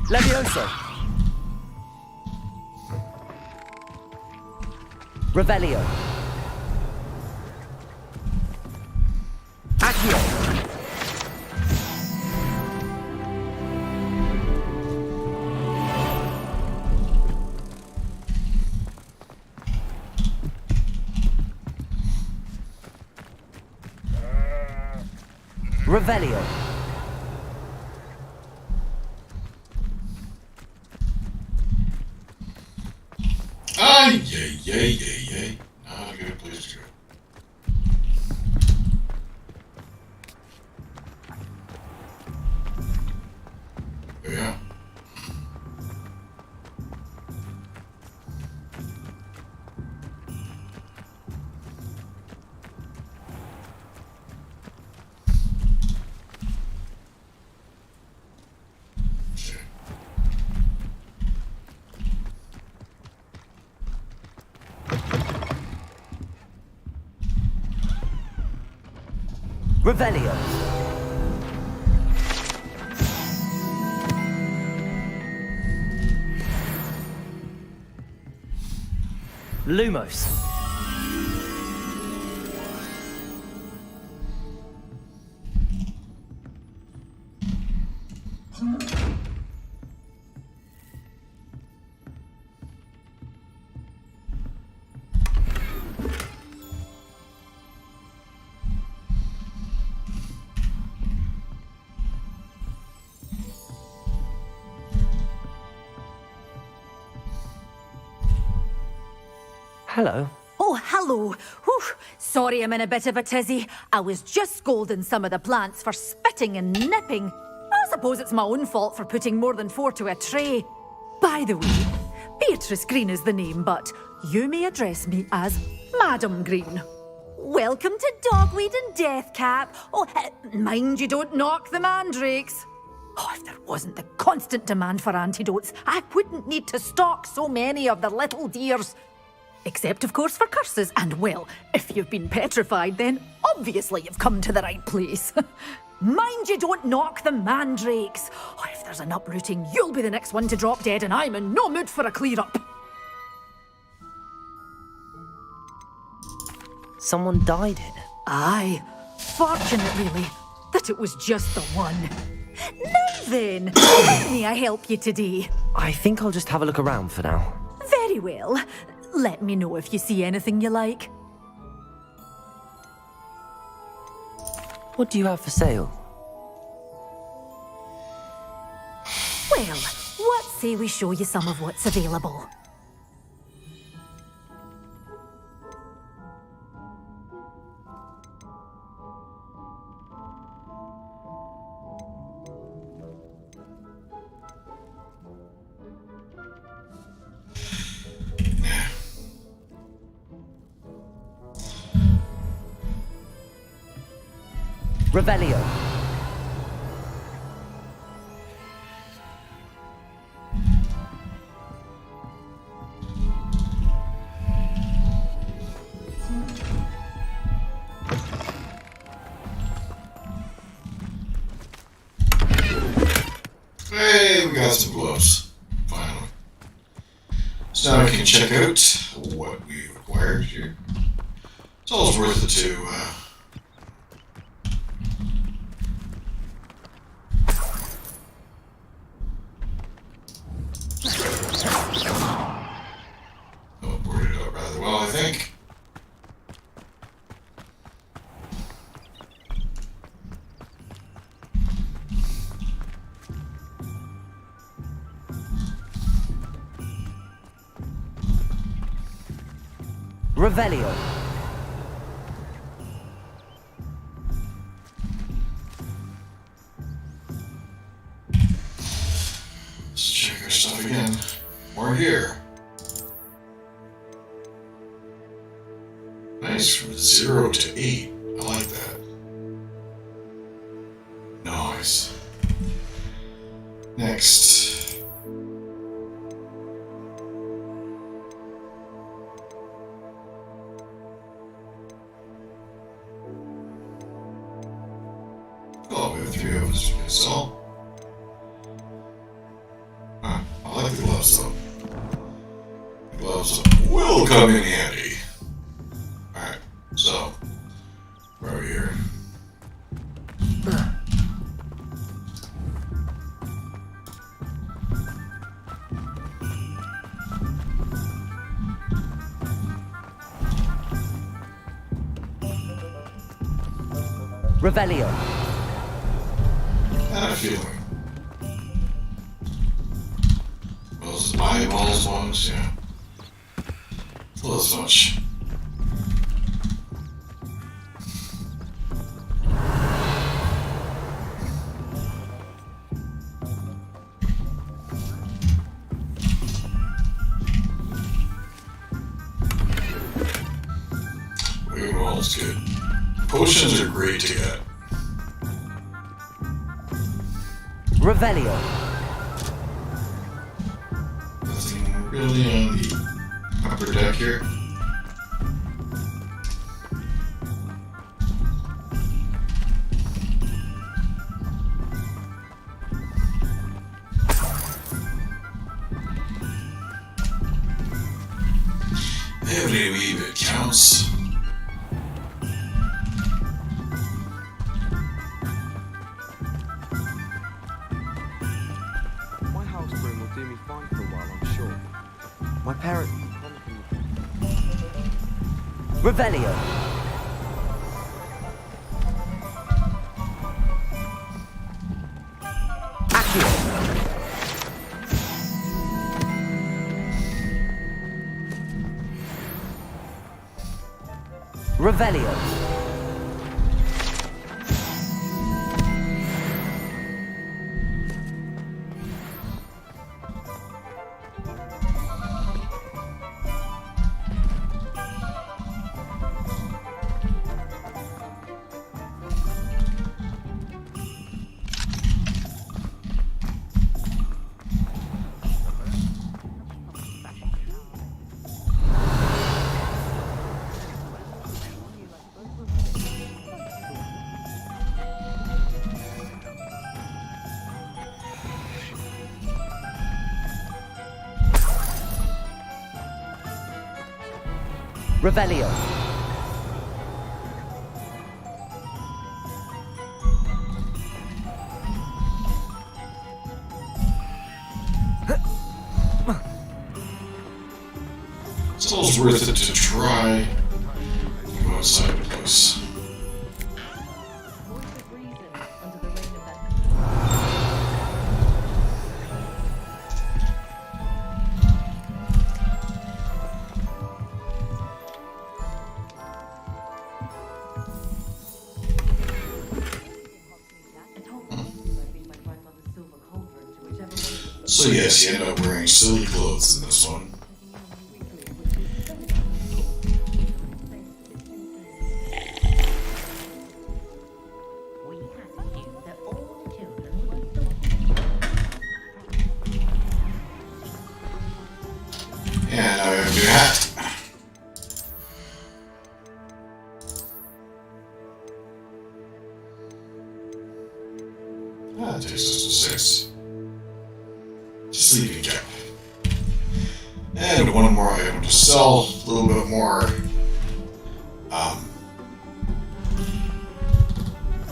Levioso. Revelio. Accio. Revelio. Ay, ay, ay, ay, ay. Not a good place to go. Yeah. Revelio. Lumos. Hello. Oh, hello. Whew. Sorry I'm in a bit of a tizzy. I was just scolding some of the plants for spitting and nipping. I suppose it's my own fault for putting more than 4 to a tray. By the way, Beatrice Green is the name, but you may address me as Madam Green. Welcome to Dogweed and Deathcap. Oh, mind you don't knock the mandrakes. Oh, if there wasn't the constant demand for antidotes, I wouldn't need to stock so many of the little dears. Except, of course, for curses. And, well, if you've been petrified, then obviously you've come to the right place. Mind you don't knock the mandrakes. Oh, if there's an uprooting, you'll be the next one to drop dead, and I'm in no mood for a clear-up. Someone died here. Aye. Fortunate, really, that it was just the one. Now then, how may I help you today? I think I'll just have a look around for now. Very well. Let me know if you see anything you like. What do you have for sale? Well, what say we show you some of what's available? Revelio. Hey, we got some gloves. Finally. So now we can check out what we acquired here. It's always worth it to worded it out rather well, I think. Revelio. Let's check our stuff again. More here. Nice, from 0 to 8. I like that. Nice. Next. Oh, we have 3 of us. So. Huh, I like the gloves though. The gloves will come in handy. Alright, so. Right here. Revelio. I had a feeling. Those eyeballs ones, yeah. A little so much. Wigwall's good. Potions are great to get. Revelio. Nothing really on the upper deck here. Every wee bit counts. fine for a while, I'm sure. My parents... Revelio. Revelio. Revelio. It's always worth it to try. Go outside the place. So yes, you end up wearing silly clothes in this one. Yeah, now we have a new hat. That takes us to 6. Sleeping cap. And one more item to sell, a little bit more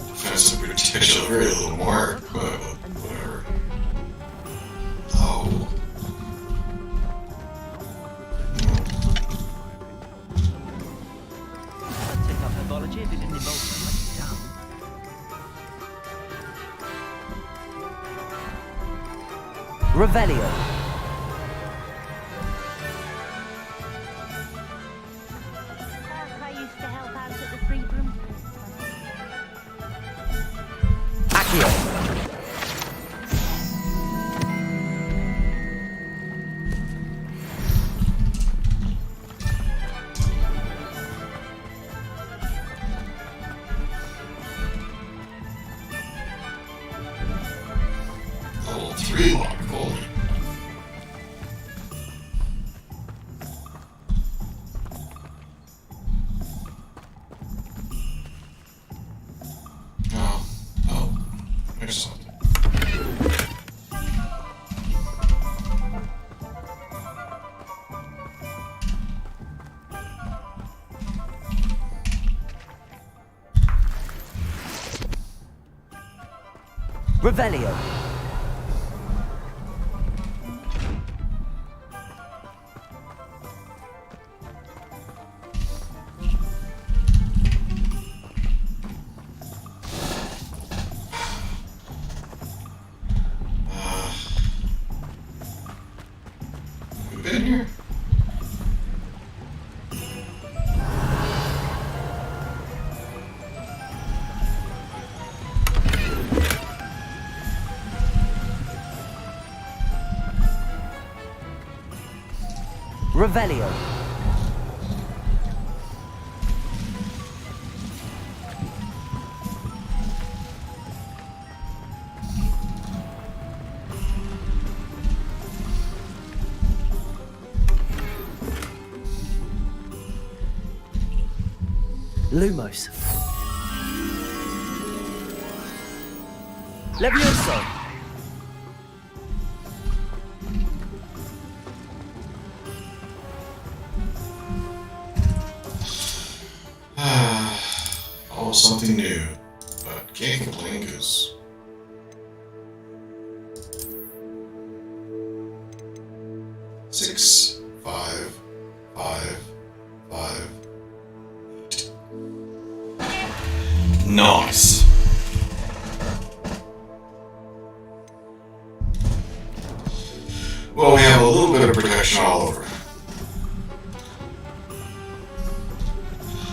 defensive protection, very little more, but whatever. Oh. Revelio. I used to help out at the free room. Accio. Level 3 lock, holy. Excellent. Revelio. Been here? Revelio. Lumos. Levioso. All something new, but can't complain because 6, 5, 5, 5. Nice. Well, we have a little bit of protection all over.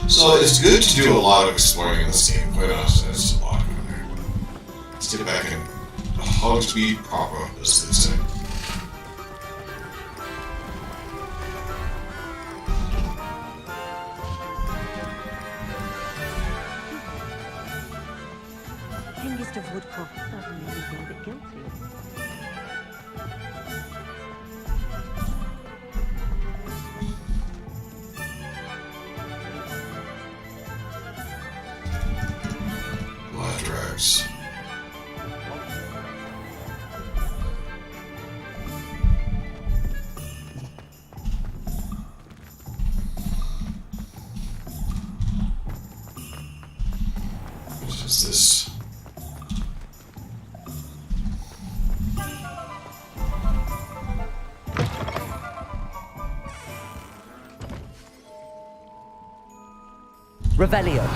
So it's good to do a lot of exploring in this game. Quite honestly, there's a lot going there. Let's get back in Hogsmeade proper, as they say. Youngest of Woodcock certainly was a bit guilty. Blood drags. What is this? Revelio.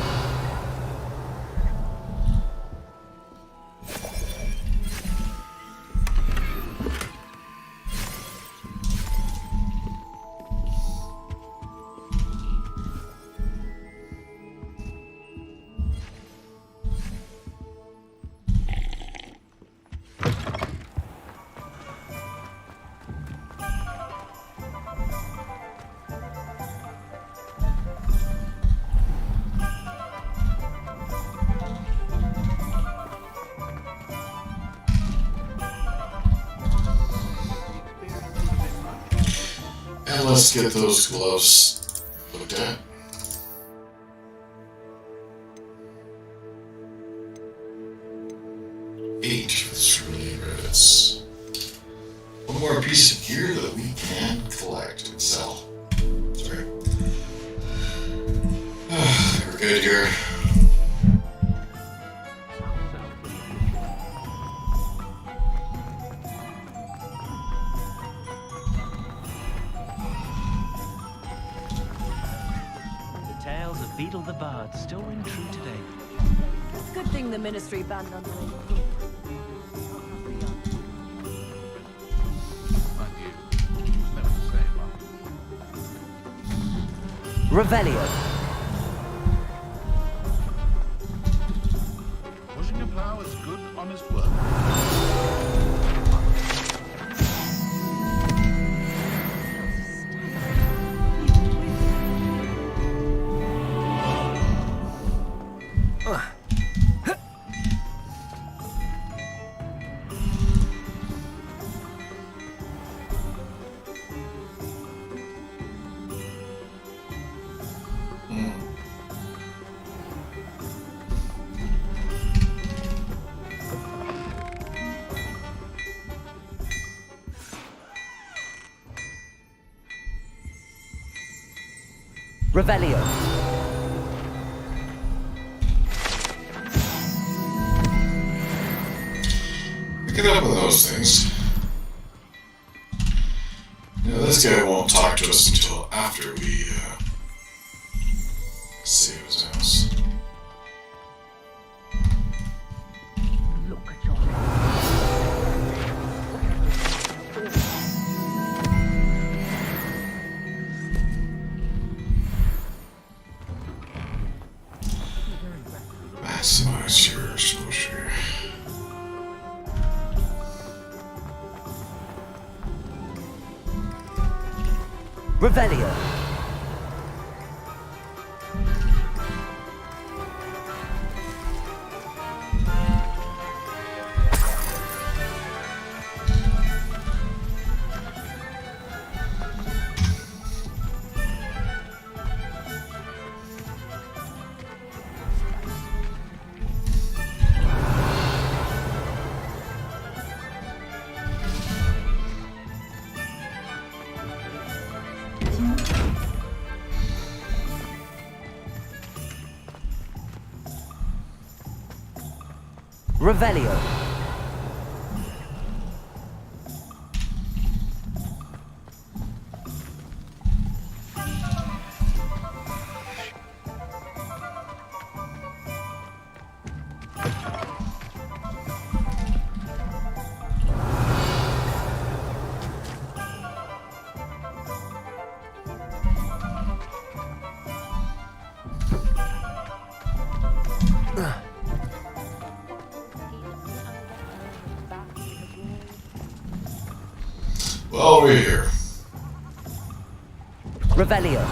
And let's get those gloves looked at. Eight through rivets. One more piece of gear that we can collect and sell. Sorry. We're good here. Beetle the Bard still ring true today. Good thing the Ministry banned underage. Revelio. Pushing a plow is good, honest work. Revelio. Pick it up with those things. You know, this guy won't talk to us until after we save his house. Look at your Maximize your exposure. Revelio. Revelio. Well, we're here. Revelio.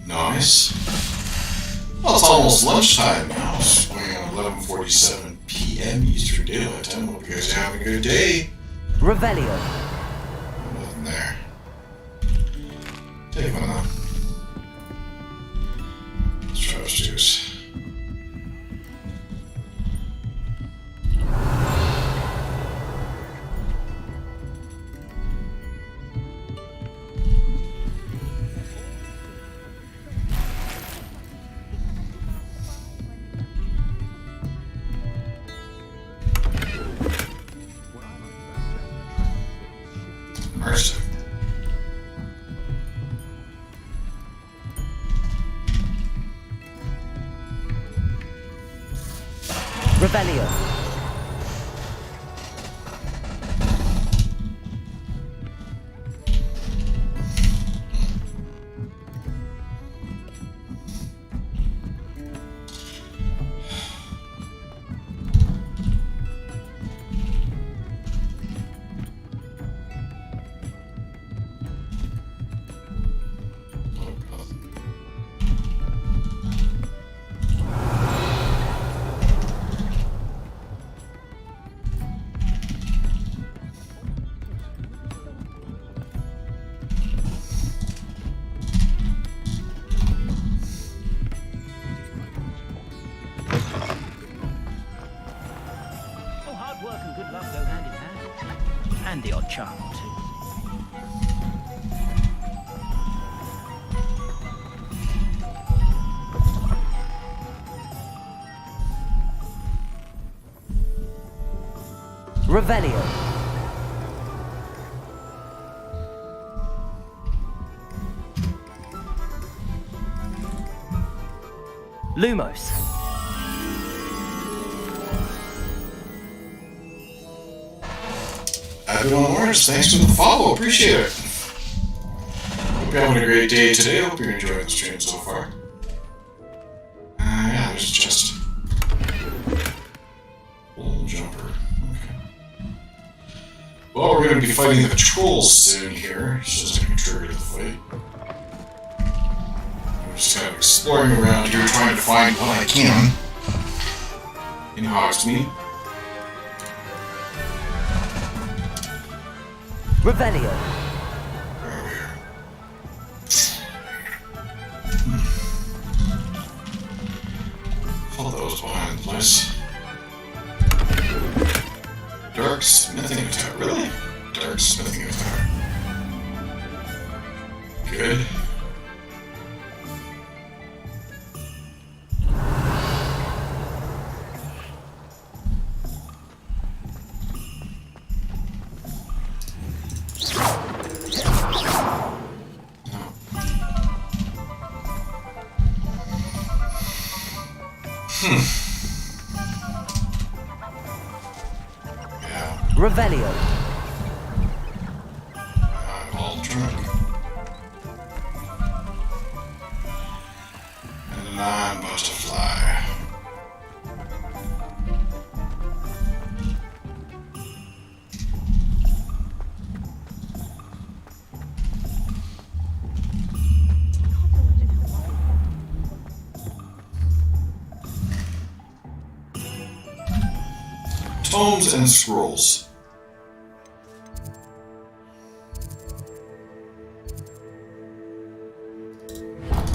Nice. Well, it's almost lunchtime now. It's going on 11:47 p.m. Eastern Daylight Time. Hope you guys are having a good day. Revelio. Nothing there. Take one though. Let's try upstairs. Mercy. Revelio. Oh, hard work and good luck go hand in hand. And the odd charm or two. Revelio. Lumos. Everyone Orange, thanks for the follow. Appreciate it. Hope you're having a great day today. Hope you're enjoying the stream so far. Yeah, there's a chest. Little jumper. Okay. Well, we're going to be fighting the trolls soon here. It's just like a trigger to the fight. I'm just kind of exploring around here, trying to find what I can in Hogsmeade. Revelio. All those behind the place. Dark smithing attack. Really? Dark smithing attack. Good. Revelio. I'm all drunk. And I'm about to fly. Tomes and scrolls.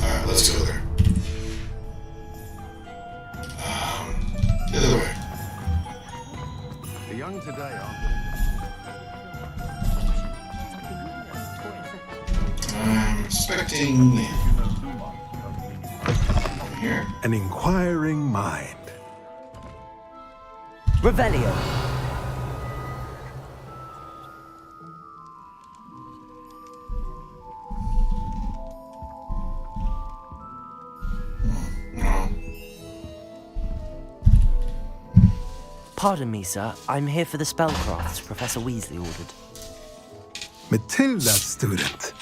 Alright, let's go there. The other way. The young today are. I'm expecting here. An inquiring mind. Revelio. Pardon me, sir. I'm here for the spellcrafts Professor Weasley ordered. Matilda, student.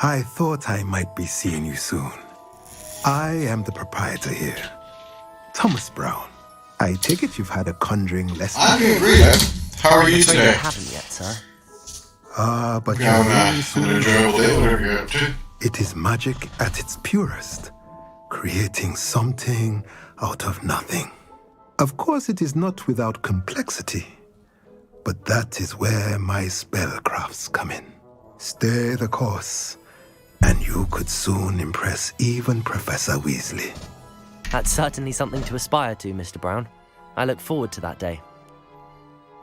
I thought I might be seeing you soon. I am the proprietor here, Thomas Brown. I take it you've had a conjuring lesson. I'm doing great. How are you today? I haven't yet, sir. But Yeah, you're an really soon. enjoyable day, whatever you're up to. It is magic at its purest, creating something out of nothing. Of course, it is not without complexity, but that is where my spellcrafts come in. Stay the course, and you could soon impress even Professor Weasley. That's certainly something to aspire to, Mr. Brown. I look forward to that day.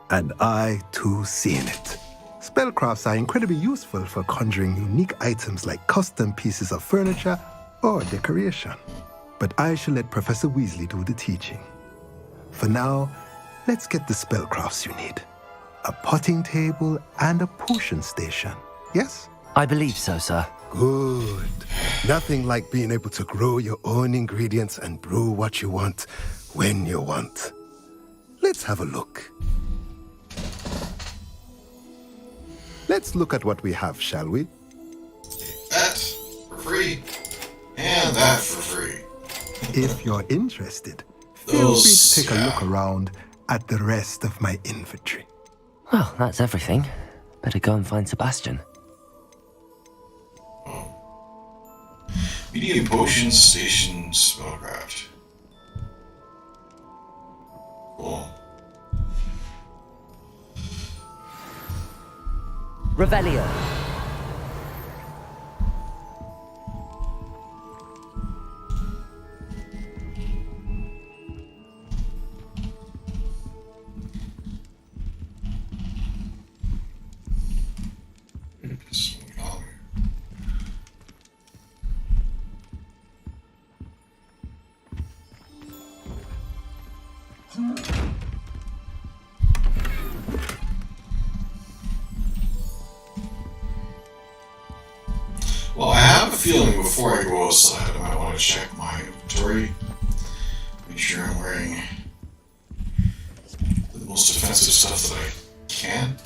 And I, too, seen it. Spellcrafts are incredibly useful for conjuring unique items like custom pieces of furniture or decoration. But I shall let Professor Weasley do the teaching. For now, let's get the spellcrafts you need. A potting table and a potion station, yes? I believe so, sir. Good. Nothing like being able to grow your own ingredients and brew what you want when you want. Let's have a look. Let's look at what we have, shall we? That for free, and that for free. If you're interested, feel free to take a look around at the rest of my inventory. Well, that's everything. Better go and find Sebastian. Medium potion station spellcraft. Cool. Revelio. Well, I have a feeling before I go outside, I might want to check my inventory. Make sure I'm wearing the most defensive stuff that I can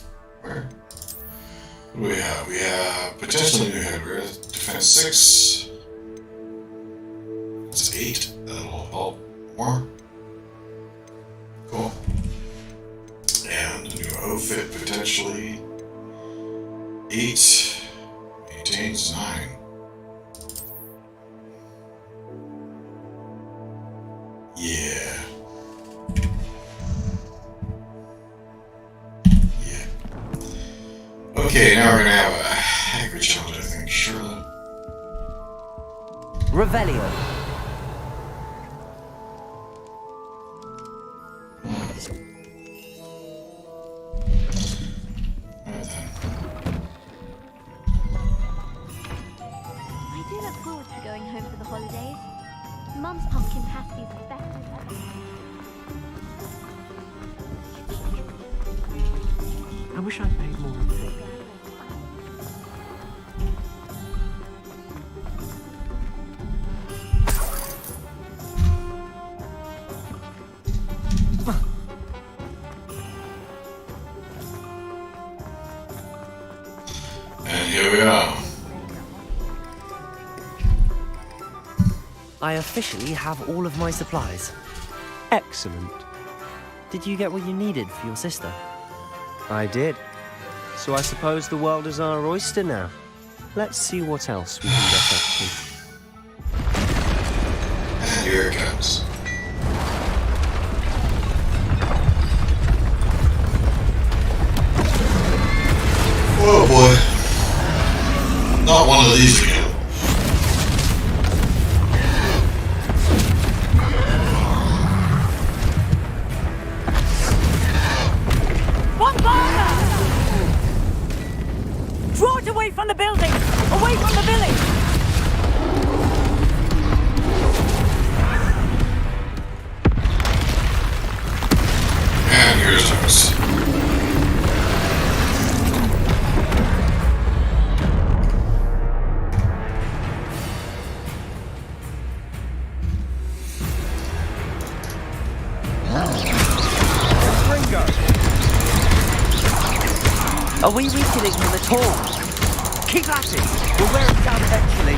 wear. What do we have? We have potentially new headwear. Defense 6. That's 8. That'll help more. Cool. And a new outfit potentially. 8. Maintains 9. Yeah. Yeah. Okay, now we're gonna have a Hagrid challenge, I think. Charlotte. Revelio. I do look forward to going home for the holidays. Mum's pumpkin pasties are better than ever. I wish I'd paid more attention. And here we are. I officially have all of my supplies. Excellent. Did you get what you needed for your sister? I did. So I suppose the world is our oyster now. Let's see what else we can get up to. And here it comes. Oh boy. Not one of these again. Draw it away from the building! Away from the village! And here's ours. Are we weakening him at all? Keep at it! We'll wear him down eventually.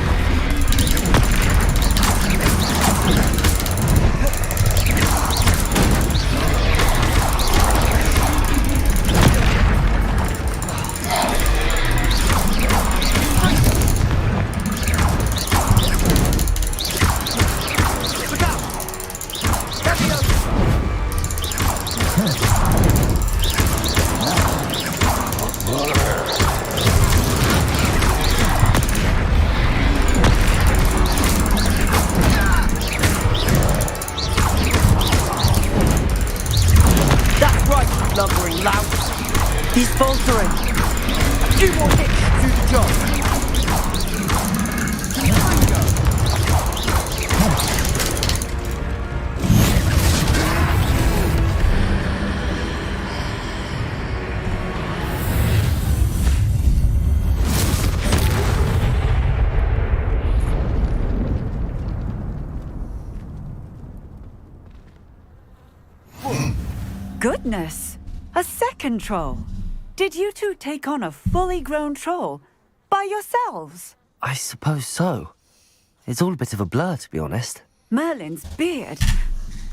He's faltering. A few more hits to do the job. Goodness! A second troll! Did you two take on a fully grown troll by yourselves? I suppose so. It's all a bit of a blur, to be honest. Merlin's beard.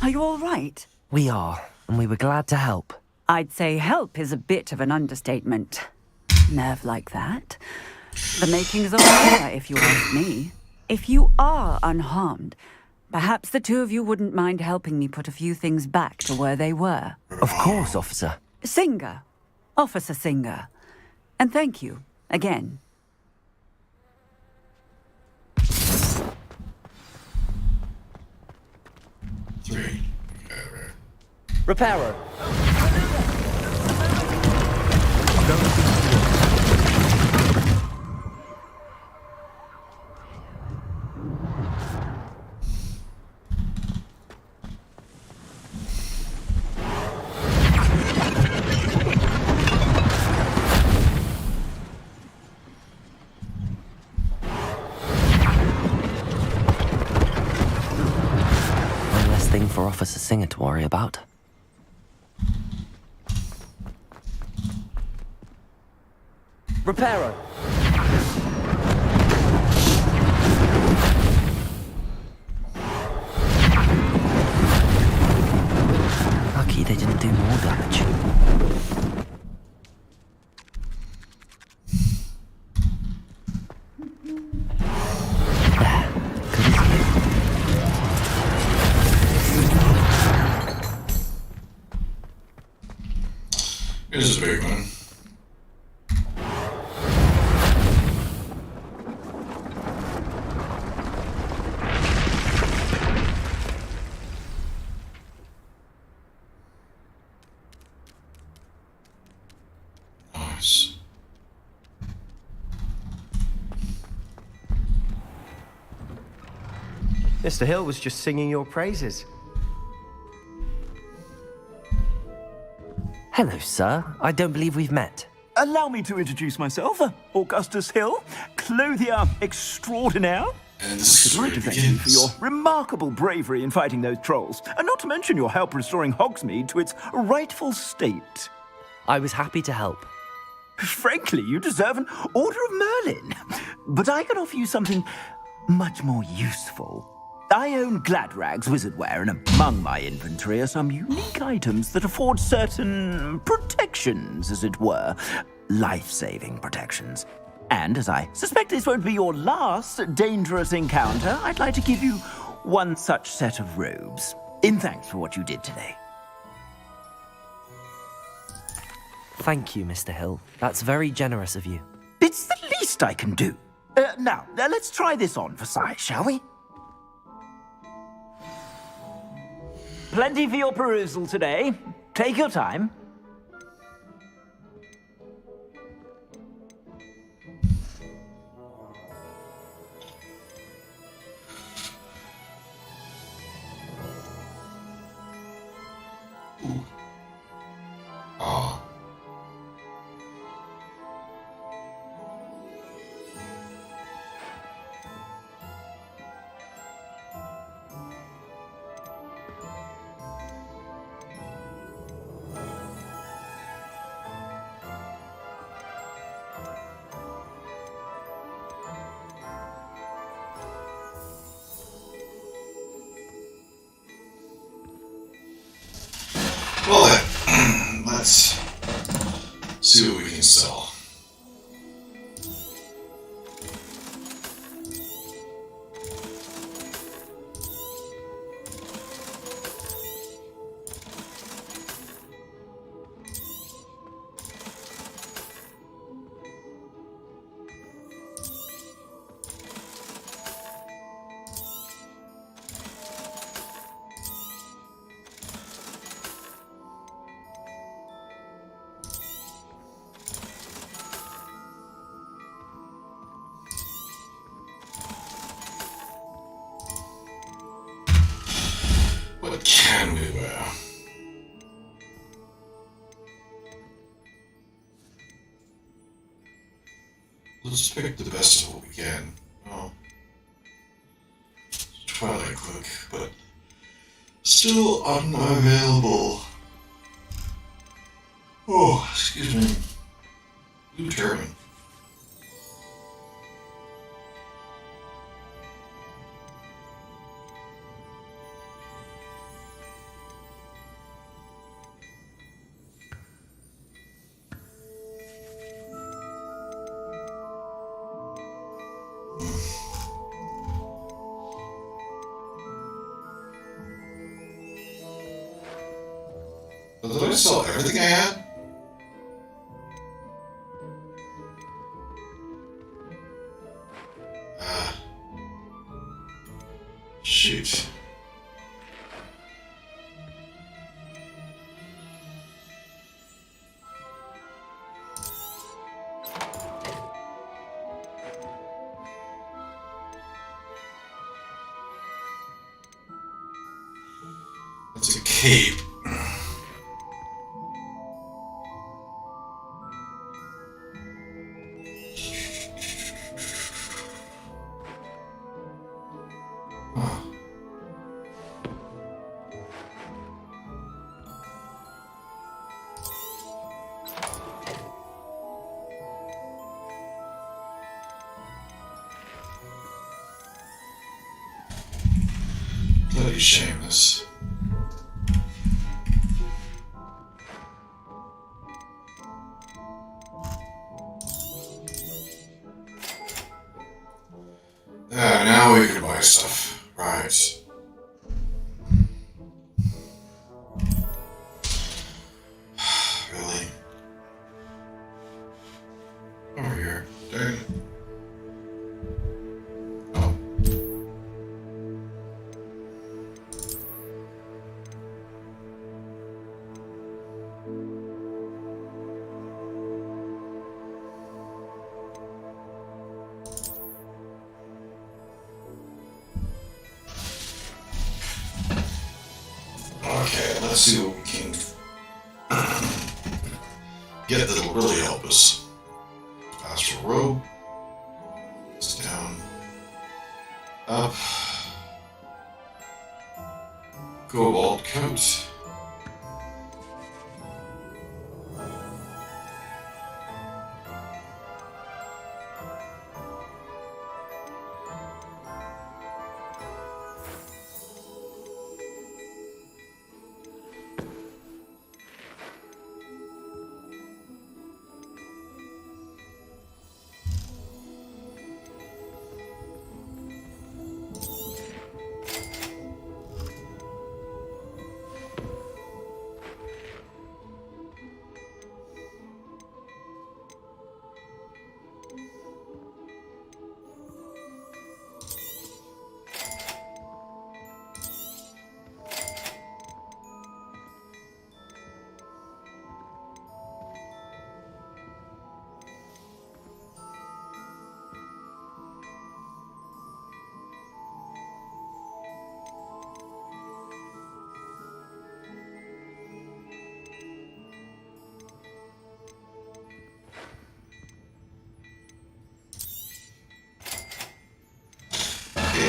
Are you all right? We are, and we were glad to help. I'd say help is a bit of an understatement. Nerve like that. The makings of a killer, if you ask me. If you are unharmed, perhaps the two of you wouldn't mind helping me put a few things back to where they were. Of course, officer. Singer. Officer Singer. And thank you, again. Three. Reparo. For Officer Singer to worry about. Reparo. Lucky they didn't do more damage. This is a big one. Nice. Mr. Hill was just singing your praises. Hello, sir. I don't believe we've met. Allow me to introduce myself, Augustus Hill, clothier extraordinaire. And I should like to thank you for your remarkable bravery in fighting those trolls, and not to mention your help restoring Hogsmeade to its rightful state. I was happy to help. Frankly, you deserve an Order of Merlin. But I can offer you something much more useful. I own Gladrag's wizardware, and among my inventory are some unique items that afford certain protections, as it were. Life-saving protections. And as I suspect this won't be your last dangerous encounter, I'd like to give you one such set of robes, in thanks for what you did today. Thank you, Mr. Hill. That's very generous of you. It's the least I can do. Now, let's try this on for size, shall we? Plenty for your perusal today. Take your time. Oh. Let's see what we can sell. What can we wear? Let's pick the best of what we can. Oh. Twilight Cloak, but still unavailable. Oh, excuse me. Blue turban. Did I sell everything I had? Shoot. That's a cape. Bloody shameless. Now we can buy stuff. Right. Really? Over here. Dang it. Oh. Okay, let's see what we can get that'll really help us. Astral robe. It's down. Up. Cobalt coat.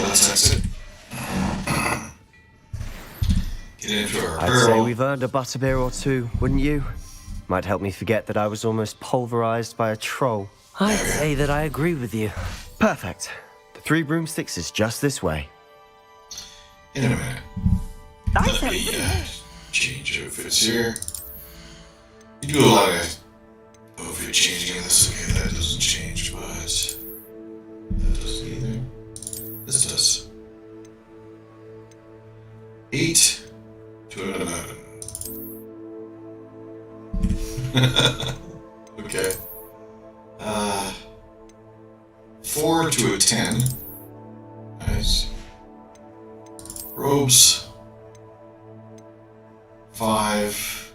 That's it. Get into our I'd say we've earned a butterbeer or two, wouldn't you? Might help me forget that I was almost pulverized by a troll. I'd say that I agree with you. Perfect. The 3 broomsticks is just this way. In a minute. Let me change outfits here. You do a lot of outfit changing in this. Okay, that doesn't change, but that doesn't either. This does. 8 to an 11. Okay. 4 to a 10. Nice. Robes. 5.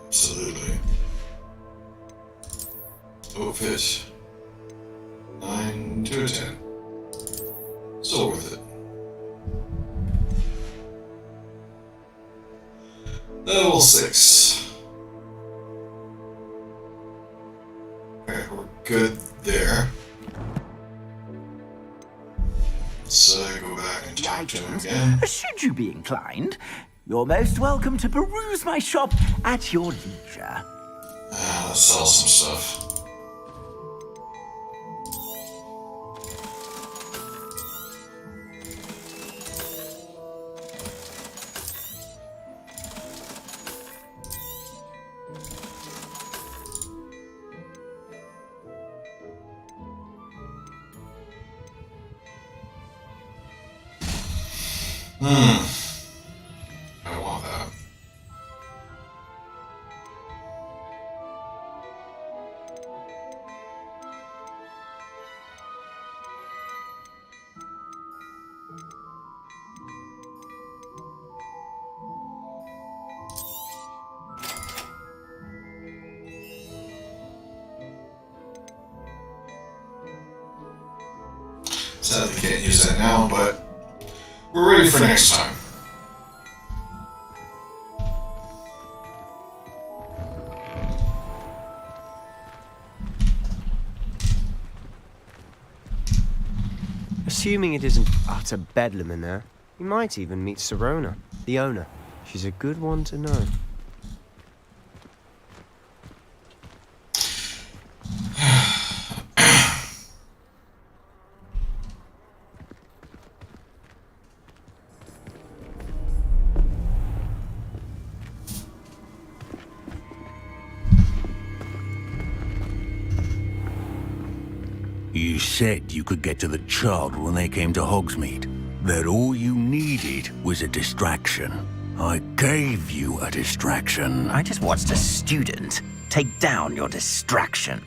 Absolutely. Outfit. 9 to a 10. Still worth it. Level 6. Okay, we're good there. Let's go back and talk to him again. Should you be inclined, you're most welcome to peruse my shop at your leisure. Let's sell some stuff. I don't want that. Sadly, can't use that now, but we're ready for next time. Assuming it isn't utter bedlam in there, you might even meet Sirona, the owner. She's a good one to know. You said you could get to the child when they came to Hogsmeade. That all you needed was a distraction. I gave you a distraction. I just watched a student take down your distraction.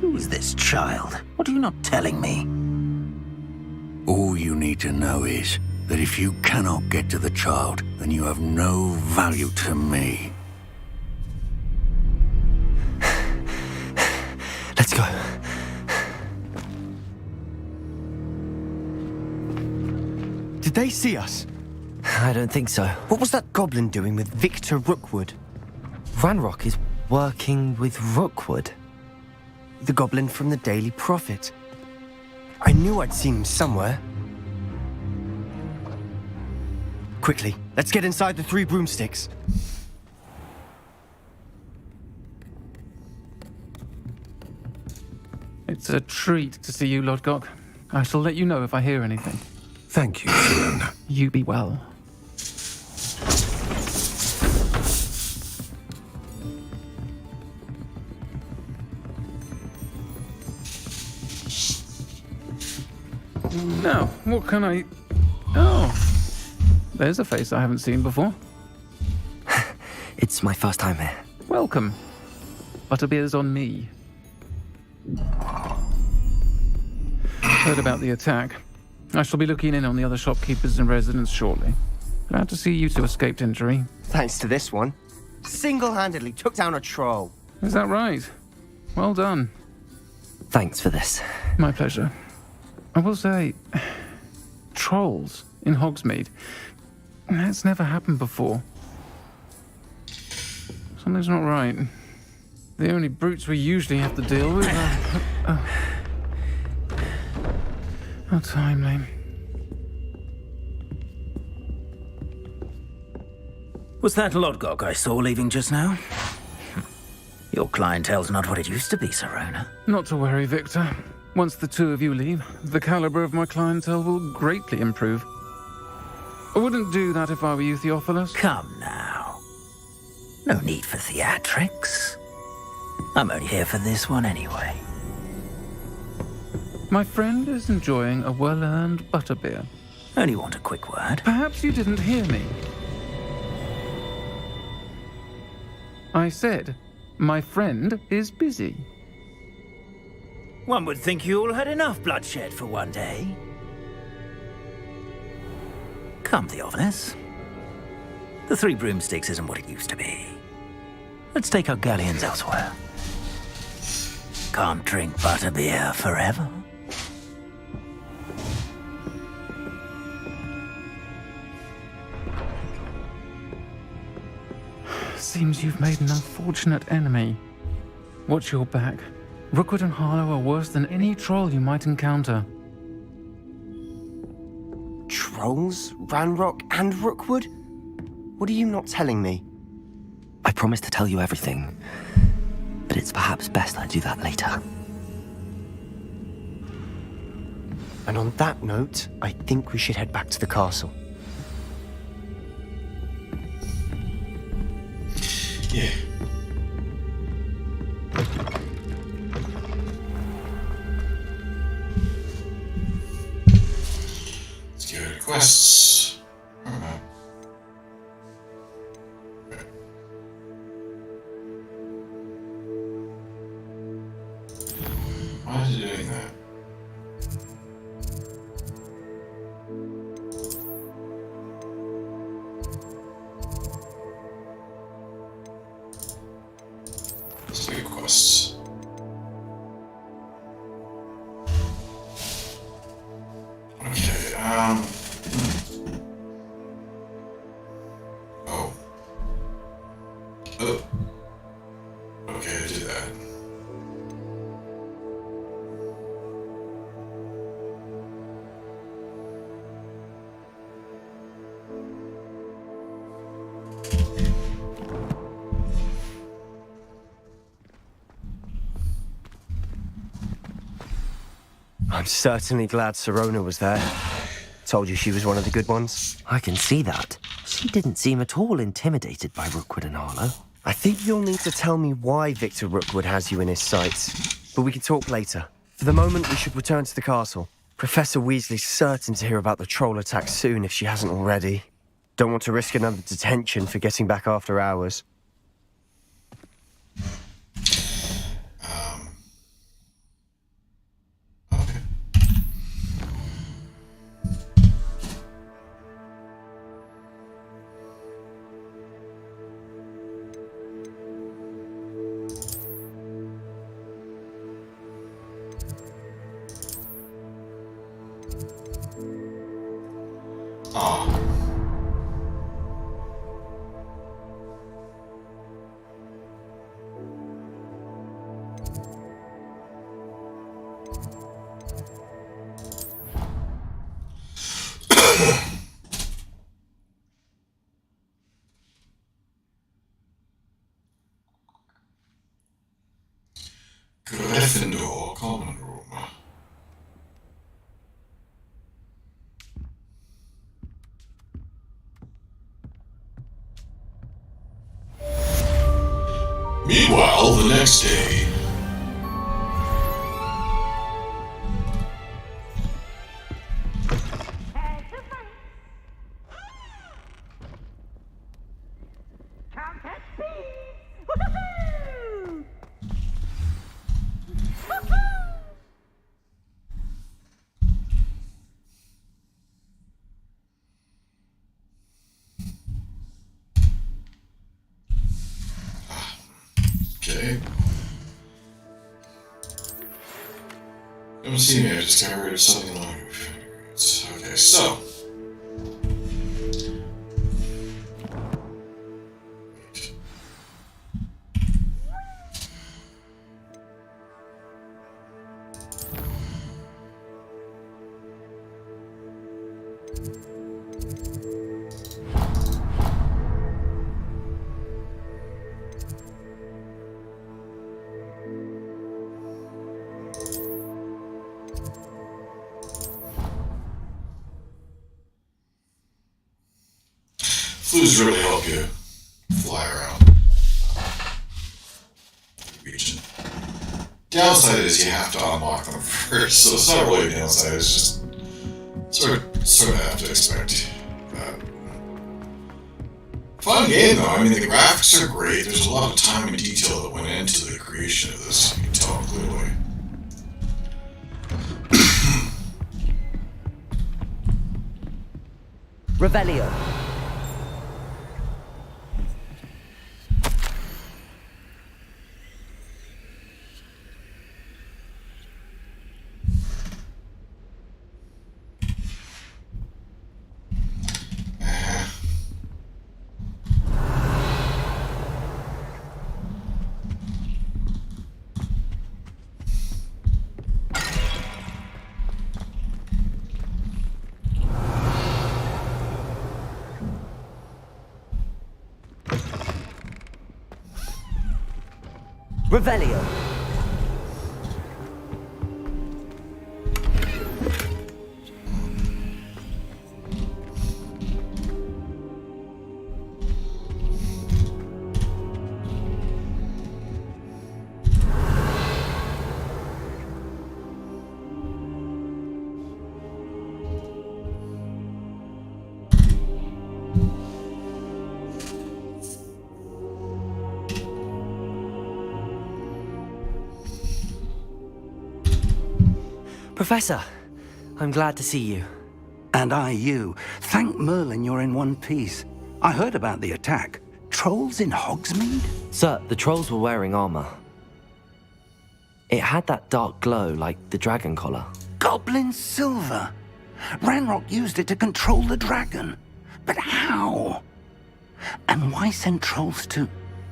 Who's this child? What are you not telling me? All you need to know is that if you cannot get to the child, then you have no value to me. Let's go. Did they see us? I don't think so. What was that goblin doing with Victor Rookwood? Ranrock is working with Rookwood. The goblin from the Daily Prophet. I knew I'd seen him somewhere. Quickly, let's get inside the 3 broomsticks. It's a treat to see you, Lodgok. I shall let you know if I hear anything. Thank you, Sirona. You be well. Now, what can I... Oh, there's a face I haven't seen before. It's my first time here. Welcome. Butterbeer's on me. Heard about the attack. I shall be looking in on the other shopkeepers and residents shortly. Glad to see you two escaped injury. Thanks to this one. Single-handedly took down a troll. Is that right? Well done. Thanks for this. My pleasure. I will say, trolls in Hogsmeade. That's never happened before. Something's not right. The only brutes we usually have to deal with are... How timely. Was that Lodgok I saw leaving just now? Your clientele's not what it used to be, Sirona. Not to worry, Victor. Once the two of you leave, the caliber of my clientele will greatly improve. I wouldn't do that if I were you, Theophilus. Come now. No need for theatrics. I'm only here for this one anyway. My friend is enjoying a well-earned butterbeer. Only want a quick word. Perhaps you didn't hear me. I said, my friend is busy. One would think you all had enough bloodshed for one day. Come, Theophilus. The Three Broomsticks isn't what it used to be. Let's take our galleons elsewhere. Can't drink butterbeer forever. Seems you've made an unfortunate enemy. Watch your back. Rookwood and Harlow are worse than any troll you might encounter. Trolls? Ranrock and Rookwood? What are you not telling me? I promised to tell you everything, but it's perhaps best I do that later. And on that note, I think we should head back to the castle. Yeah. Let's go to quests. Why is it doing that? Let's do quests. Okay, Oh. Oh. Okay, I did that. I'm certainly glad Sirona was there. Told you she was one of the good ones. I can see that. She didn't seem at all intimidated by Rookwood and Harlow. I think you'll need to tell me why Victor Rookwood has you in his sights. But we can talk later. For the moment, we should return to the castle. Professor Weasley's certain to hear about the troll attack soon if she hasn't already. Don't want to risk another detention for getting back after hours. Oh. Gryffindor common room. Meanwhile, the next day. Okay. Don't see me, I discovered something like okay, so. Flues really help you fly around the region. Downside is you have to unlock them first, so it's not really a downside, it's just sort of have to expect that. Fun game though, I mean the graphics are great, there's a lot of time and detail that went into the creation of this, you can tell clearly. Revelio. Revelio. Professor, I'm glad to see you. And I you. Thank Merlin you're in one piece. I heard about the attack. Trolls in Hogsmeade? Sir, the trolls were wearing armor. It had that dark glow like the dragon collar. Goblin silver. Ranrock used it to control the dragon. But how? And why send trolls to...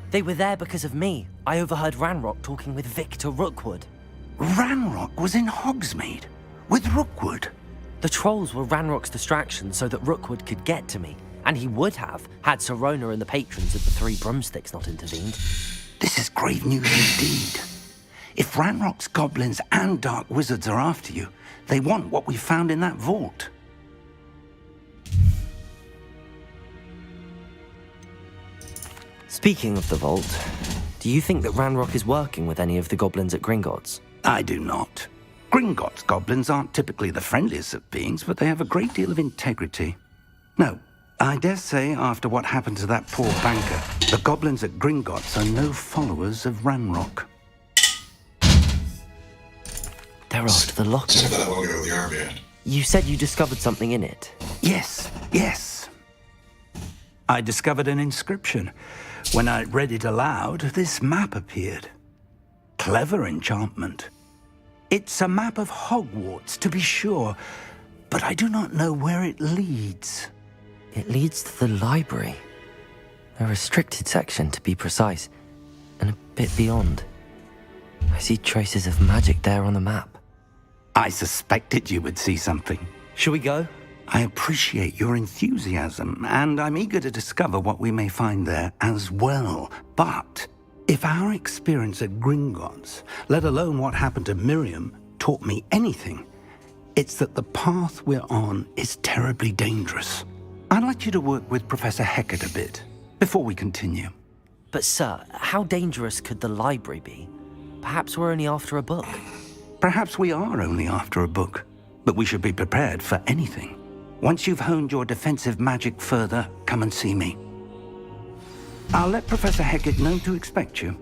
They were there because of me. I overheard Ranrock talking with Victor Rookwood. Ranrock was in Hogsmeade? With Rookwood? The trolls were Ranrock's distraction so that Rookwood could get to me. And he would have, had Sirona and the patrons of the Three Broomsticks not intervened. This is grave news indeed. If Ranrock's goblins and dark wizards are after you, they want what we found in that vault. Speaking of the vault, do you think that Ranrock is working with any of the goblins at Gringotts? I do not. Gringotts goblins aren't typically the friendliest of beings, but they have a great deal of integrity. No, I dare say after what happened to that poor banker, the goblins at Gringotts are no followers of Ranrock. They're after the locker. That won't go with the armband. You said you discovered something in it. Yes. I discovered an inscription. When I read it aloud, this map appeared. Clever enchantment. It's a map of Hogwarts, to be sure, but I do not know where it leads. It leads to the library. A restricted section, to be precise, and a bit beyond. I see traces of magic there on the map. I suspected you would see something. Shall we go? I appreciate your enthusiasm, and I'm eager to discover what we may find there as well. But if our experience at Gringotts, let alone what happened to Miriam, taught me anything, it's that the path we're on is terribly dangerous. I'd like you to work with Professor Hecat a bit before we continue. But sir, how dangerous could the library be? Perhaps we're only after a book. Perhaps we are only after a book, but we should be prepared for anything. Once you've honed your defensive magic further, come and see me. I'll let Professor Hecat know to expect you.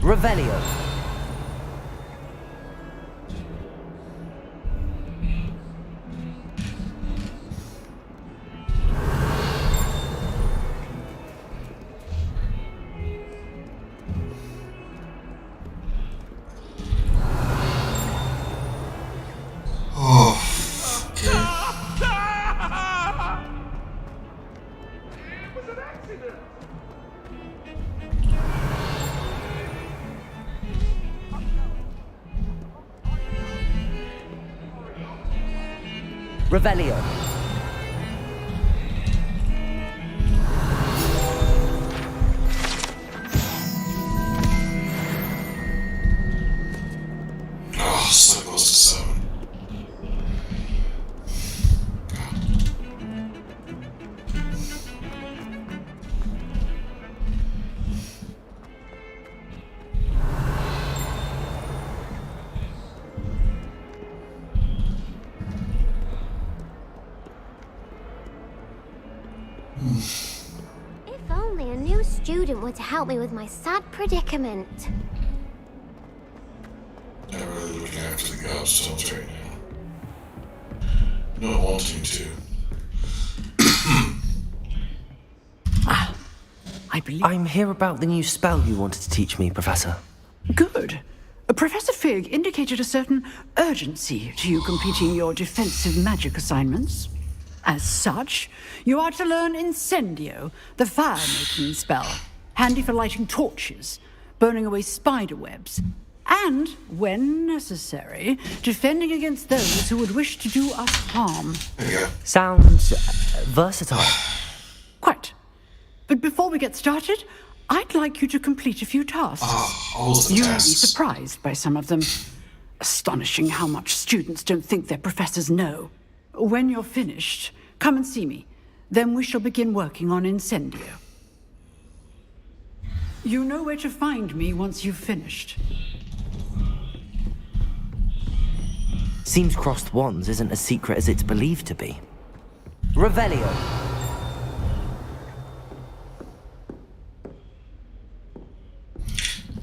Revelio. Revelio. Oh, so close to 7. If only a new student were to help me with my sad predicament. Not really looking after the gobstones right now. Not wanting to. I believe... I'm here about the new spell you wanted to teach me, Professor. Good. Professor Fig indicated a certain urgency to you completing your defensive magic assignments. As such, you are to learn Incendio, the fire-making spell, handy for lighting torches, burning away spider webs, and, when necessary, defending against those who would wish to do us harm. Sounds versatile. Quite. But before we get started, I'd like you to complete a few tasks. You'll be surprised by some of them. Astonishing how much students don't think their professors know. When you're finished, come and see me. Then we shall begin working on Incendio. You know where to find me once you've finished. Seems crossed wands isn't as secret as it's believed to be. Revelio.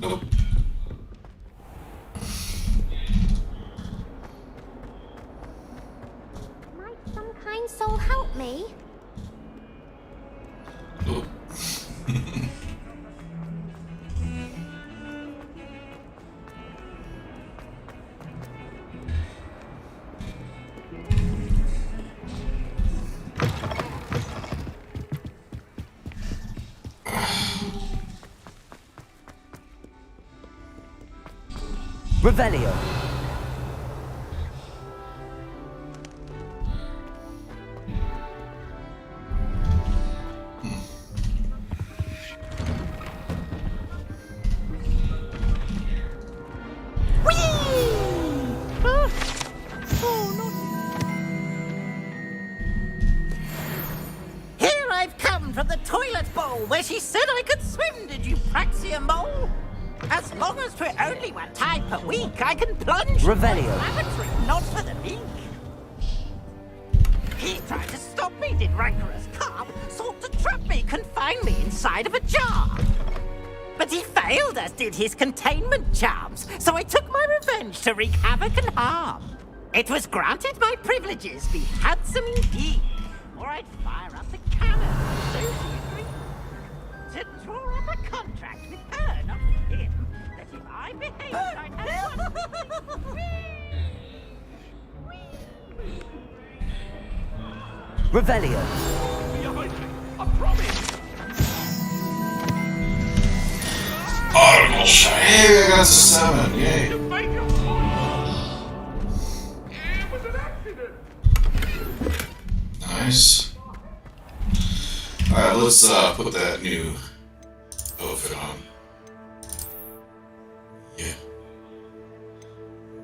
Nope. Might some kind soul help me? Nope. Revelio. Here I've come from the toilet bowl where she said I could swim, did you Praxia mole? As long as for only 1 time per week, I can plunge Revelio. in my lavatory, not for the meek. He tried to stop me, did rancorous carp, sought to trap me, confine me inside of a jar. But he failed, as did his containment charms, so I took my revenge to wreak havoc and harm. It was granted my privileges be handsome indeed, or I'd fire up the cannon, so she agreed to draw up a contract with her, not with him, that if I behaved, I'd have one. Revelio. I promise. Audible shot. Hey, I got 7. Yay. Nice. Alright, let's put that new outfit on. Yeah.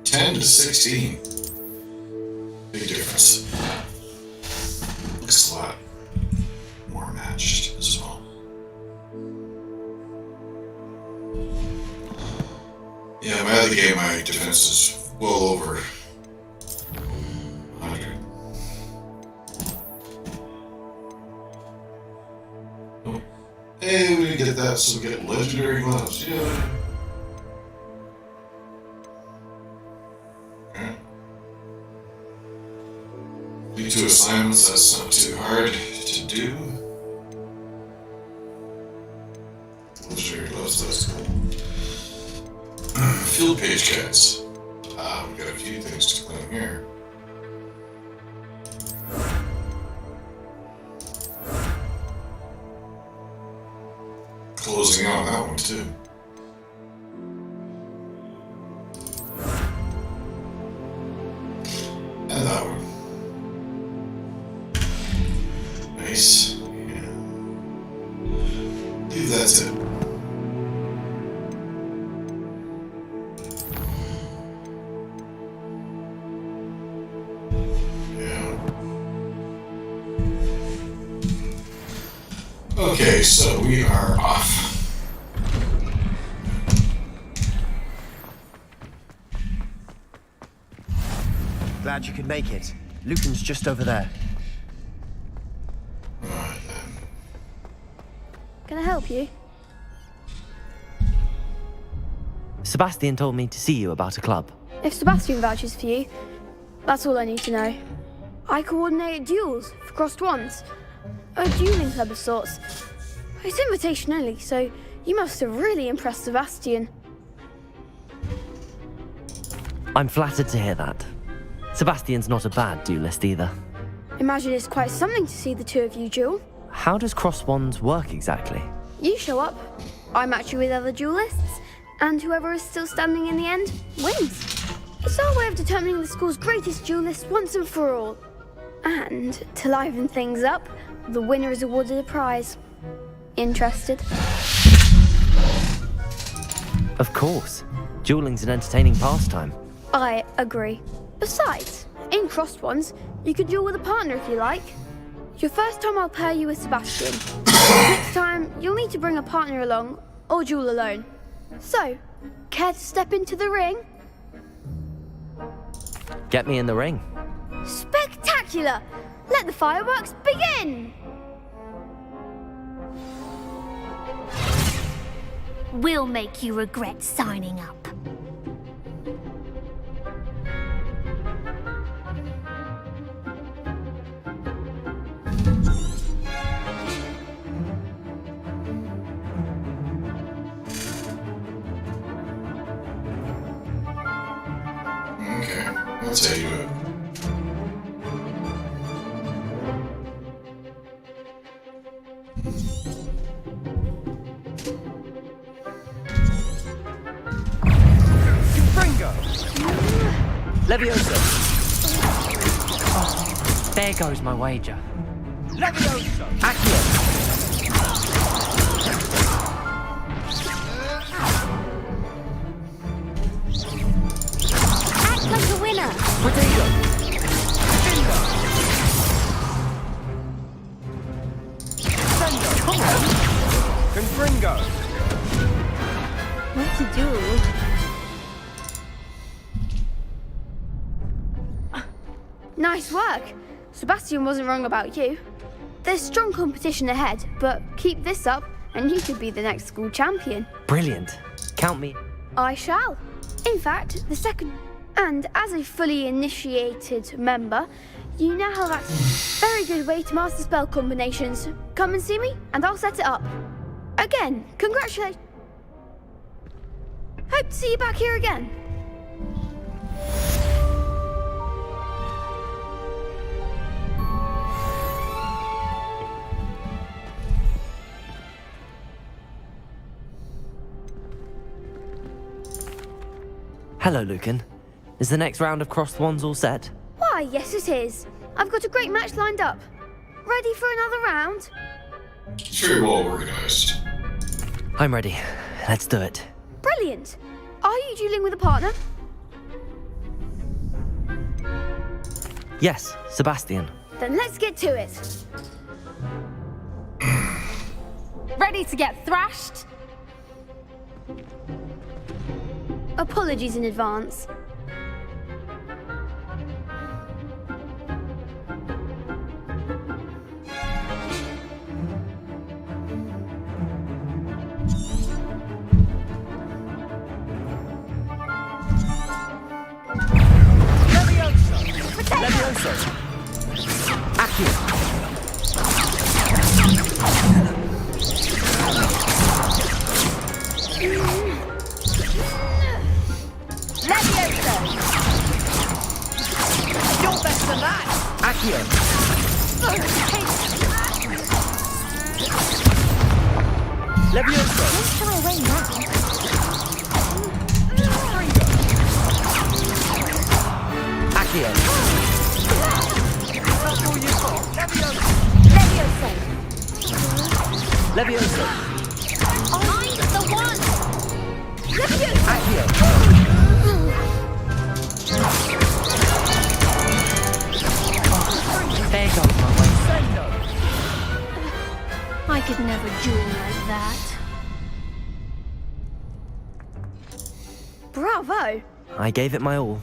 10 to 16. Big difference. Looks a lot more matched as well. Yeah, my other game, my defense is well over 100. Oh. Hey, we didn't get that, so we get legendary gloves. Yeah. Okay. Lead 2 assignments, that's not too hard to do. Legendary gloves, that's cool. Field page guides. We've got a few things to claim here. Closing out on that one too. And that one. Okay, so we are off. Glad you could make it. Lucan's just over there. Can I help you? Sebastian told me to see you about a club. If Sebastian vouches for you, that's all I need to know. I coordinate duels for crossed wands. A dueling club of sorts. It's invitation only, so you must have really impressed Sebastian. I'm flattered to hear that. Sebastian's not a bad duelist either. Imagine it's quite something to see the two of you duel. How does cross wands work exactly? You show up, I match you with other duelists, and whoever is still standing in the end wins. It's our way of determining the school's greatest duelist once and for all. And to liven things up, the winner is awarded a prize. Interested? Of course. Dueling's an entertaining pastime. I agree. Besides, in crossed ones, you can duel with a partner if you like. Your first time I'll pair you with Sebastian. Next time, you'll need to bring a partner along, or duel alone. So, care to step into the ring? Get me in the ring. Spectacular! Let the fireworks begin! We'll make you regret signing up. Okay, that's how you do it. Leviosa! Oh, there goes my wager. Leviosa! Accio! Act like a winner! Potato! Come on! Confringo! What to do? Nice work! Sebastian wasn't wrong about you. There's strong competition ahead, but keep this up and you could be the next school champion. Brilliant. Count me. I shall. In fact, the second... And as a fully initiated member, you now have access to a very good way to master spell combinations. Come and see me, and I'll set it up. Again, congratulations. Hope to see you back here again. Hello, Lucan. Is the next round of crossed wands all set? Why, yes it is. I've got a great match lined up. Ready for another round? It's very well organized. I'm ready. Let's do it. Brilliant. Are you dueling with a partner? Yes, Sebastian. Then let's get to it. Ready to get thrashed? Apologies in advance. Leviosa! Accio! Leviosa! You're better than that! Accio! Leviosa! Don't shy away now. Accio! That's all you've got. duel like that. Bravo! I gave it my all.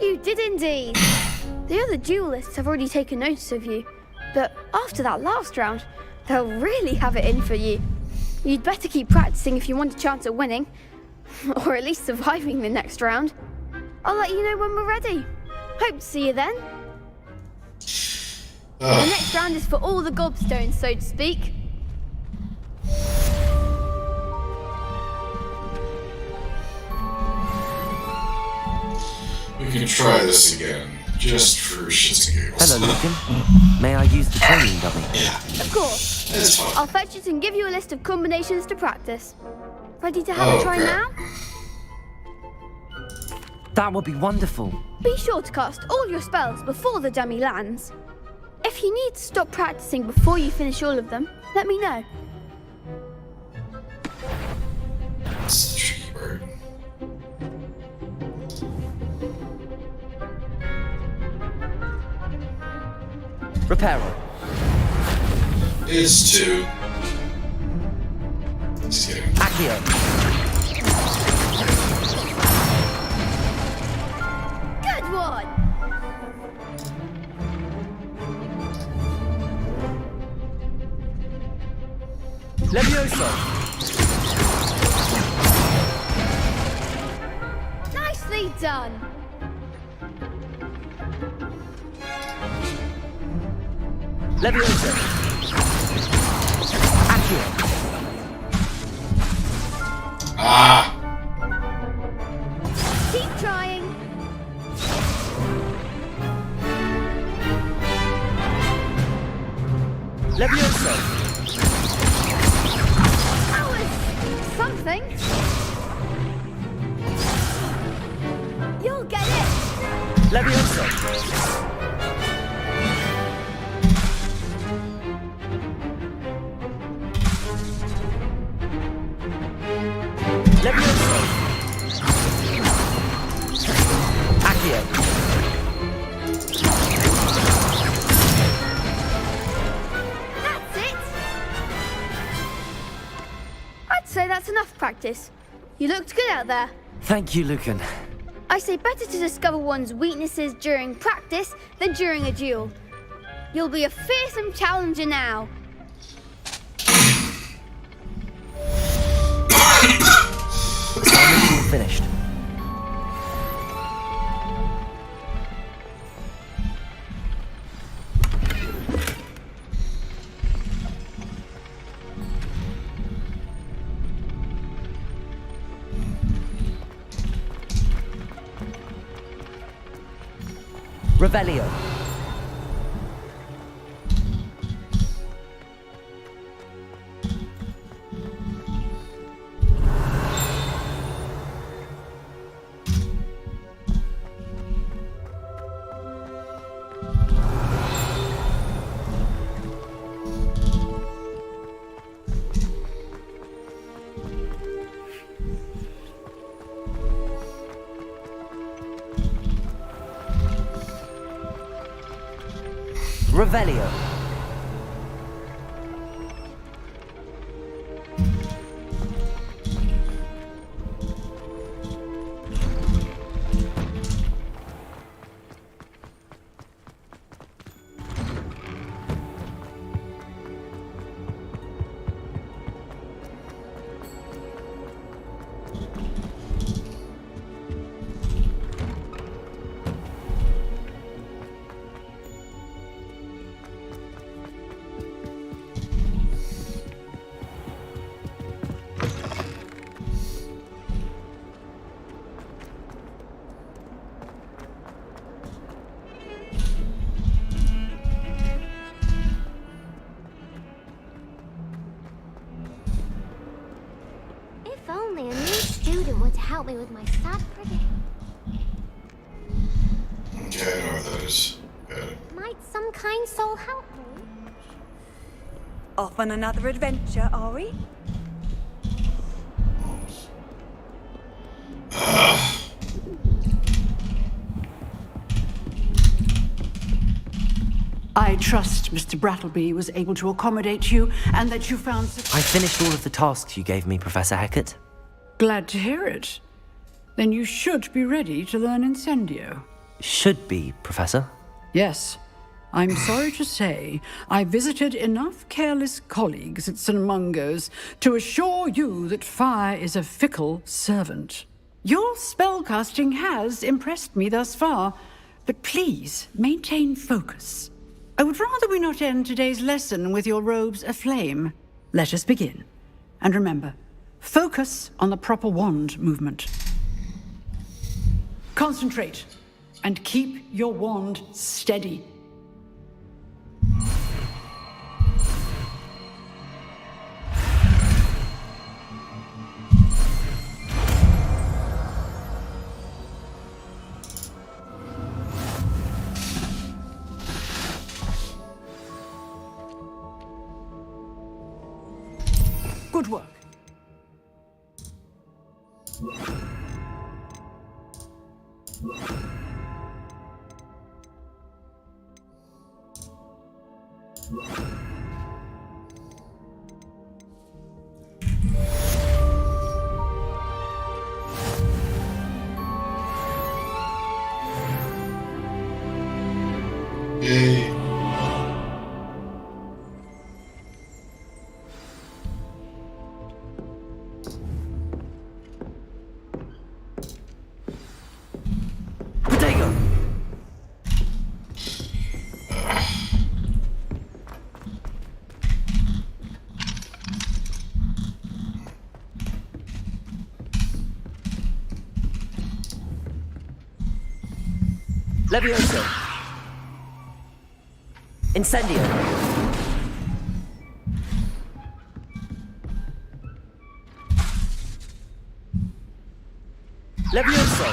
You did indeed. The other duelists have already taken notice of you, but after that last round, they'll really have it in for you. You'd better keep practicing if you want a chance at winning, or at least surviving the next round. I'll let you know when we're ready. Hope to see you then. The next round is for all the gobstones, so to speak. We can try this again, just for shits and giggles. Hello, Lucan. May I use the training dummy? Yeah. Of course. It's fine. I'll fetch it and give you a list of combinations to practice. Ready to have a try now? That would be wonderful. Be sure to cast all your spells before the dummy lands. If you need to stop practicing before you finish all of them, let me know. That's the tricky part. Reparo. Is 2. Just kidding. Accio. Good one! Levioso. Nicely done! Levioso. Accio. Ah! Keep trying. Levioso. That was something. You'll get it. Levioso. Levioso. Accio. That's it. I'd say that's enough practice. You looked good out there. Thank you, Lucan. I say better to discover one's weaknesses during practice than during a duel. You'll be a fearsome challenger now. All finished. Revelio. Revelio. If only a new student were to help me with my sad prediction. Okay, I know what that is. Got it. Might some kind soul help me? Off on another adventure, are we? I trust Mr. Brattleby was able to accommodate you and that you found... I finished all of the tasks you gave me, Professor Hecat. Glad to hear it. Then you should be ready to learn Incendio. Should be, Professor. Yes. I'm sorry to say, I visited enough careless colleagues at St. Mungo's to assure you that fire is a fickle servant. Your spellcasting has impressed me thus far, but please maintain focus. I would rather we not end today's lesson with your robes aflame. Let us begin. And remember, focus on the proper wand movement. Concentrate, and keep your wand steady. Good work. Yay. Potato! Levioso! Incendio! Levioso!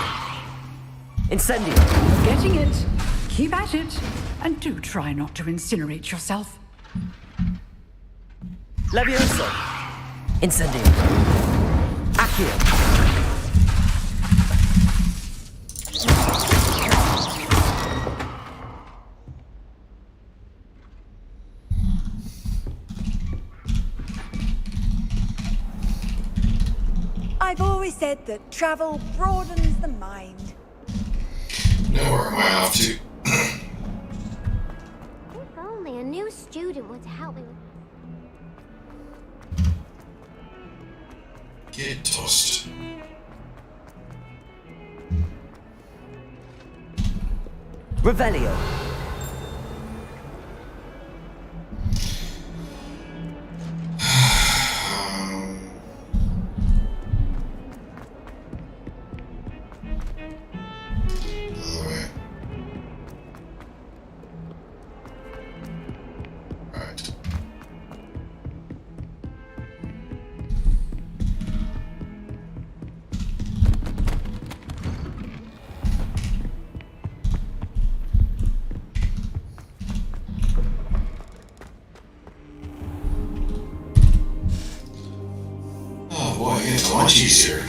Incendio! Getting it. Keep at it. And do try not to incinerate yourself. Levioso! Incendio! Accio! I've always said that travel broadens the mind. Now where am I off to? If only a new student would help me with... Get toast. Revelio! Oh boy, it's munchies here.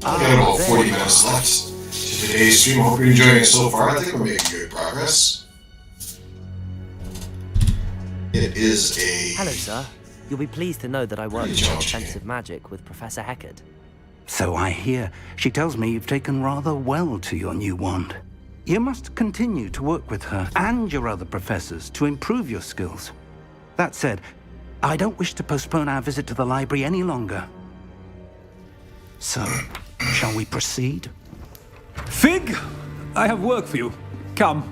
I've got about 40 minutes left to today's stream. I hope you're enjoying it so far. I think we're making good progress. It is a... Hello, sir. You'll be pleased to know that I work in offensive magic with Professor Hecat. So I hear. She tells me you've taken rather well to your new wand. You must continue to work with her and your other professors to improve your skills. That said, I don't wish to postpone our visit to the library any longer. So, shall we proceed? Fig! I have work for you. Come.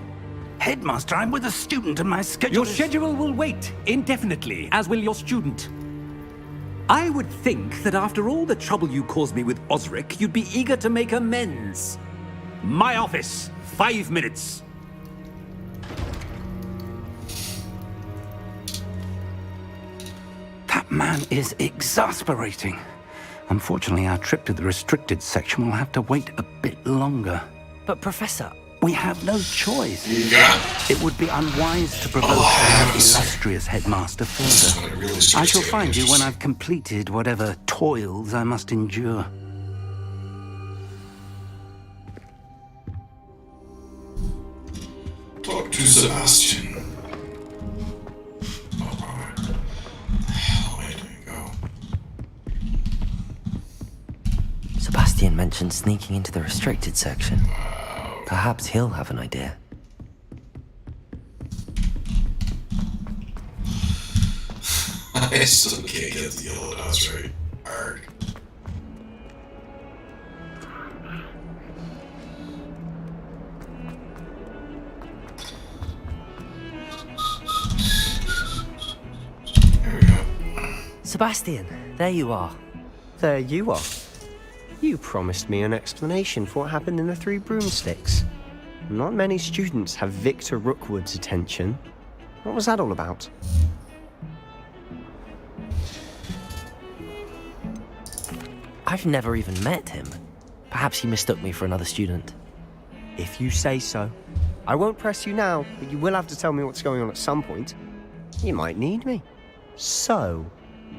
Headmaster, I'm with a student and my schedule Your schedule will wait indefinitely, as will your student. I would think that after all the trouble you caused me with Osric, you'd be eager to make amends. My office, 5 minutes. That man is exasperating. Unfortunately, our trip to the restricted section will have to wait a bit longer. But Professor... We have no choice. It would be unwise to provoke our illustrious headmaster further. I shall find you when I've completed whatever toils I must endure. Talk to Sebastian. Sebastian mentioned sneaking into the restricted section. Perhaps he'll have an idea. I still can't get the yellow dots right. Arg. There we go. Sebastian, there you are. There you are. You promised me an explanation for what happened in the Three Broomsticks. Not many students have Victor Rookwood's attention. What was that all about? I've never even met him. Perhaps he mistook me for another student. If you say so. I won't press you now, but you will have to tell me what's going on at some point. You might need me. So,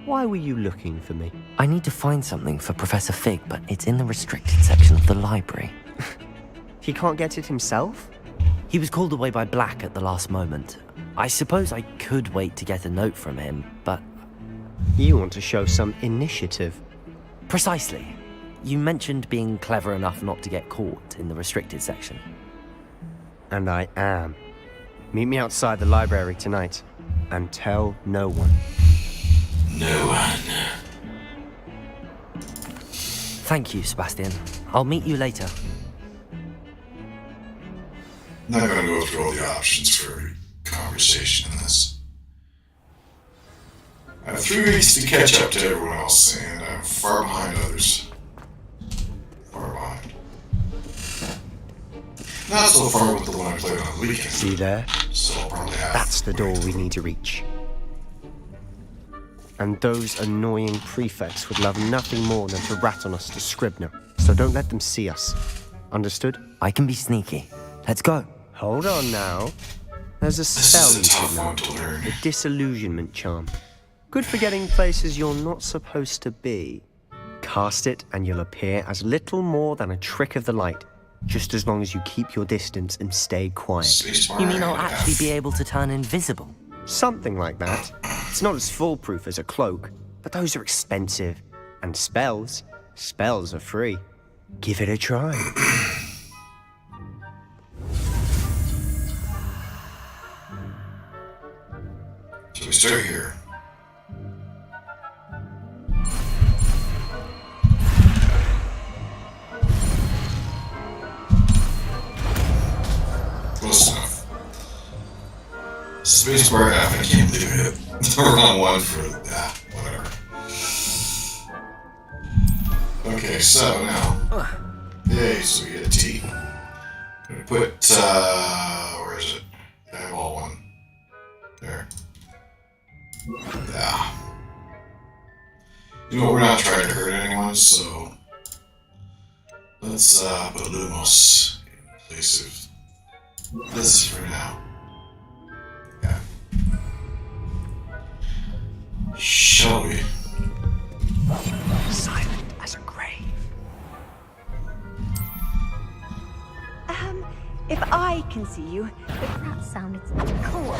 why were you looking for me? I need to find something for Professor Fig, but it's in the restricted section of the library. He can't get it himself? He was called away by Black at the last moment. I suppose I could wait to get a note from him, but... You want to show some initiative. Precisely. You mentioned being clever enough not to get caught in the restricted section. And I am. Meet me outside the library tonight, and tell no one. No one. Thank you, Sebastian. I'll meet you later. I'm not going to go through all the options for every conversation in this. I have 3 weeks to catch up to everyone else, and I'm far behind others. Far behind. Not so far with the one I played on the weekend. See there? So I'll probably have... That's the door we need to reach. And those annoying prefects would love nothing more than to rat on us to Scribner. So don't let them see us. Understood? I can be sneaky. Let's go. Hold on now. There's a spell you tough can one to learn. The disillusionment charm. Good for getting places you're not supposed to be. Cast it and you'll appear as little more than a trick of the light, just as long as you keep your distance and stay quiet. You mean I'll actually be able to turn invisible? Something like that. It's not as foolproof as a cloak, but those are expensive. And spells are free. Give it a try. So we start here. Close enough. Spacebar half, I can't believe I hit the wrong one for whatever. Okay, so now. Yay, so we get a T. I'm gonna put where is it? I have all one. There. Yeah. You know, we're not trying to hurt anyone, so let's put Lumos in place of this for now. Yeah. Shall we? Silent as a grave. If I can see you, that sounded cool.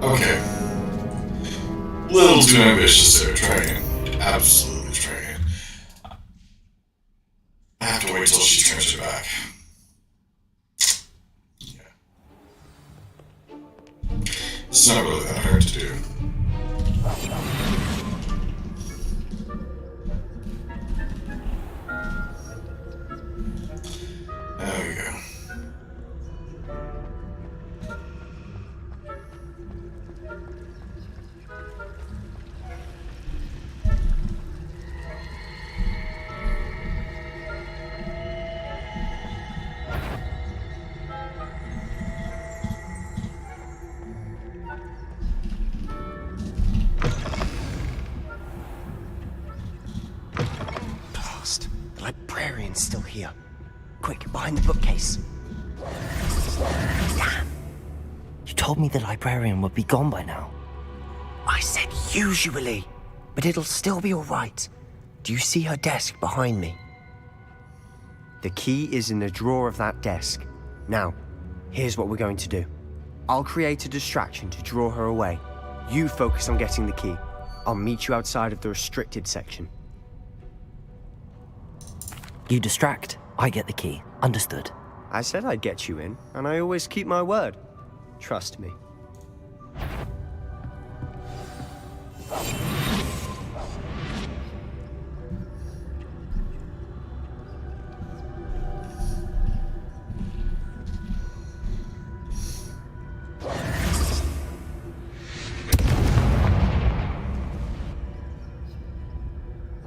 Okay. Little too ambitious there, trying. Absolutely trying. I have to wait till she turns her back. Yeah. It's not really that hard to do. There we go. Blast. The librarian's still here. Quick, behind the bookcase. Damn. You told me the librarian would be gone by now. I said usually, but it'll still be all right. Do you see her desk behind me? The key is in the drawer of that desk. Now, here's what we're going to do. I'll create a distraction to draw her away. You focus on getting the key. I'll meet you outside of the restricted section. You distract, I get the key. Understood. I said I'd get you in, and I always keep my word. Trust me.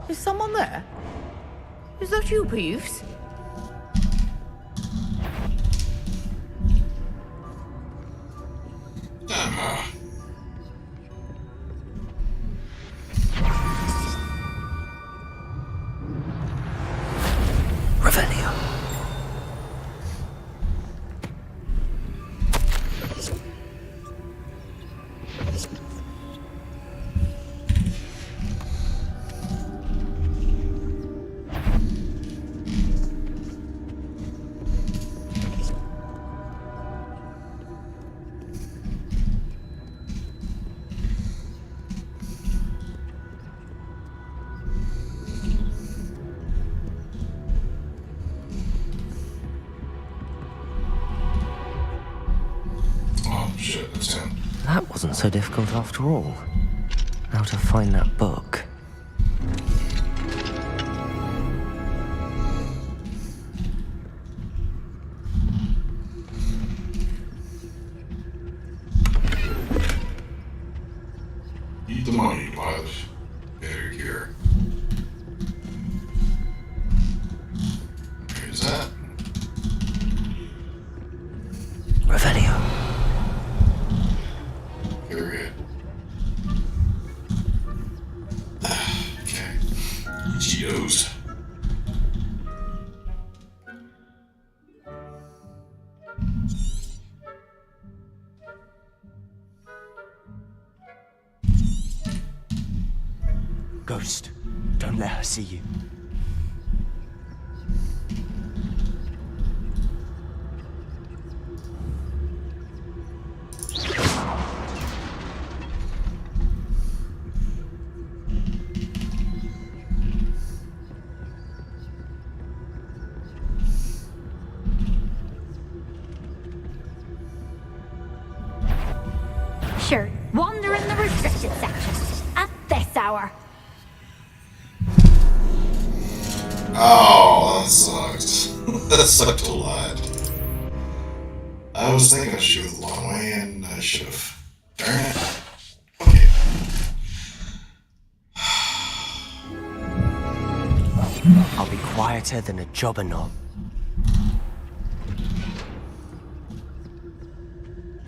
Is someone there? Is that you, Peeves? Revelio. Shit, that's him. That wasn't so difficult after all. How to find that book. Eat the money, pilot. Better gear. Where's that? Revelio. Period. Okay. Cheetos. Ghost, don't let her see you. Sure, wander in the restricted section at this hour. Oh, that sucked. That sucked a lot. I was thinking I should go the long way, and I should have. Darn it. Okay. I'll be quieter than a jobberknoll.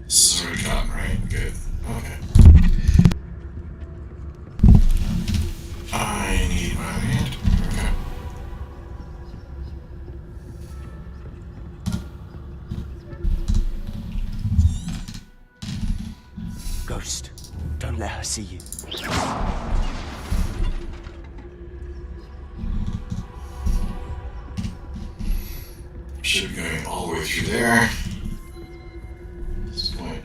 Sword cotton, right? Good. Okay. I need my hand. Okay. Ghost, don't let her see you. Should be going all the way through there. At this point.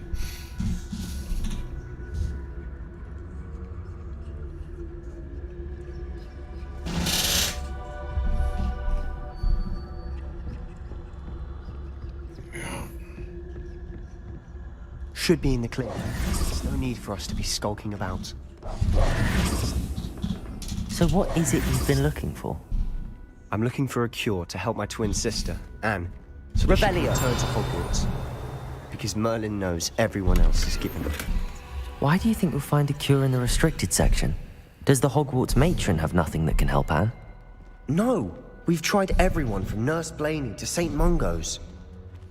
Should be in the clear. There's no need for us to be skulking about. So what is it you've been looking for? I'm looking for a cure to help my twin sister, Anne, so that she can return to Hogwarts. Because Merlin knows everyone else is given it. Why do you think you'll find a cure in the restricted section? Does the Hogwarts matron have nothing that can help Anne? No! We've tried everyone from Nurse Blaney to St. Mungo's.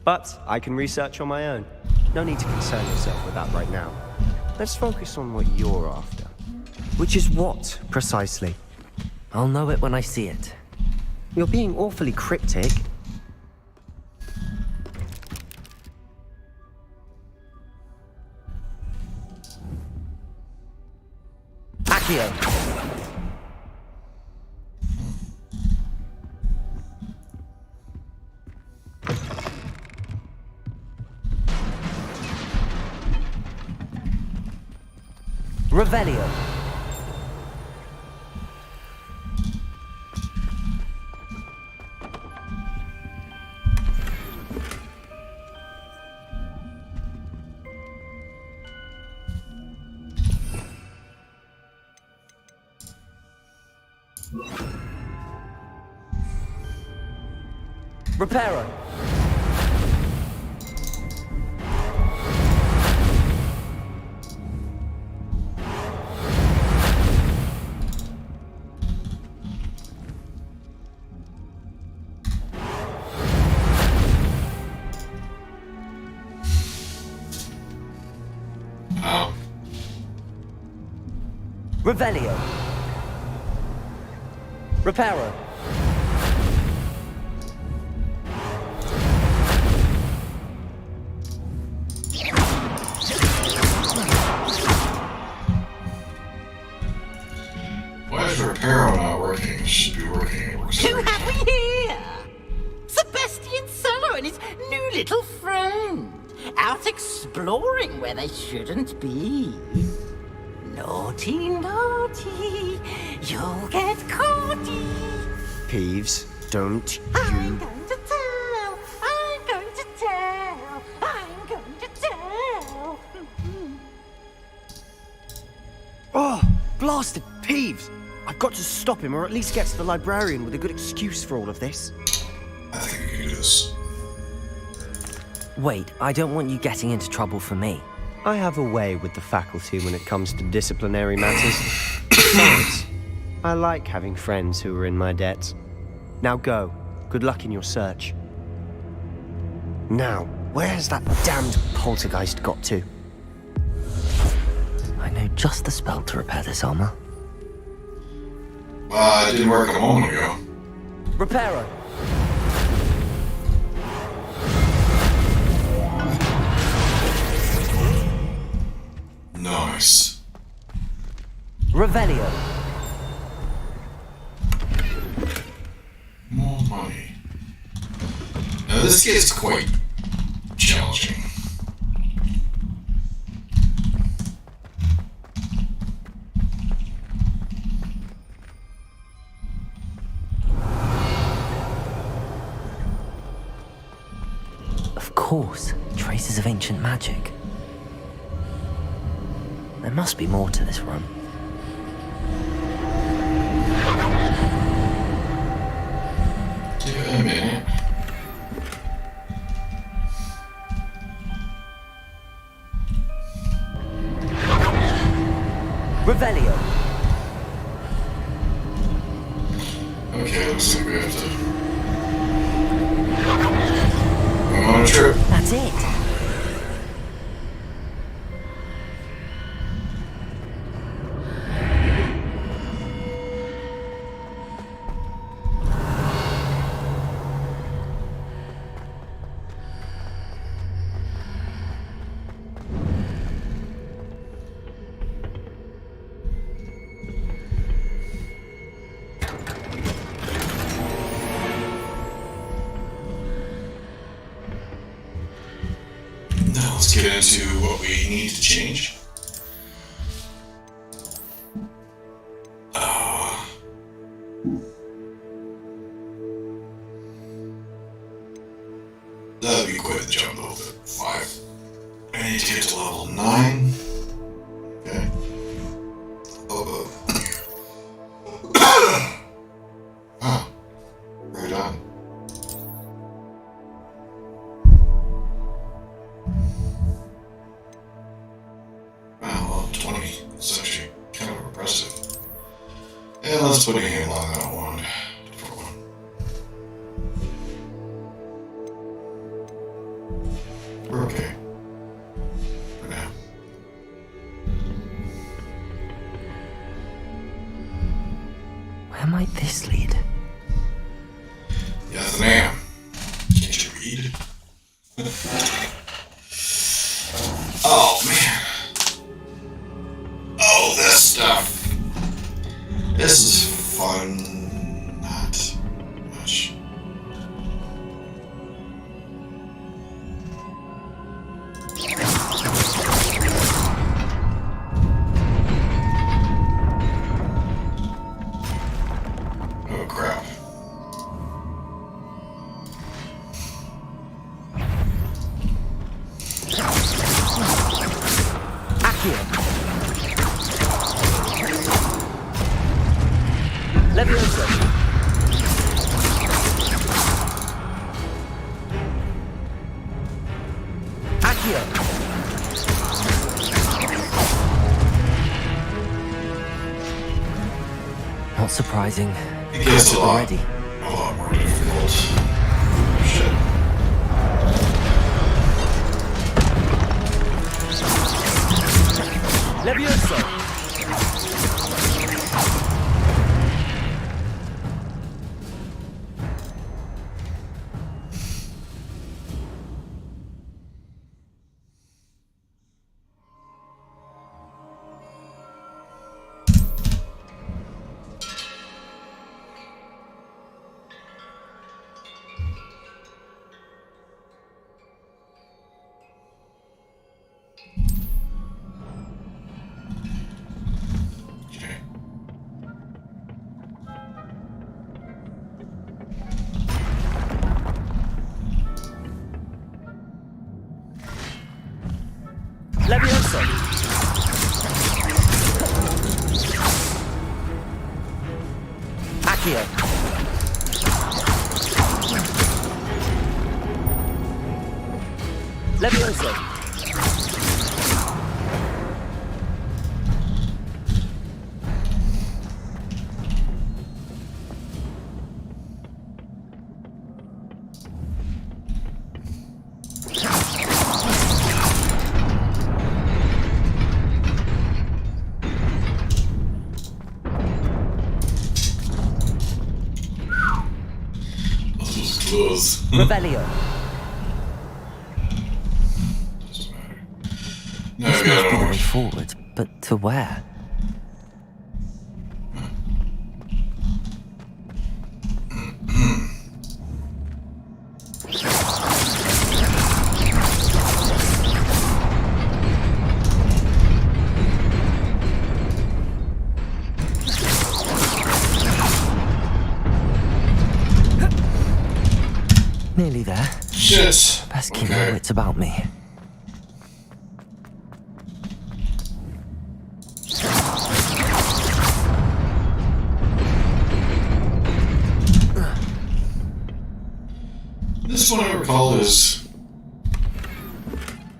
But I can research on my own. No need to concern yourself with that right now. Let's focus on what you're after. Which is what, precisely? I'll know it when I see it. You're being awfully cryptic. Accio! Revelio! Repairer. Oh. Revelio. Repairer. Why is Reparo not working? It should be working. It works. Who have we here? Sebastian Solo and his new little friend. Out exploring where they shouldn't be. Naughty, naughty. You'll get caughty. Peeves, don't I'm you... going to tell. I'm going to tell. I'm going to tell. Oh, blasted Peeves! I've got to stop him, or at least get to the librarian with a good excuse for all of this. I think we can do this. Wait, I don't want you getting into trouble for me. I have a way with the faculty when it comes to disciplinary matters. Besides, I like having friends who are in my debt. Now go. Good luck in your search. Now, where's that damned poltergeist got to? I know just the spell to repair this armor. It didn't work a moment ago. Repairer. Nice. Revelio. More money. Now this gets quite challenging. Of course, traces of ancient magic. There must be more to this room. Give it a minute. Revelio. Okay, looks like we have to go on a trip. That's it. Now let's get into what we need to change. That'd be quite the jump though, 5. I need to get to level 9. Okay. Oh, right on. Wow, level 20. It's actually kind of impressive. And let's put a handle on that wand. For one. We're okay. For now. Where might this lead? Yes, ma'am. Can't you read? Oh, man. Oh, this stuff. This is fun. Not much. Oh, crap. Accio. Leviosa. Not surprising. It gets a lot already. more difficult. Shit. Levioso! Levioso! Accio! Levioso! Revelio. No, we got the way forward, but to where? Nearly there. Shit. Best keep my wits about me. This one I recall is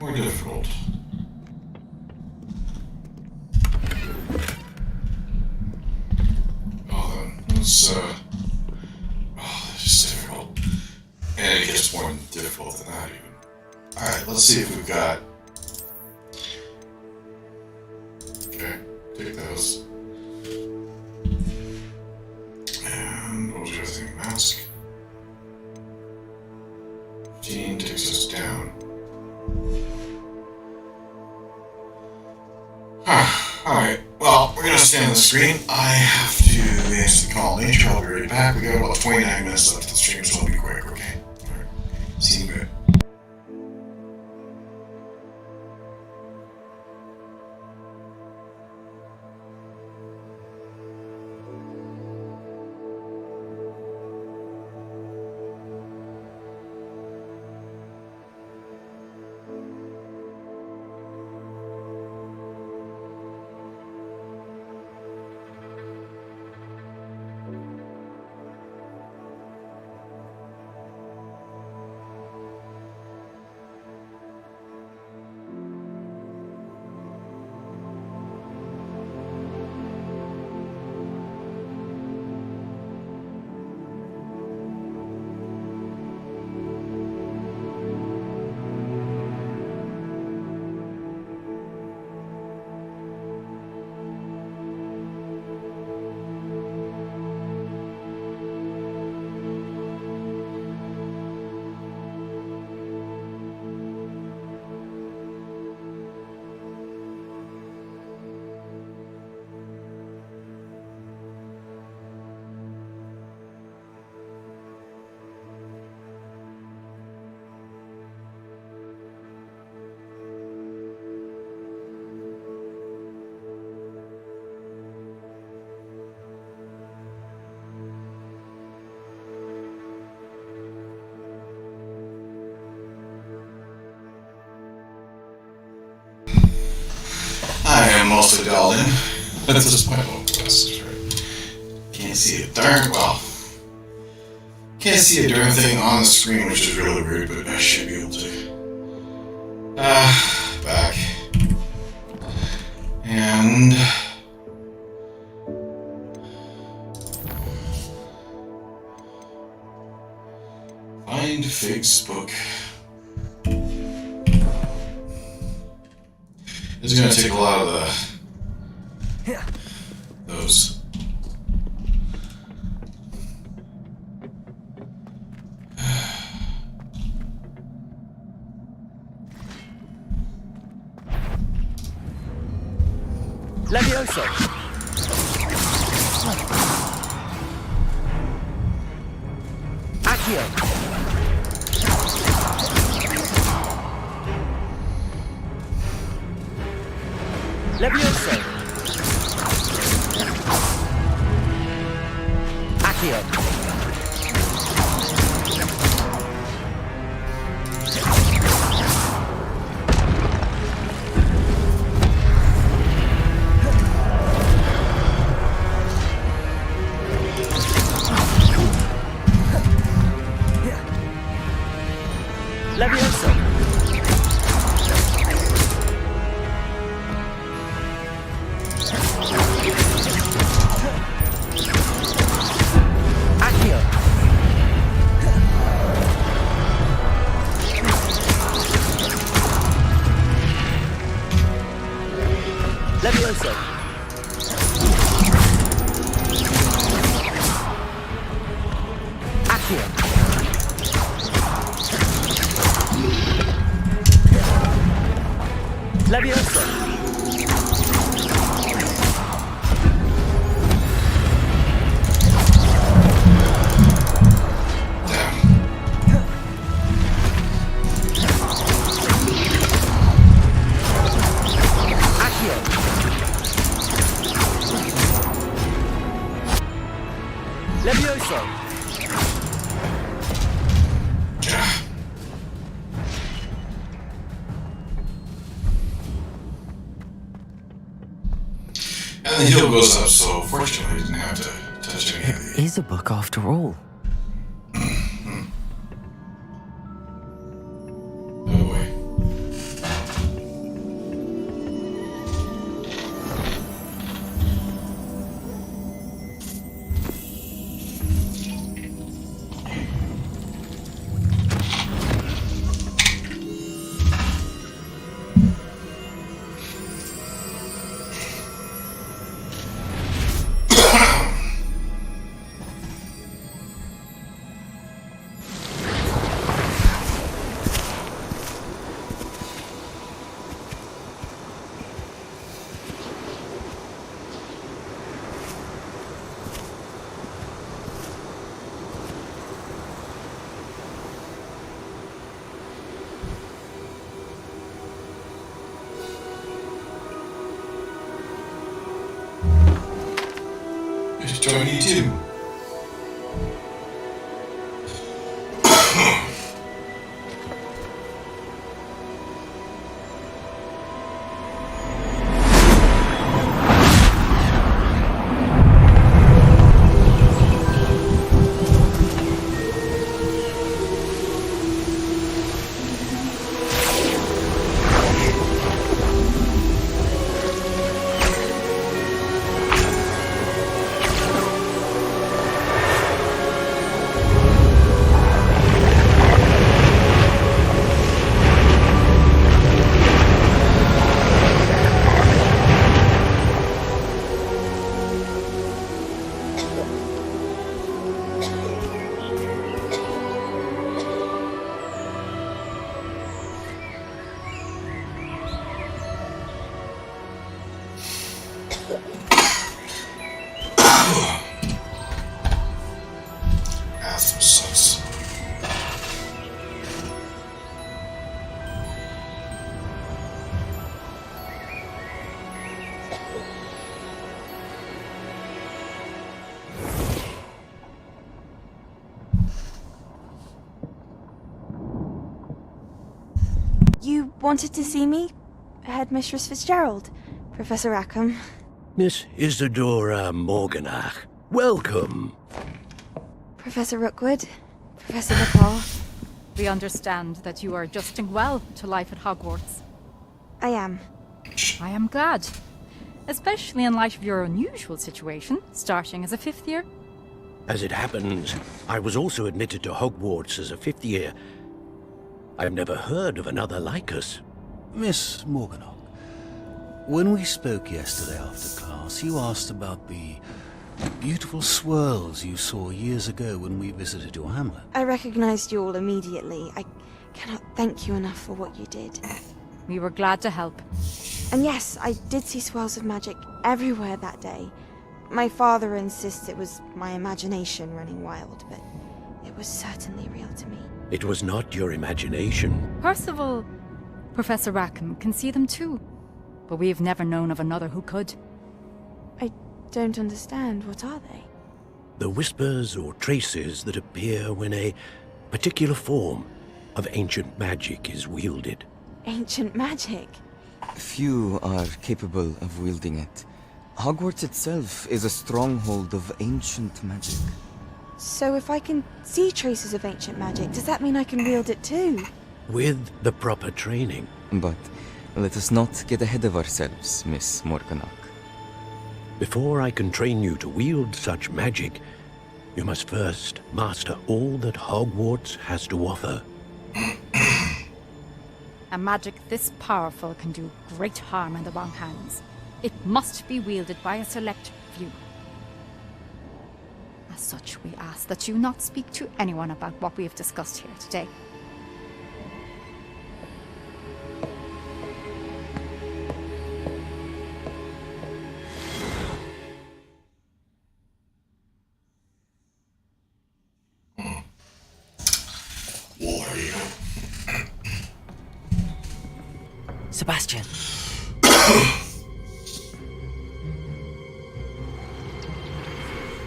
more difficult. Oh, that's this is difficult. And it gets more difficult than that even. Alright, let's see if we've got... Okay, take those. And what was the other thing? Mask. 15 takes us down. Alright, well, we're gonna stay on the screen. I have to answer the call of nature. I'll be right back. We got about 29 minutes left of the stream, so I'll be quick, okay? Alright, see you in a bit. I am mostly dialed in at this point. Oh, that's right. Can't see a darn can't see a darn thing on the screen, which is really weird, but I should be able to. Back. And Find Fig's book. This is gonna take a lot of those. Levioso! Accio! Levioso! Accio! Levioso! Accio! Levioso! Accio! Levioso! Accio! Levioso! And the hill goes up, so fortunately I didn't have to touch any of It is a book after all. Oh boy. Just join you too. Asthma sucks. You wanted to see me? Headmistress Fitzgerald? Professor Rackham? Miss Isadora Morganach, welcome. Professor Rookwood? Professor McCall? We understand that you are adjusting well to life at Hogwarts. I am. I am glad. Especially in light of your unusual situation, starting as a 5th year. As it happens, I was also admitted to Hogwarts as a fifth year. I've never heard of another like us. Miss Morganach, when we spoke yesterday after class, you asked about the beautiful swirls you saw years ago when we visited your hamlet. I recognized you all immediately. I cannot thank you enough for what you did. We were glad to help. And yes, I did see swirls of magic everywhere that day. My father insists it was my imagination running wild, but it was certainly real to me. It was not your imagination. Percival, Professor Rackham can see them too. But we've never known of another who could. I don't understand. What are they? The whispers or traces that appear when a particular form of ancient magic is wielded. Ancient magic? Few are capable of wielding it. Hogwarts itself is a stronghold of ancient magic. So if I can see traces of ancient magic, does that mean I can wield it too? With the proper training. But let us not get ahead of ourselves, Miss Morganach. Before I can train you to wield such magic, you must first master all that Hogwarts has to offer. A magic this powerful can do great harm in the wrong hands. It must be wielded by a select few. As such, we ask that you not speak to anyone about what we have discussed here today. Sebastian.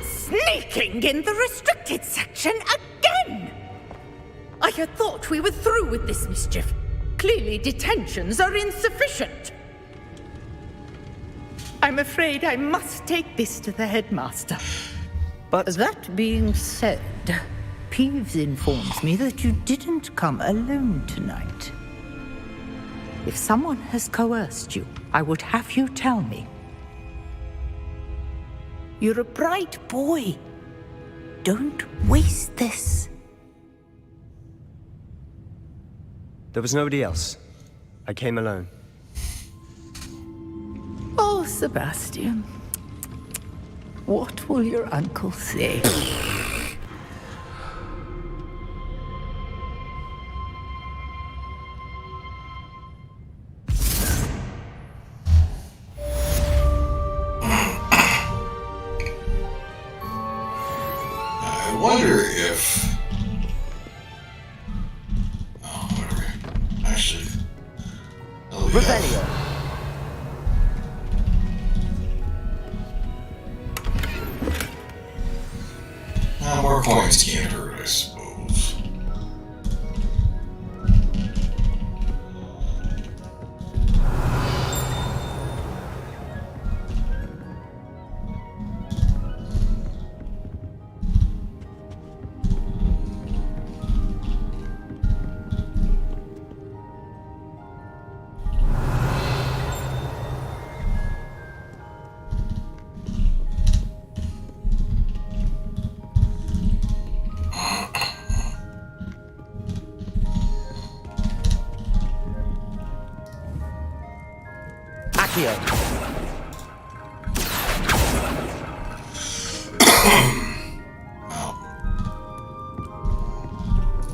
Sneaking in the restricted section again! I had thought we were through with this mischief. Clearly detentions are insufficient. I'm afraid I must take this to the headmaster. But that being said, Peeves informs me that you didn't come alone tonight. If someone has coerced you, I would have you tell me. You're a bright boy. Don't waste this. there was nobody else. I came alone. Oh, Sebastian. What will your uncle say? I wonder if... Oh, whatever. Actually... Rebellion. More coins can't hurt, I suppose. I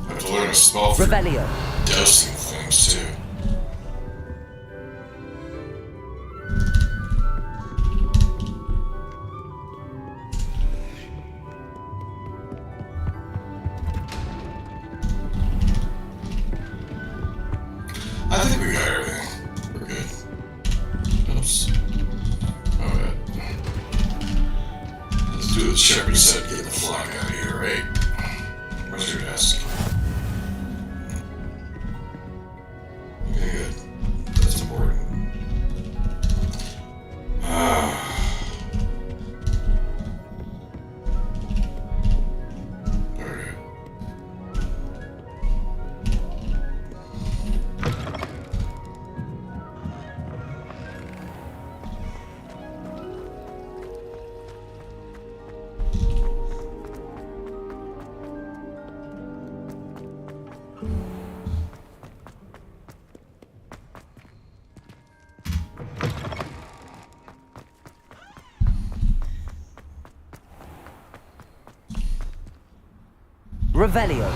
have to learn a spell for dousing things too. I think we got everything. We're good. Oops. Alright. Let's do the shepherd said, get the flag out of here, right? Where's your desk? Okay, good. That's important. Very good. Revelio.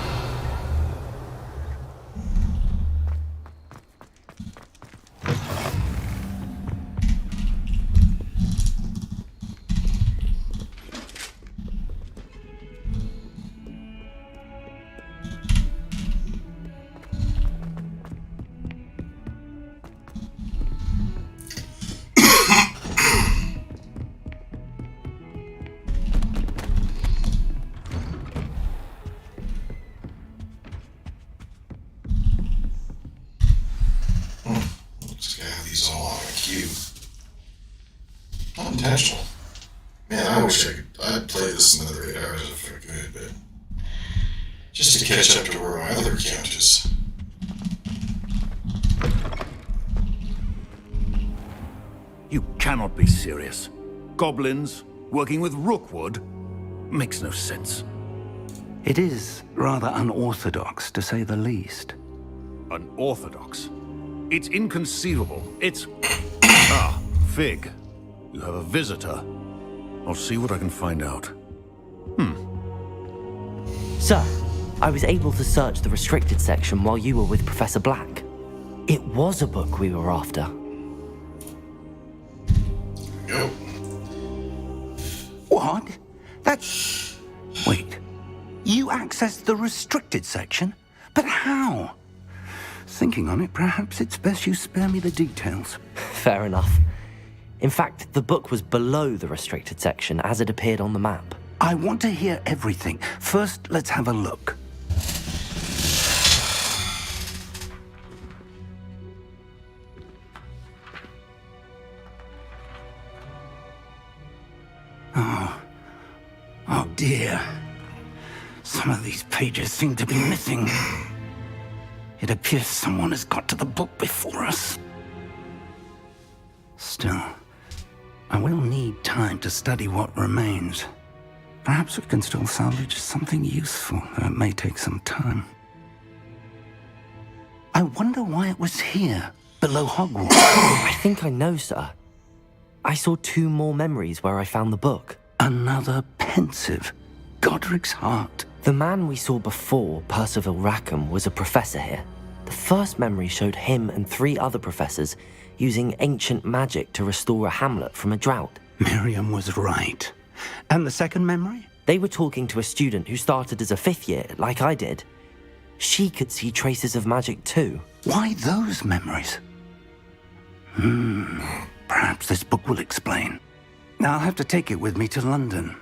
Looks like I have these all on a queue. Not intentional. Man, I wish I'd play this another 8 hours if I could, but just to catch up to where my other account is. You cannot be serious. Goblins working with Rookwood makes no sense. It is rather unorthodox, to say the least. Unorthodox? It's inconceivable. It's... Ah, Fig. You have a visitor. I'll see what I can find out. Sir, I was able to search the restricted section while you were with Professor Black. It was a book we were after. Go. What? That's... Wait. You accessed the restricted section? But how? Thinking on it, perhaps it's best you spare me the details. Fair enough. In fact, the book was below the restricted section as it appeared on the map. I want to hear everything. First, let's have a look. Oh dear. Some of these pages seem to be missing. It appears someone has got to the book before us. Still, I will need time to study what remains. Perhaps we can still salvage something useful, though it may take some time. I wonder why it was here, below Hogwarts. I think I know, sir. I saw 2 more memories where I found the book. Another pensive. Godric's heart. The man we saw before, Percival Rackham, was a professor here. The first memory showed him and 3 other professors using ancient magic to restore a hamlet from a drought. Miriam was right. And the second memory? They were talking to a student who started as a 5th year, like I did. She could see traces of magic too. Why those memories? Perhaps this book will explain. I'll have to take it with me to London.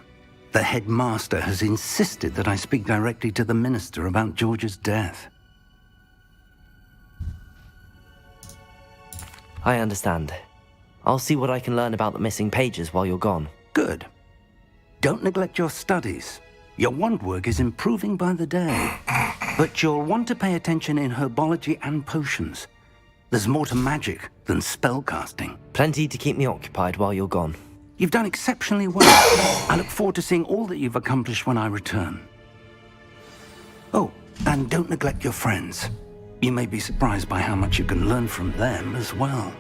The headmaster has insisted that I speak directly to the minister about George's death. I understand. I'll see what I can learn about the missing pages while you're gone. Good. Don't neglect your studies. Your wand work is improving by the day. But you'll want to pay attention in herbology and potions. There's more to magic than spellcasting. Plenty to keep me occupied while you're gone. You've done exceptionally well. I look forward to seeing all that you've accomplished when I return. Oh, and don't neglect your friends. You may be surprised by how much you can learn from them as well.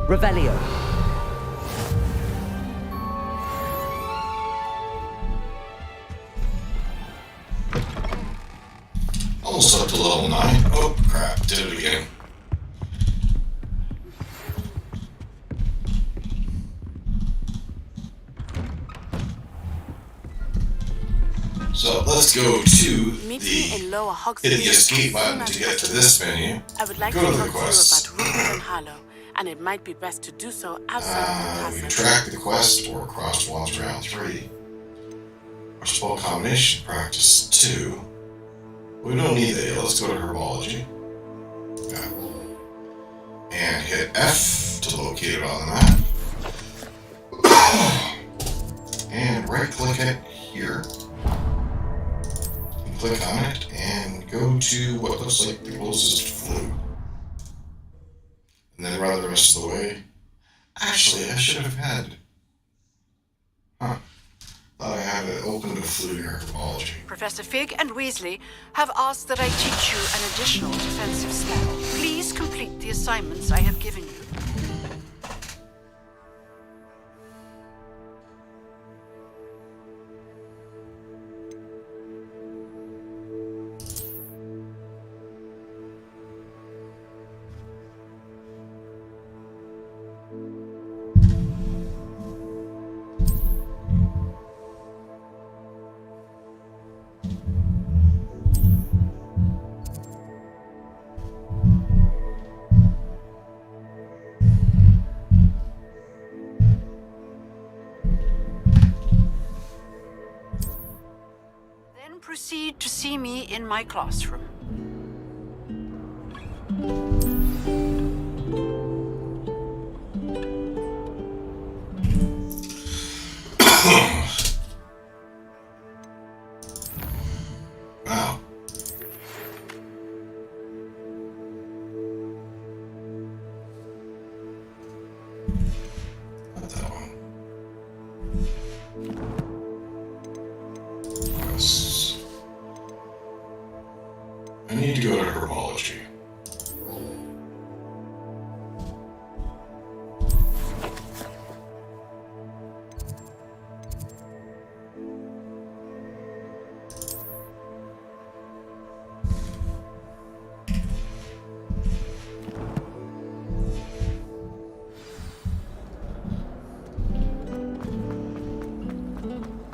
Revelio. Almost up to level 9. Oh, crap. Did it again. So let's go to the escape button to get to this menu. I would like go to to the talk quests. to you about Rookwood and Hollow, and it might be best to do so outside of the We castle. track the quest or cross walls round 3. Our spell combination practice 2. We don't need that. Let's go to herbology. Yeah. And hit F to locate it on the map. And right click it here. Click on it and go to what looks like the closest flue. And then run the rest of the way. Actually, I should have had... Thought I had it open to flue near herbology. Professor Fig and Weasley have asked that I teach you an additional defensive spell. Please complete the assignments I have given you. proceed to see me in my classroom. Wow. Not that one. Yes. I need to go to herbology.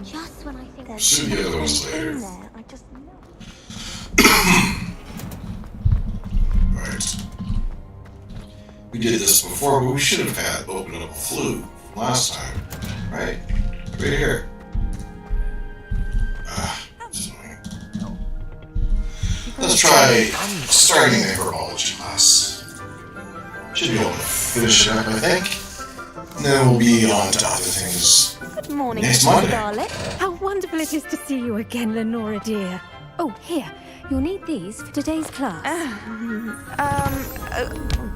Just when I think there's See the other ones something later. in there, I just know. Right. We did this before, but we should have had opened up a flue last time. Right? Right here. That's annoying. Let's try starting the herbology class. Should be able to finish it up, I think. And then we'll be on to other things. Good morning, Next Mr. Monday. Scarlet. How wonderful it is to see you again, Lenora dear. Oh, here. You'll need these for today's class.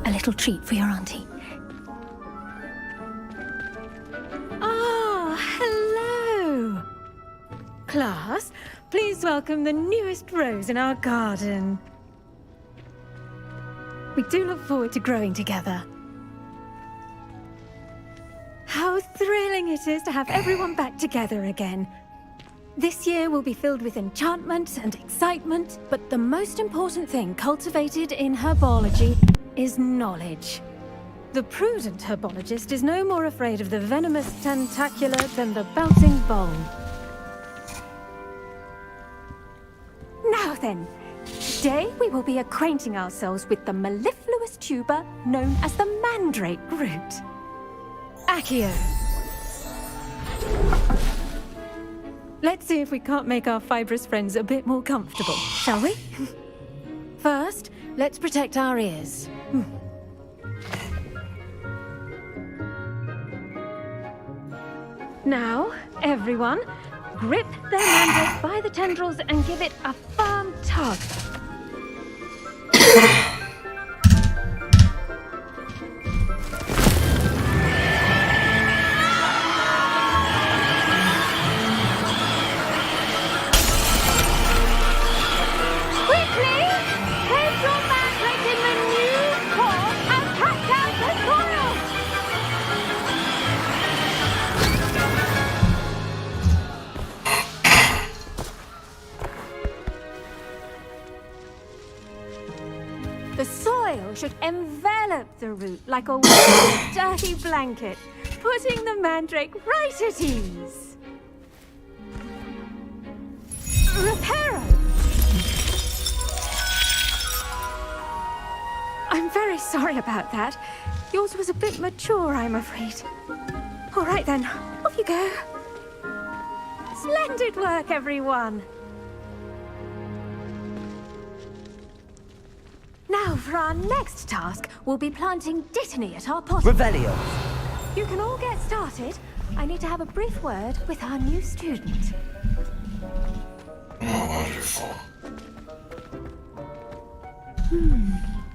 A little treat for your auntie. Ah, hello. Class, please welcome the newest rose in our garden. We do look forward to growing together. How thrilling it is to have everyone back together again. This year will be filled with enchantment and excitement, but the most important thing cultivated in herbology is knowledge. The prudent herbologist is no more afraid of the venomous tentacula than the bouncing bowl. Now then, today we will be acquainting ourselves with the mellifluous tuber known as the mandrake root. Accio. Let's see if we can't make our fibrous friends a bit more comfortable, shall we? First, let's protect our ears. Now, everyone, grip their mandrake by the tendrils and give it a firm tug. The soil should envelop the root like a warm, dirty blanket, putting the mandrake right at ease. Reparo! I'm very sorry about that. Yours was a bit mature, I'm afraid. All right then, off you go. Splendid work, everyone. Now, for our next task, we'll be planting Dittany at our potting. Revelio. You can all get started. I need to have a brief word with our new student. Oh, wonderful.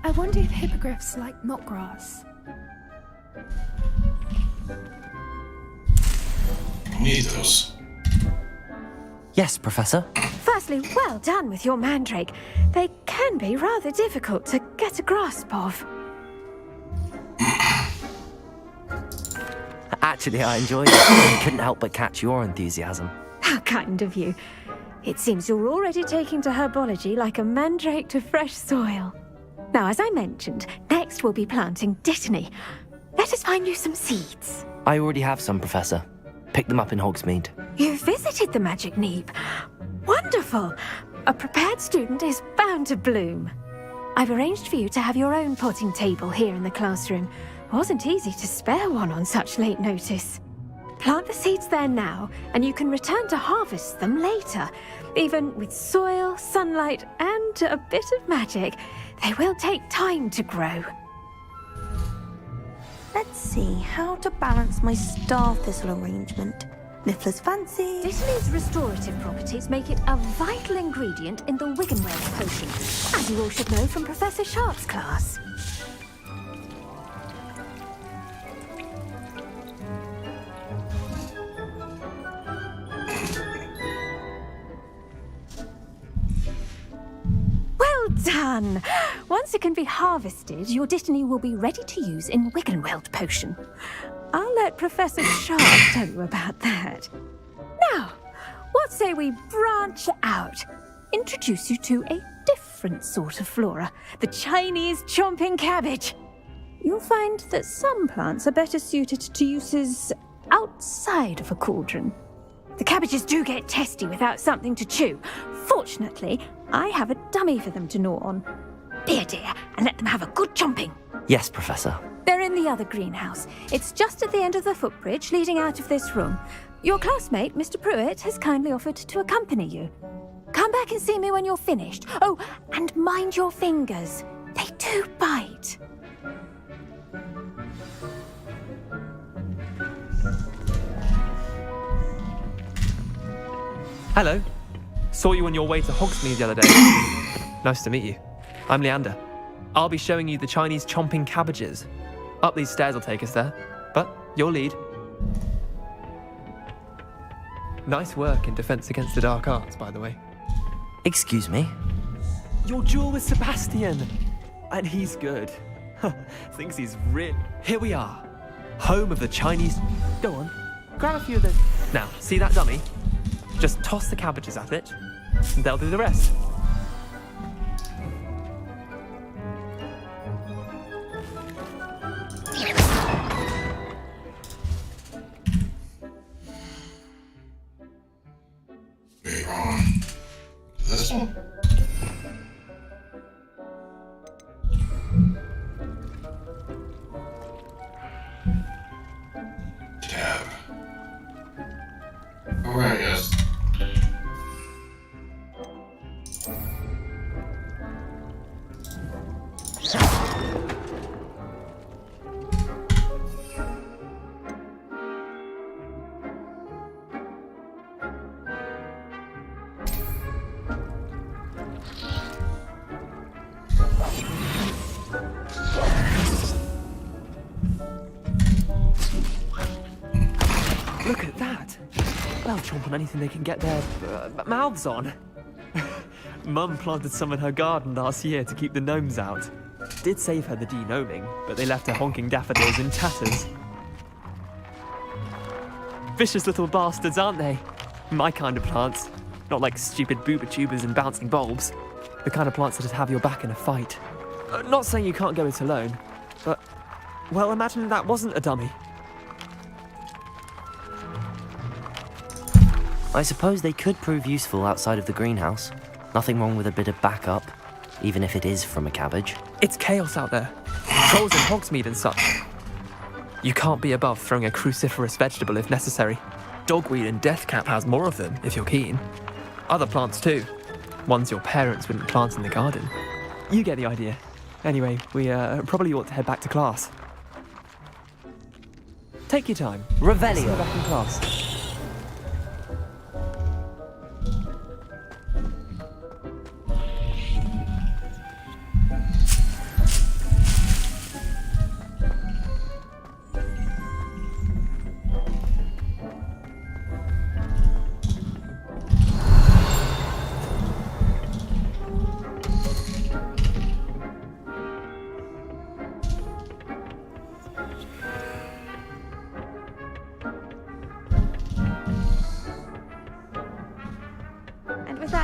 I wonder if hippogriffs like knotgrass. We need those. Yes, Professor. Firstly, well done with your mandrake. They can be rather difficult to get a grasp of. Actually, I enjoyed it. I couldn't help but catch your enthusiasm. How kind of you. It seems you're already taking to herbology like a mandrake to fresh soil. Now, as I mentioned, next we'll be planting Dittany. Let us find you some seeds. I already have some, Professor. Picked them up in Hogsmeade. You visited the Magic Neep. Wonderful! A prepared student is bound to bloom. I've arranged for you to have your own potting table here in the classroom. Wasn't easy to spare one on such late notice. Plant the seeds there now, and you can return to harvest them later. Even with soil, sunlight, and a bit of magic, they will take time to grow. Let's see how to balance my star thistle arrangement. Niffler's fancy. Dittany's restorative properties make it a vital ingredient in the Wiggenweld potion, as you all should know from Professor Sharp's class. Well done! Once it can be harvested, your Dittany will be ready to use in Wiggenweld potion. I'll let Professor Sharp tell you about that. Now, what say we branch out? Introduce you to a different sort of flora, the Chinese chomping cabbage. You'll find that some plants are better suited to uses outside of a cauldron. The cabbages do get testy without something to chew. Fortunately, I have a dummy for them to gnaw on. Be a dear and let them have a good chomping. Yes, Professor. They're in the other greenhouse. It's just at the end of the footbridge leading out of this room. Your classmate, Mr. Pruitt, has kindly offered to accompany you. Come back and see me when you're finished. Oh, and mind your fingers. They do bite. Hello. Saw you on your way to Hogsmeade the other day. Nice to meet you. I'm Leander. I'll be showing you the Chinese chomping cabbages. Up these stairs will take us there, but your lead. Nice work in Defense Against the Dark Arts, by the way. Excuse me? Your duel with Sebastian! And he's good. Thinks he's real. Here we are. Home of the Chinese... Go on, grab a few of those. Now, see that dummy? Just toss the cabbages at it, and they'll do the rest. Wait, wrong. This one? Tab. Oh, right, yes. Look at that. They'll chomp on anything they can get their mouths on. Mum planted some in her garden last year to keep the gnomes out. Did save her the de-gnoming, but they left her honking daffodils in tatters. Vicious little bastards, aren't they? My kind of plants. Not like stupid booba tubers and bouncing bulbs. The kind of plants that'd have your back in a fight. Not saying you can't go it alone, but... well, imagine that wasn't a dummy. I suppose they could prove useful outside of the greenhouse. Nothing wrong with a bit of backup, even if it is from a cabbage. It's chaos out there. Trolls in Hogsmeade and such. You can't be above throwing a cruciferous vegetable if necessary. Dogweed and deathcap has more of them, if you're keen. Other plants too. Ones your parents wouldn't plant in the garden. You get the idea. Anyway, we probably ought to head back to class. Take your time. Revelio. See you back in class.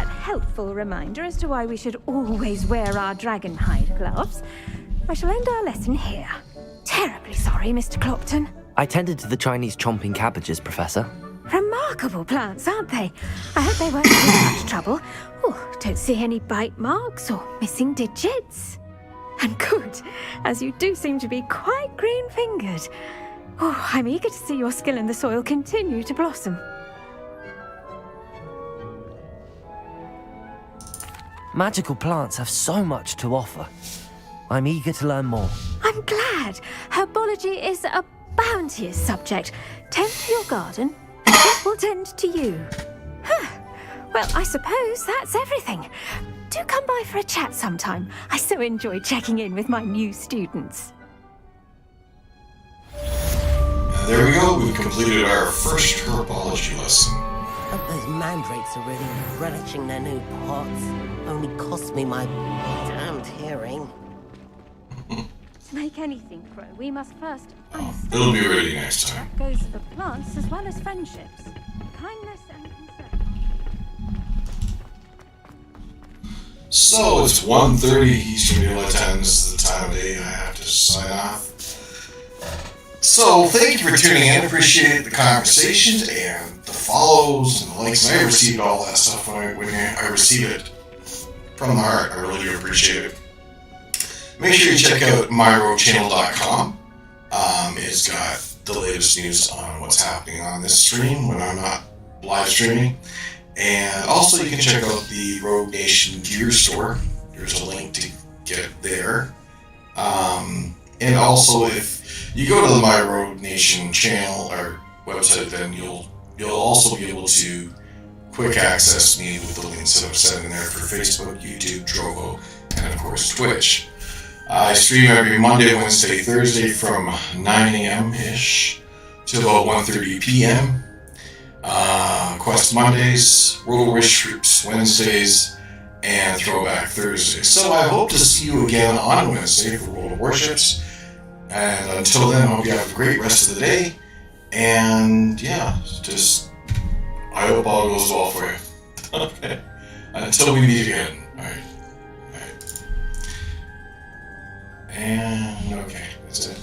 Helpful reminder as to why we should always wear our dragon hide gloves, I shall end our lesson here. Terribly sorry, Mr. Clopton. I tended to the Chinese chomping cabbages, Professor. Remarkable plants, aren't they? I hope they weren't in much trouble. Oh, don't see any bite marks or missing digits. And good, as you do seem to be quite green-fingered. Oh, I'm eager to see your skill in the soil continue to blossom. Magical plants have so much to offer. I'm eager to learn more. I'm glad. Herbology is a bounteous subject. Tend to your garden, and it will tend to you. Huh. Well, I suppose that's everything. Do come by for a chat sometime. I so enjoy checking in with my new students. And there we go. We've completed our first herbology lesson. Hope those mandrakes are really relishing their new pots. Only cost me my damned hearing. To make anything grow, we must first understand. It'll be ready next time. That goes for plants as well as friendships. Kindness and concern. So it's 1:30 Eastern Daylight Time. This is the time of day I have to sign off. So thank you for tuning in. Appreciate the conversations and the follows and the likes. And I received all that stuff when I receive it from the heart. I really do appreciate it. Make sure you check out myroadchannel.com. It's got the latest news on what's happening on this stream when I'm not live streaming. And also you can check out the Rogue Nation gear store. There's a link to get there. And also if you go to the My Rogue Nation channel or website, then you'll also be able to quick access me with the links that I've set in there for Facebook, YouTube, Trovo, and of course Twitch. I stream every Monday, Wednesday, Thursday from 9 a.m.-ish to about 1:30 p.m. Quest Mondays, World Worships Wednesdays, and Throwback Thursdays. So I hope to see you again on Wednesday for World of Worships. And until then, I hope you have a great rest of the day. And yeah, I hope all goes well for you. Okay. Until we meet again. Alright. And okay, that's it.